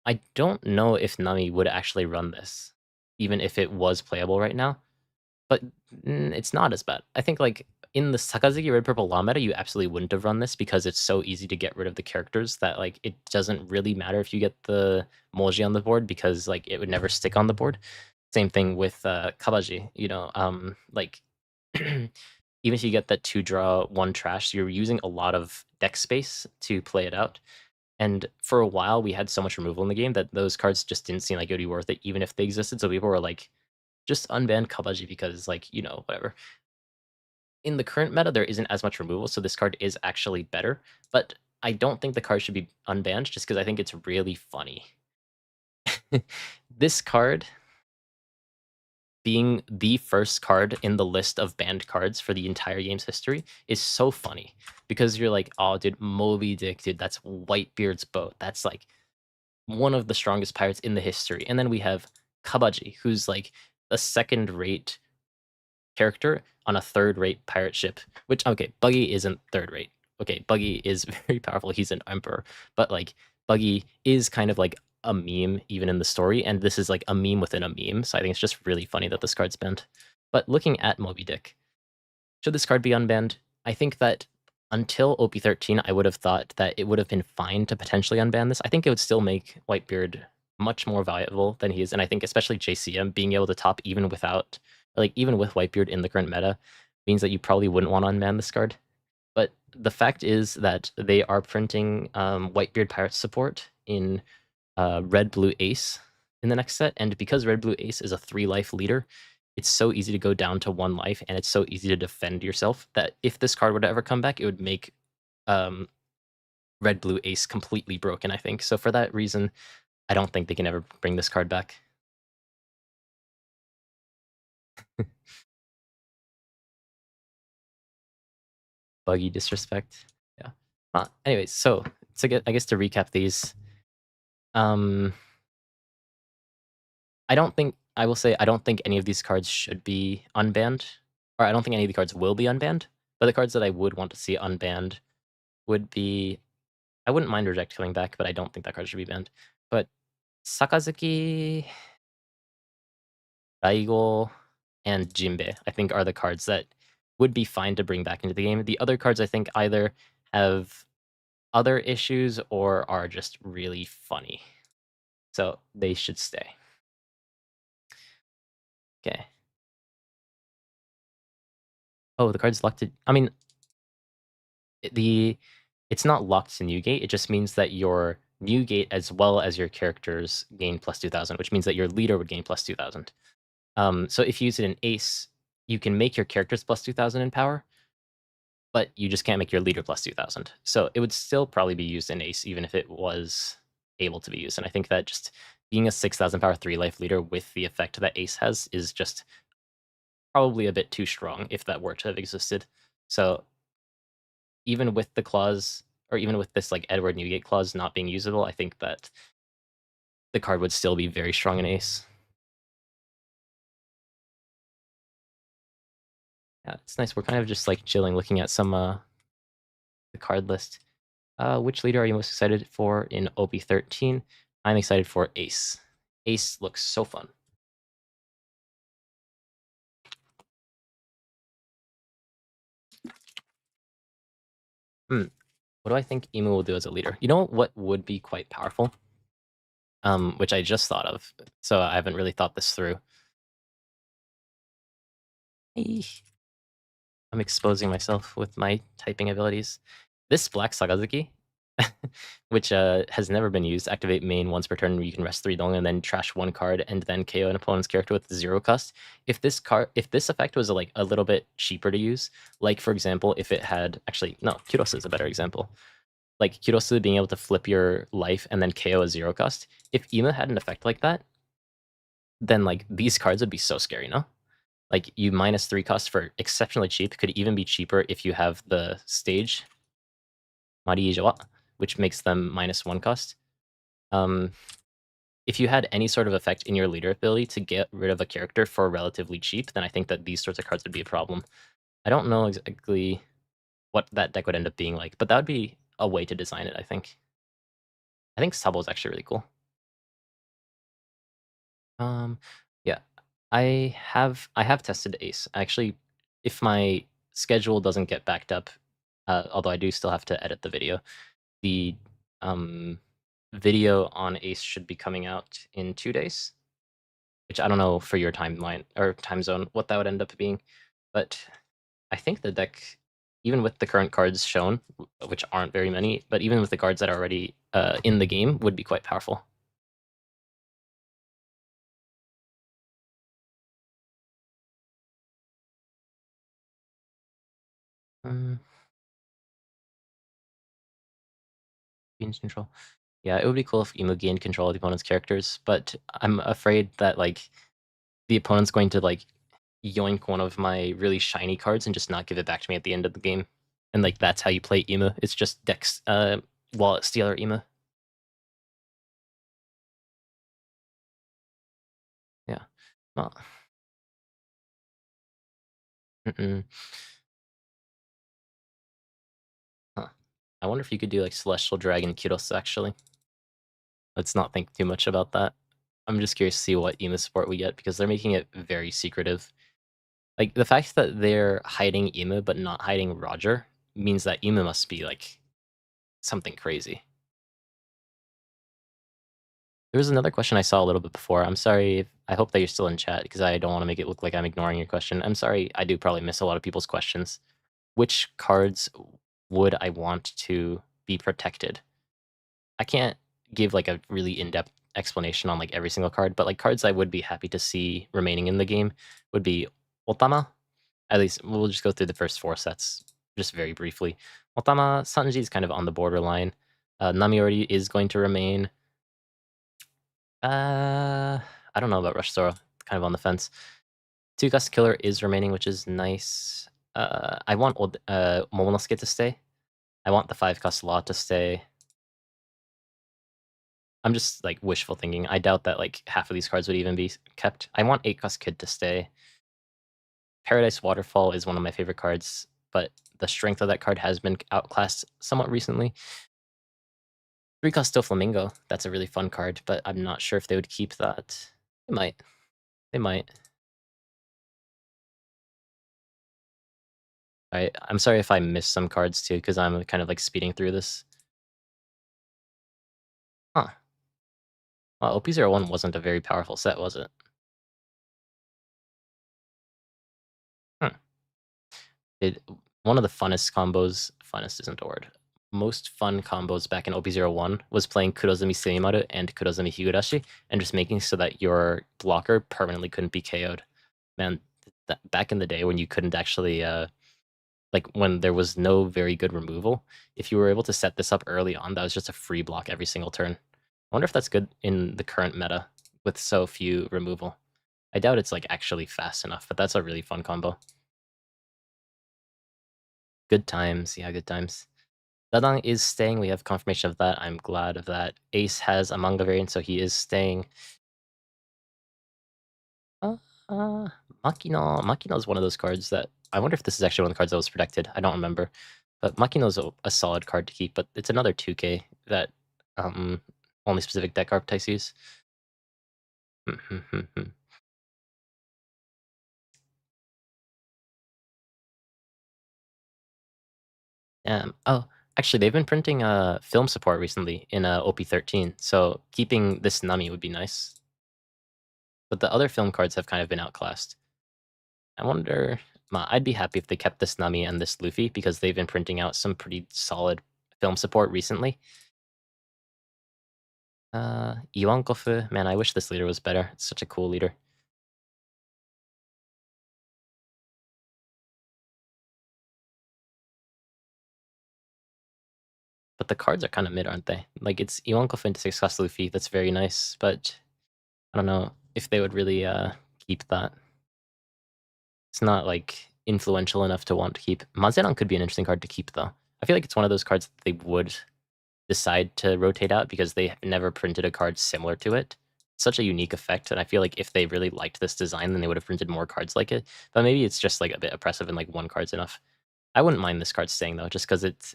I don't know if Nami would actually run this, even if it was playable right now. But it's not as bad. I think like in the Sakazuki Red Purple Law meta, you absolutely wouldn't have run this because it's so easy to get rid of the characters that like it doesn't really matter if you get the Molji on the board because like it would never stick on the board. Same thing with Kabaji, you know, like even if you get that 2-draw 1 trash, you're using a lot of deck space to play it out. And for a while, we had so much removal in the game that those cards just didn't seem like it would be worth it, even if they existed. So people were like, just unban Kabaji because, like, you know, whatever. In the current meta, there isn't as much removal, so this card is actually better. But I don't think the card should be unbanned just because I think it's really funny. This card being the first card in the list of banned cards for the entire game's history is so funny because you're like, oh, dude, Moby Dick, dude, that's Whitebeard's boat. That's like one of the strongest pirates in the history. And then we have Kabaji, who's like a second-rate character on a third-rate pirate ship, which, okay, Buggy isn't third-rate. Okay, Buggy is very powerful. He's an emperor. But, like, Buggy is kind of like a meme even in the story, and this is like a meme within a meme, so I think it's just really funny that this card's banned. But looking at Moby Dick, should this card be unbanned? I think that until OP13, I would have thought that it would have been fine to potentially unban this. I think it would still make Whitebeard much more valuable than he is, and I think especially JCM being able to top even without, like even with Whitebeard in the current meta, means that you probably wouldn't want to unban this card. But the fact is that they are printing Whitebeard Pirate support in Red Blue Ace in the next set, and because Red Blue Ace is a 3-life leader, it's so easy to go down to 1 life, and it's so easy to defend yourself that if this card were to ever come back, it would make Red Blue Ace completely broken, I think. So for that reason, I don't think they can ever bring this card back. Buggy disrespect. Yeah. Anyways, so I guess to recap these, I will say I don't think any of these cards should be unbanned, or I don't think any of the cards will be unbanned. But the cards that I would want to see unbanned would be, I wouldn't mind Reject coming back, but I don't think that card should be banned. But Sakazuki, Raigo, and Jinbe, I think are the cards that would be fine to bring back into the game. The other cards I think either have other issues or are just really funny. So they should stay. Okay. Oh, the card's locked to, I mean, it's not locked to Newgate, it just means that your Newgate as well as your characters gain plus 2000, which means that your leader would gain plus 2000. So if you use it in Ace, you can make your characters plus 2000 in power, but you just can't make your leader plus 2000. So it would still probably be used in Ace, even if it was able to be used. And I think that just being a 6000 power 3-life leader with the effect that Ace has is just probably a bit too strong if that were to have existed. So even with the clause, or even with this like Edward Newgate clause not being usable, I think that the card would still be very strong in Ace. Yeah, it's nice. We're kind of just like chilling, looking at some the card list. Which leader are you most excited for in OP13? I'm excited for Ace. Ace looks so fun. What do I think Emu will do as a leader? You know what would be quite powerful? Which I just thought of, so I haven't really thought this through. I'm exposing myself with my typing abilities. This Black Sakazuki, which has never been used, activate main once per turn, you can rest 3 Dong and then trash 1 card and then KO an opponent's character with 0 cost. If this effect was like a little bit cheaper to use, like for example, if it had, actually, no, Kurosu is a better example. Like Kurosu being able to flip your life and then KO a 0 cost. If Ima had an effect like that, then like these cards would be so scary, no? Like you minus 3 cost for exceptionally cheap, could even be cheaper if you have the stage, Mari Ijawa, which makes them minus 1 cost. If you had any sort of effect in your leader ability to get rid of a character for relatively cheap, then I think that these sorts of cards would be a problem. I don't know exactly what that deck would end up being like, but that would be a way to design it, I think. I think Sabo is actually really cool. Yeah, I have tested Ace. Actually, if my schedule doesn't get backed up, although I do still have to edit the video, the video on Ace should be coming out in 2 days, which I don't know for your timeline or time zone what that would end up being, but I think the deck, even with the current cards shown, which aren't very many, but even with the cards that are already in the game, would be quite powerful. Gains control. Yeah, it would be cool if Emu gained control of the opponent's characters, but I'm afraid that like the opponent's going to like yoink one of my really shiny cards and just not give it back to me at the end of the game. And like that's how you play Emu. It's just Dex Wallet Stealer Emu. Yeah. Well. Mm-mm. Huh. I wonder if you could do like Celestial Dragon Kyros actually. Let's not think too much about that. I'm just curious to see what Emu support we get because they're making it very secretive. Like the fact that they're hiding Emu but not hiding Roger means that Emu must be like something crazy. There was another question I saw a little bit before. I'm sorry. I hope that you're still in chat because I don't want to make it look like I'm ignoring your question. I'm sorry. I do probably miss a lot of people's questions. Which cards would I want to be protected? I can't give like a really in-depth explanation on like every single card, but like cards I would be happy to see remaining in the game would be Otama. At least we'll just go through the first 4 sets just very briefly. Otama, Sanji is kind of on the borderline. Namiori is going to remain. I don't know about Rush Zoro. Kind of on the fence. 2-cost Killer is remaining, which is nice. I want Momonosuke to stay. I want the 5-cost Law to stay. I'm just like wishful thinking. I doubt that like half of these cards would even be kept. I want 8-cost Kid to stay. Paradise Waterfall is one of my favorite cards, but the strength of that card has been outclassed somewhat recently. 3-cost Doflamingo, that's a really fun card, but I'm not sure if they would keep that. They might. They might. I'm sorry if I missed some cards too, because I'm kind of like speeding through this. Huh. Well, OP01 wasn't a very powerful set, was it? One of the funnest combos, funnest isn't a word, most fun combos back in OP01 was playing Kurozumi Sumimaru and Kurozumi Higurashi, and just making so that your blocker permanently couldn't be KO'd. Man, back in the day when you couldn't actually, like when there was no very good removal, if you were able to set this up early on, that was just a free block every single turn. I wonder if that's good in the current meta with so few removal. I doubt it's like actually fast enough, but that's a really fun combo. Good times, yeah, good times. Dadang is staying. We have confirmation of that. I'm glad of that. Ace has a manga variant, so he is staying. Makino. Makino is one of those cards that I wonder if this is actually one of the cards that was protected. I don't remember, but Makino is a solid card to keep. But it's another 2K that only specific deck archetypes use. Oh, actually, they've been printing film support recently in OP13, so keeping this Nami would be nice. But the other film cards have kind of been outclassed. I wonder. I'd be happy if they kept this Nami and this Luffy because they've been printing out some pretty solid film support recently. Ivankov, man, I wish this leader was better. It's such a cool leader. But the cards are kind of mid, aren't they? Like it's Ivankov into 6-cost Luffy. That's very nice, but I don't know if they would really keep that. It's not like influential enough to want to keep. Mazeran could be an interesting card to keep though. I feel like it's one of those cards that they would decide to rotate out because they have never printed a card similar to it. Such a unique effect, and I feel like if they really liked this design, then they would have printed more cards like it. But maybe it's just like a bit oppressive and like one card's enough. I wouldn't mind this card staying though, just because it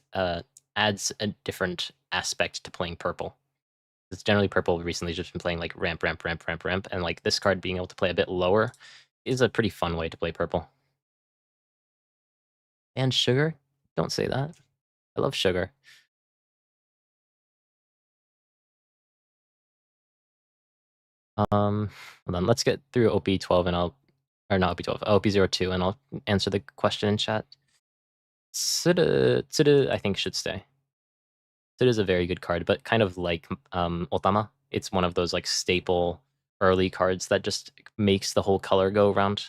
adds a different aspect to playing purple. It's generally purple recently just been playing like ramp, ramp, ramp, ramp, ramp, and like this card being able to play a bit lower is a pretty fun way to play purple. And sugar? Don't say that. I love sugar. Hold on, let's get through OP12 and or not OP12, OP02, and I'll answer the question in chat. Tsuda, I think, should stay. Tsuda is a very good card, but kind of like Otama, it's one of those like staple early cards that just makes the whole color go around.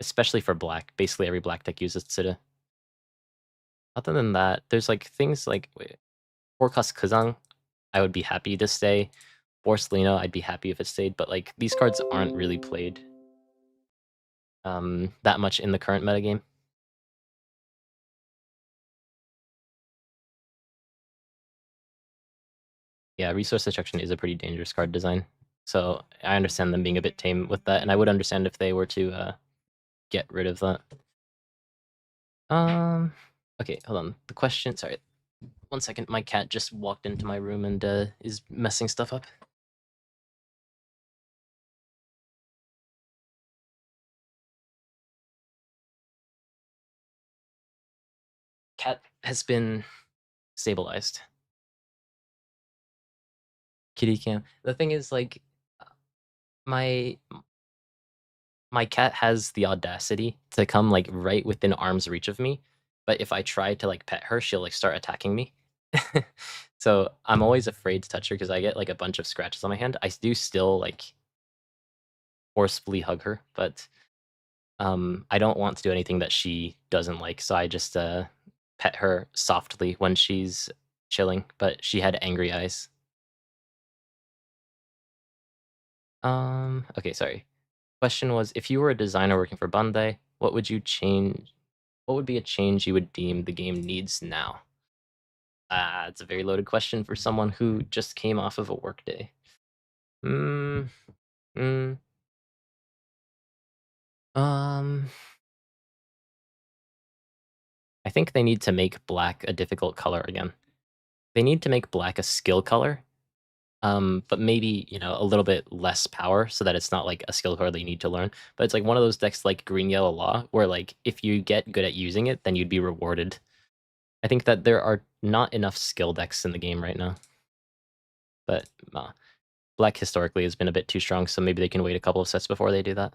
Especially for black. Basically every black deck uses Tsuda. Other than that, there's like things like Forecast Kuzan, I would be happy to stay. Force Lena, I'd be happy if it stayed, but like these cards aren't really played that much in the current metagame. Yeah, Resource Destruction is a pretty dangerous card design. So I understand them being a bit tame with that, and I would understand if they were to get rid of that. Okay, hold on. The question, sorry. 1 second, my cat just walked into my room and is messing stuff up. Cat has been stabilized. Kitty cam. The thing is, like, my my cat has the audacity to come like right within arm's reach of me, but if I try to like pet her, she'll like start attacking me. So I'm always afraid to touch her because I get like a bunch of scratches on my hand. I do still like forcefully hug her, but I don't want to do anything that she doesn't like. So I just pet her softly when she's chilling, but she had angry eyes. Okay, sorry. Question was, if you were a designer working for Bandai, what would you change? What would be a change you would deem the game needs now? It's a very loaded question for someone who just came off of a workday. Mm, mm, um, I think they need to make black a difficult color again. They need to make black a skill color, but maybe, you know, a little bit less power so that it's not like a skill color that you need to learn. But it's like one of those decks like Green Yellow Law, where like if you get good at using it, then you'd be rewarded. I think that there are not enough skill decks in the game right now. But black historically has been a bit too strong, so maybe they can wait a couple of sets before they do that.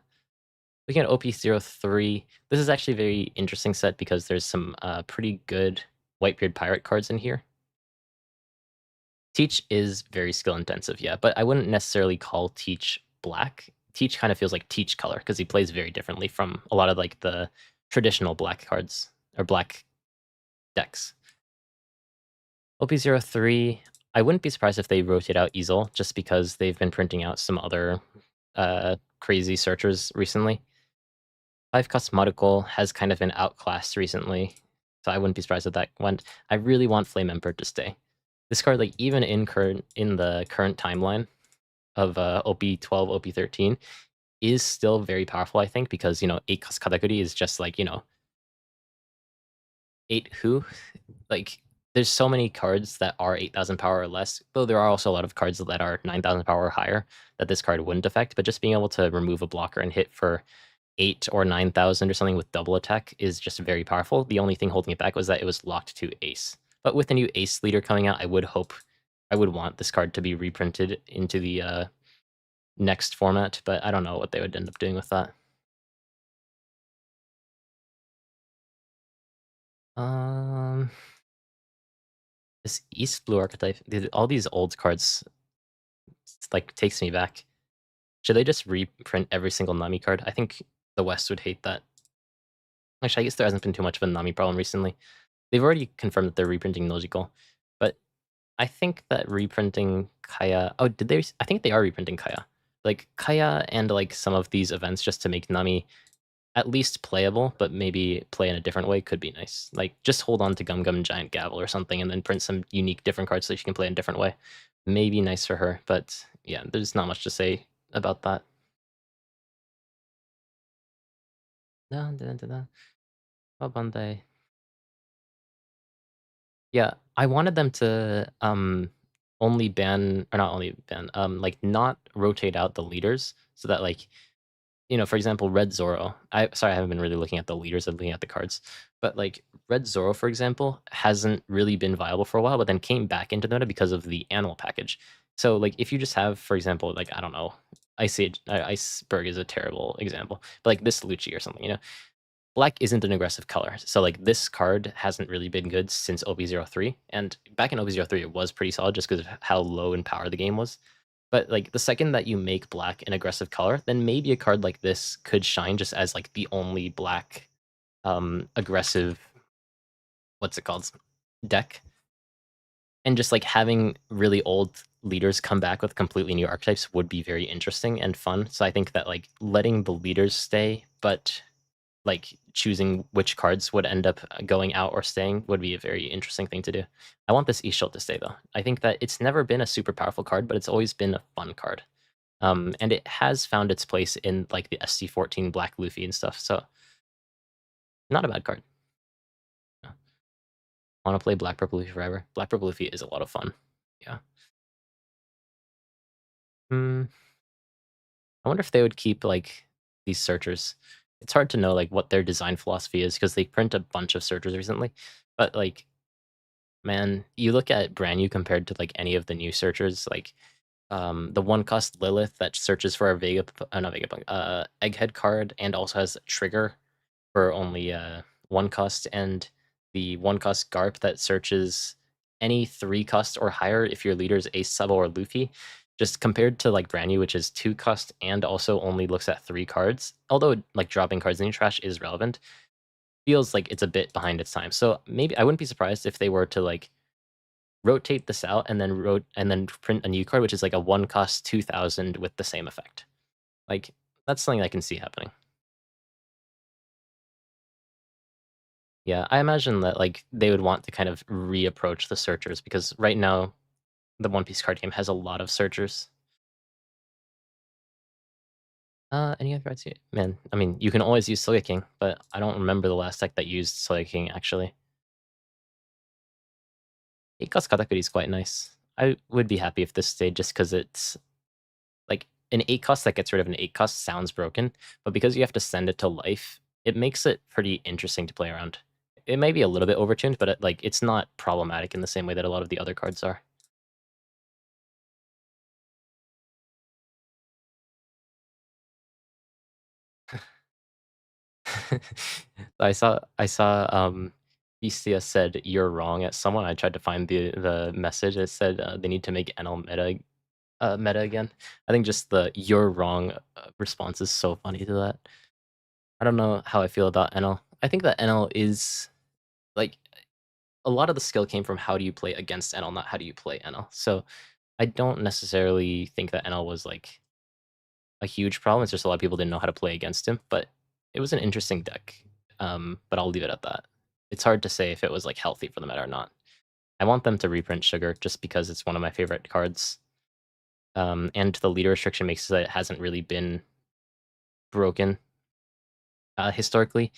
Looking at OP03, this is actually a very interesting set because there's some pretty good Whitebeard Pirate cards in here. Teach is very skill intensive, yeah, but I wouldn't necessarily call Teach black. Teach kind of feels like Teach color because he plays very differently from a lot of like the traditional black cards or black decks. OP03, I wouldn't be surprised if they rotate out Easel just because they've been printing out some other crazy searchers recently. 5 Cosmodical has kind of been outclassed recently, so I wouldn't be surprised if that went. I really want Flame Emperor to stay. This card, like even in the current timeline of OP12, OP13, is still very powerful, I think, because, you know, 8 Katakuri is just like, you know, 8 who? Like, there's so many cards that are 8,000 power or less, though there are also a lot of cards that are 9,000 power or higher that this card wouldn't affect, but just being able to remove a blocker and hit for 8 or 9,000 or something with double attack is just very powerful. The only thing holding it back was that it was locked to Ace. But with the new Ace leader coming out, I would want this card to be reprinted into the next format, but I don't know what they would end up doing with that. This East Blue archetype, all these old cards, like takes me back. Should they just reprint every single Nami card? I think the West would hate that. Actually, I guess there hasn't been too much of a Nami problem recently. They've already confirmed that they're reprinting Nojiko, but I think that reprinting Kaya. Oh, did they? I think they are reprinting Kaya. Like Kaya and like some of these events just to make Nami at least playable, but maybe play in a different way could be nice. Like just hold on to Gum Gum Giant Gavel or something, and then print some unique different cards so she can play in a different way. Maybe nice for her, but yeah, there's not much to say about that. Dun, dun, dun, dun. Oh, Bandai. Yeah, I wanted them to only ban, or not only ban, like not rotate out the leaders so that like you know, for example, Red Zoro. Sorry, I haven't been really looking at the leaders. I'm looking at the cards. But like Red Zoro, for example, hasn't really been viable for a while, but then came back into the meta because of the animal package. So like if you just have, for example, like I don't know, Iceberg is a terrible example, but like this Lucci or something, you know, black isn't an aggressive color. So like this card hasn't really been good since OB03. And back in OB03, it was pretty solid just because of how low in power the game was. But like the second that you make black an aggressive color, then maybe a card like this could shine just as like the only black aggressive, what's it called, deck. And just like having really old leaders come back with completely new archetypes would be very interesting and fun. So I think that like letting the leaders stay, but like choosing which cards would end up going out or staying would be a very interesting thing to do. I want this Ishield to stay though. I think that it's never been a super powerful card, but it's always been a fun card. And it has found its place in like the SC14 Black Luffy and stuff. So not a bad card. Yeah. Want to play Black Purple Luffy forever? Black Purple Luffy is a lot of fun. Yeah. I wonder if they would keep like these searchers. It's hard to know like what their design philosophy is because they print a bunch of searchers recently. But like, man, you look at brand new compared to like any of the new searchers, like the one cost Lilith that searches for a not Vegapunk, Egghead card and also has trigger for only one cost, and the one cost Garp that searches any 3 cost or higher if your leader is Ace, Sabo, or Luffy. Just compared to like brand new, which is 2 cost and also only looks at 3 cards, although like dropping cards in your trash is relevant, feels like it's a bit behind its time. So maybe I wouldn't be surprised if they were to like rotate this out and then print a new card, which is like a 1 cost 2000 with the same effect. Like that's something I can see happening. Yeah, I imagine that like they would want to kind of reapproach the searchers because right now the One Piece card game has a lot of searchers. Any other cards here? Man, I mean, you can always use Sogeking, but I don't remember the last deck that used Sogeking actually. 8 cost Katakuri is quite nice. I would be happy if this stayed just because it's like an 8 cost that gets rid of an 8 cost sounds broken, but because you have to send it to life, it makes it pretty interesting to play around. It may be a little bit overtuned, but like it's not problematic in the same way that a lot of the other cards are. I saw Beastia said you're wrong at someone. I tried to find the message. It said they need to make NL meta again. I think just the you're wrong response is so funny to that. I don't know how I feel about NL. I think that NL is like a lot of the skill came from how do you play against NL, not how do you play NL. So I don't necessarily think that NL was like a huge problem. It's just a lot of people didn't know how to play against him, but it was an interesting deck. But I'll leave it at that. It's hard to say if it was like healthy for the meta or not. I want them to reprint Sugar just because it's one of my favorite cards. And the leader restriction makes it so that it hasn't really been broken historically.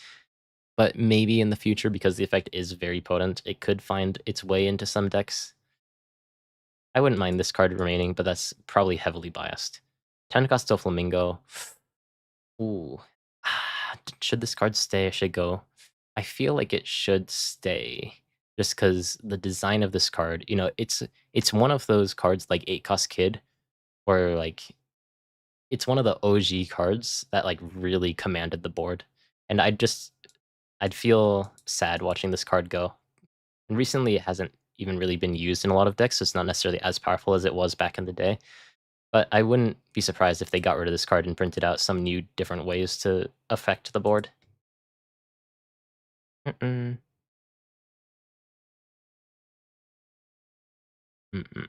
But maybe in the future, because the effect is very potent, it could find its way into some decks. I wouldn't mind this card remaining, but that's probably heavily biased. 10 cost Flamingo. Ooh. Should this card stay or should it go? I feel like it should stay. Just because the design of this card, you know, it's one of those cards like 8 cost Kid, where like it's one of the OG cards that like really commanded the board. And I'd feel sad watching this card go. And recently it hasn't even really been used in a lot of decks, so it's not necessarily as powerful as it was back in the day. But I wouldn't be surprised if they got rid of this card and printed out some new different ways to affect the board. Mm-mm. Mm-mm.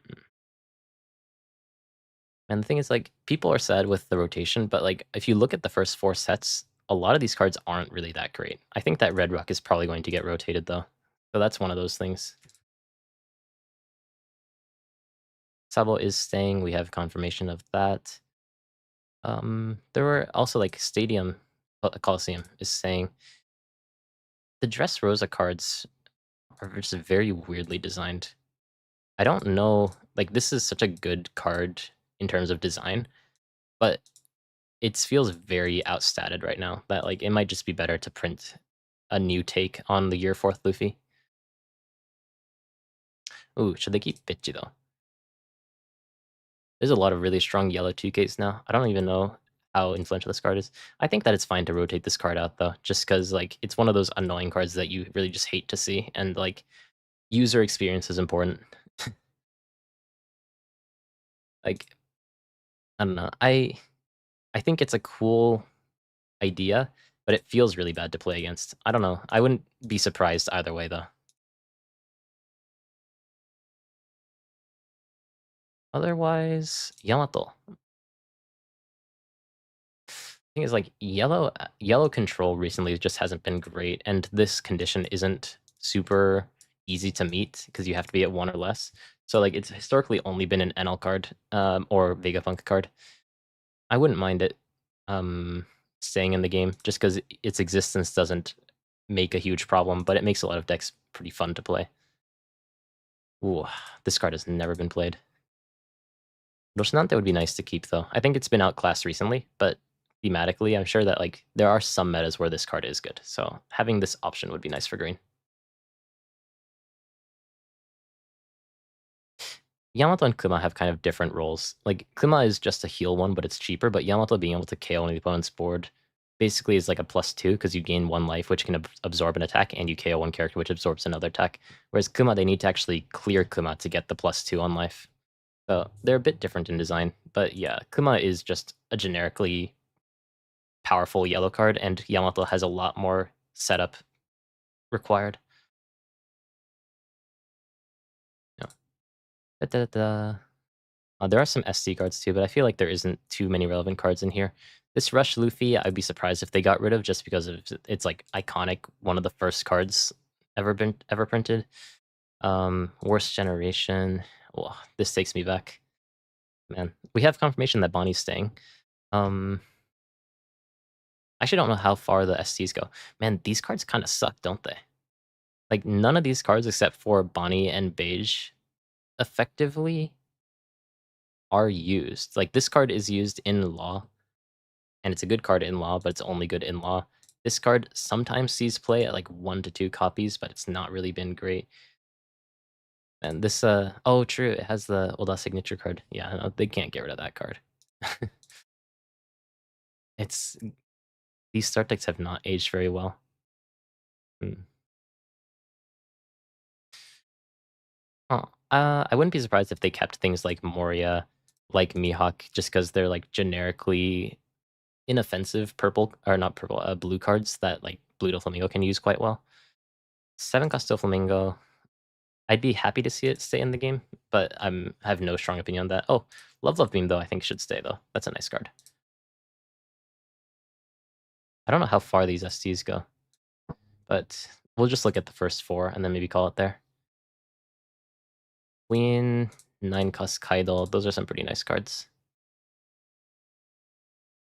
And the thing is, like, people are sad with the rotation, but like, if you look at the first 4 sets, a lot of these cards aren't really that great. I think that Red Rock is probably going to get rotated though, so that's one of those things. Sabo is staying. We have confirmation of that. There were also like Stadium Coliseum is saying the Dressrosa cards are just very weirdly designed. I don't know, like this is such a good card in terms of design, but it feels very outstatted right now. That like it might just be better to print a new take on the year 4th Luffy. Ooh, should they keep Bitchy though? There's a lot of really strong yellow 2Ks now. I don't even know how influential this card is. I think that it's fine to rotate this card out though, just because like it's one of those annoying cards that you really just hate to see, and like user experience is important. Like I don't know. I think it's a cool idea, but it feels really bad to play against. I don't know. I wouldn't be surprised either way though. Otherwise, Yamato. Thing is, like yellow control recently just hasn't been great, and this condition isn't super easy to meet because you have to be at 1 or less. So like it's historically only been an NL card or Vegapunk card. I wouldn't mind it staying in the game just because its existence doesn't make a huge problem, but it makes a lot of decks pretty fun to play. Ooh, this card has never been played. Rosnante would be nice to keep though. I think it's been outclassed recently, but thematically, I'm sure that like there are some metas where this card is good. So having this option would be nice for green. Yamato and Kuma have kind of different roles. Like Kuma is just a heal one, but it's cheaper. But Yamato being able to KO on the opponent's board basically is like a +2 because you gain 1 life, which can absorb an attack, and you KO 1 character, which absorbs another attack. Whereas Kuma, they need to actually clear Kuma to get the +2 on life. So they're a bit different in design. But yeah, Kuma is just a generically powerful yellow card, and Yamato has a lot more setup required. Yeah. Da-da-da. There are some SC cards too, but I feel like there isn't too many relevant cards in here. This Rush Luffy, I'd be surprised if they got rid of just because of it's like iconic, one of the first cards ever printed. Worst generation. Oh, this takes me back. Man, we have confirmation that Bonnie's staying. I actually don't know how far the STs go. Man, these cards kind of suck, don't they? Like none of these cards except for Bonnie and Beige effectively are used. Like this card is used in Law, and it's a good card in Law, but it's only good in Law. This card sometimes sees play at like 1 to 2 copies, but it's not really been great. And this, oh true, it has the Oda signature card. Yeah, no, they can't get rid of that card. It's these start decks have not aged very well. Oh, I wouldn't be surprised if they kept things like Moria, like Mihawk, just because they're like generically inoffensive purple or not purple, blue cards that like Blue Doflamingo can use quite well. 7-cost Doflamingo, I'd be happy to see it stay in the game, but I have no strong opinion on that. Oh, Love Beam though I think should stay though. That's a nice card. I don't know how far these STs go, but we'll just look at the first 4 and then maybe call it there. Queen, 9-cost Kaido, those are some pretty nice cards.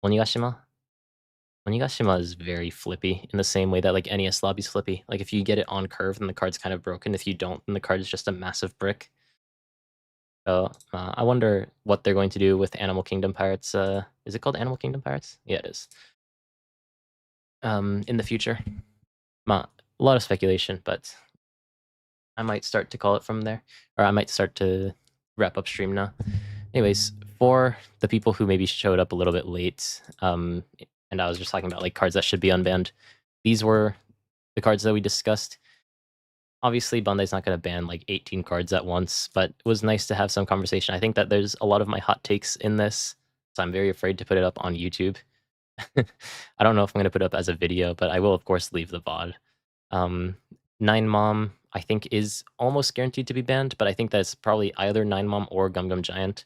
Onigashima. Onigashima is very flippy in the same way that like NES Lobby's flippy. Like if you get it on curve, then the card's kind of broken. If you don't, then the card is just a massive brick. So I wonder what they're going to do with Animal Kingdom Pirates. Is it called Animal Kingdom Pirates? Yeah, it is. In the future. A lot of speculation, but I might start to call it from there. Or I might start to wrap up stream now. Anyways, for the people who maybe showed up a little bit late, and I was just talking about like cards that should be unbanned, these were the cards that we discussed. Obviously, Bandai's not going to ban like 18 cards at once, but it was nice to have some conversation. I think that there's a lot of my hot takes in this, so I'm very afraid to put it up on YouTube. I don't know if I'm going to put it up as a video, but I will, of course, leave the VOD. 9 Mom, I think, is almost guaranteed to be banned, but I think that's probably either 9 Mom or Gum Gum Giant.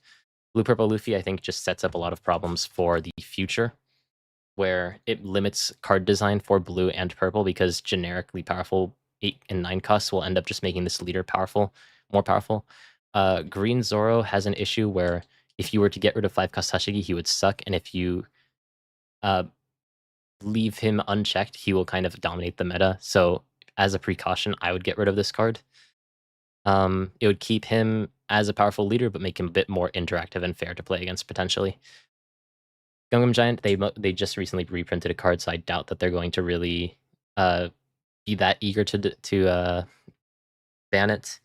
Blue Purple Luffy, I think, just sets up a lot of problems for the future, where it limits card design for blue and purple because generically powerful 8 and 9 costs will end up just making this leader more powerful. Green Zoro has an issue where if you were to get rid of 5-cost Tashigi, he would suck, and if you leave him unchecked, he will kind of dominate the meta. So as a precaution, I would get rid of this card. It would keep him as a powerful leader, but make him a bit more interactive and fair to play against potentially. Gungam Giant, they just recently reprinted a card, so I doubt that they're going to really be that eager to ban it.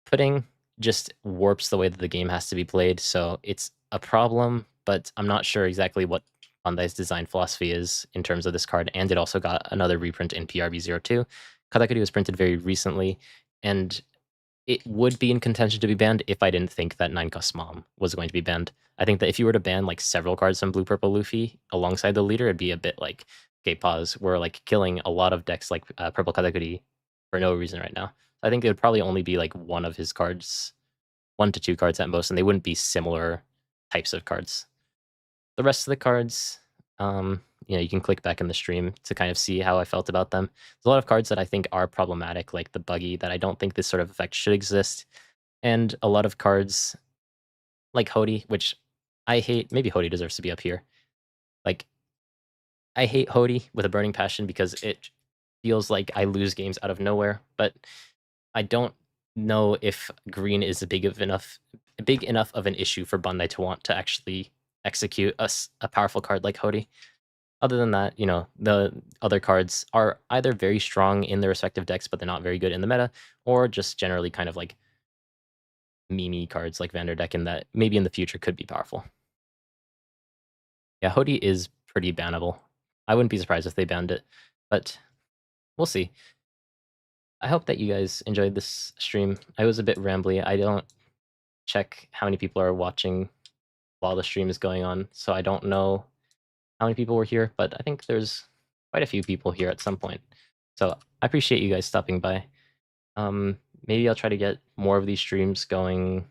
Pudding just warps the way that the game has to be played, so it's a problem, but I'm not sure exactly what Bandai's design philosophy is in terms of this card, and it also got another reprint in PRB02. Katakuri was printed very recently, and it would be in contention to be banned if I didn't think that 9-Cost Mom was going to be banned. I think that if you were to ban like several cards from Blue Purple Luffy alongside the leader, it'd be a bit like, okay, pause. We're like killing a lot of decks like Purple Katakuri for no reason right now. I think it would probably only be like one of his cards, 1 to 2 cards at most, and they wouldn't be similar types of cards. The rest of the cards, you can click back in the stream to kind of see how I felt about them. There's a lot of cards that I think are problematic, like the Buggy, that I don't think this sort of effect should exist. And a lot of cards like Hody, which I hate. Maybe Hody deserves to be up here. Like, I hate Hody with a burning passion because it feels like I lose games out of nowhere, but I don't know if green is big enough of an issue for Bandai to want to actually execute a powerful card like Hody. Other than that, the other cards are either very strong in their respective decks, but they're not very good in the meta, or just generally kind of like meme cards like VANDER DECKEN that maybe in the future could be powerful. Yeah, Hody is pretty bannable. I wouldn't be surprised if they banned it, but we'll see. I hope that you guys enjoyed this stream. I was a bit rambly. I don't check how many people are watching while the stream is going on, so I don't know how many people were here, but I think there's quite a few people here at some point. So I appreciate you guys stopping by. Maybe I'll try to get more of these streams going,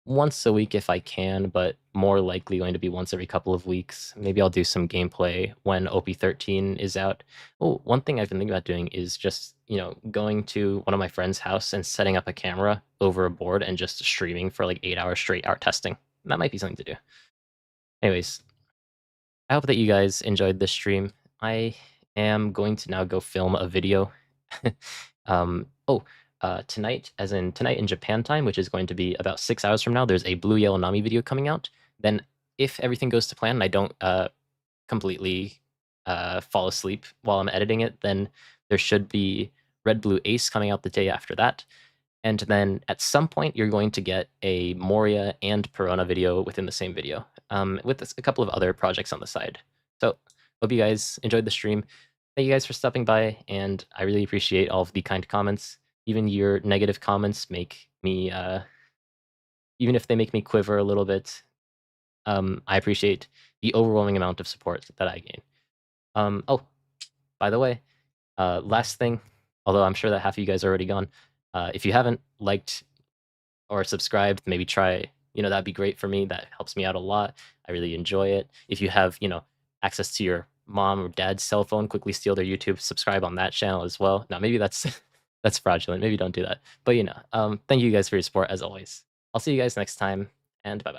once a week if I can, but more likely going to be once every couple of weeks. Maybe I'll do some gameplay when OP13 is out. Oh, one thing I've been thinking about doing is just, going to one of my friend's house and setting up a camera over a board and just streaming for like 8 hours straight art testing. That might be something to do. Anyways, I hope that you guys enjoyed this stream. I am going to now go film a video. Tonight, as in tonight in Japan time, which is going to be about 6 hours from now, there's a Blue Yellow Nami video coming out. Then if everything goes to plan and I don't completely fall asleep while I'm editing it, then there should be Red Blue Ace coming out the day after that. And then at some point, you're going to get a Moria and Perona video within the same video, with a couple of other projects on the side. So hope you guys enjoyed the stream. Thank you guys for stopping by, and I really appreciate all of the kind comments. Even your negative comments make me, even if they make me quiver a little bit, I appreciate the overwhelming amount of support that I gain. By the way, last thing, although I'm sure that half of you guys are already gone, if you haven't liked or subscribed, maybe try, that'd be great for me. That helps me out a lot. I really enjoy it. If you have, access to your mom or dad's cell phone, quickly steal their YouTube, subscribe on that channel as well. Now, maybe that's that's fraudulent. Maybe don't do that. But, thank you guys for your support as always. I'll see you guys next time, and bye-bye.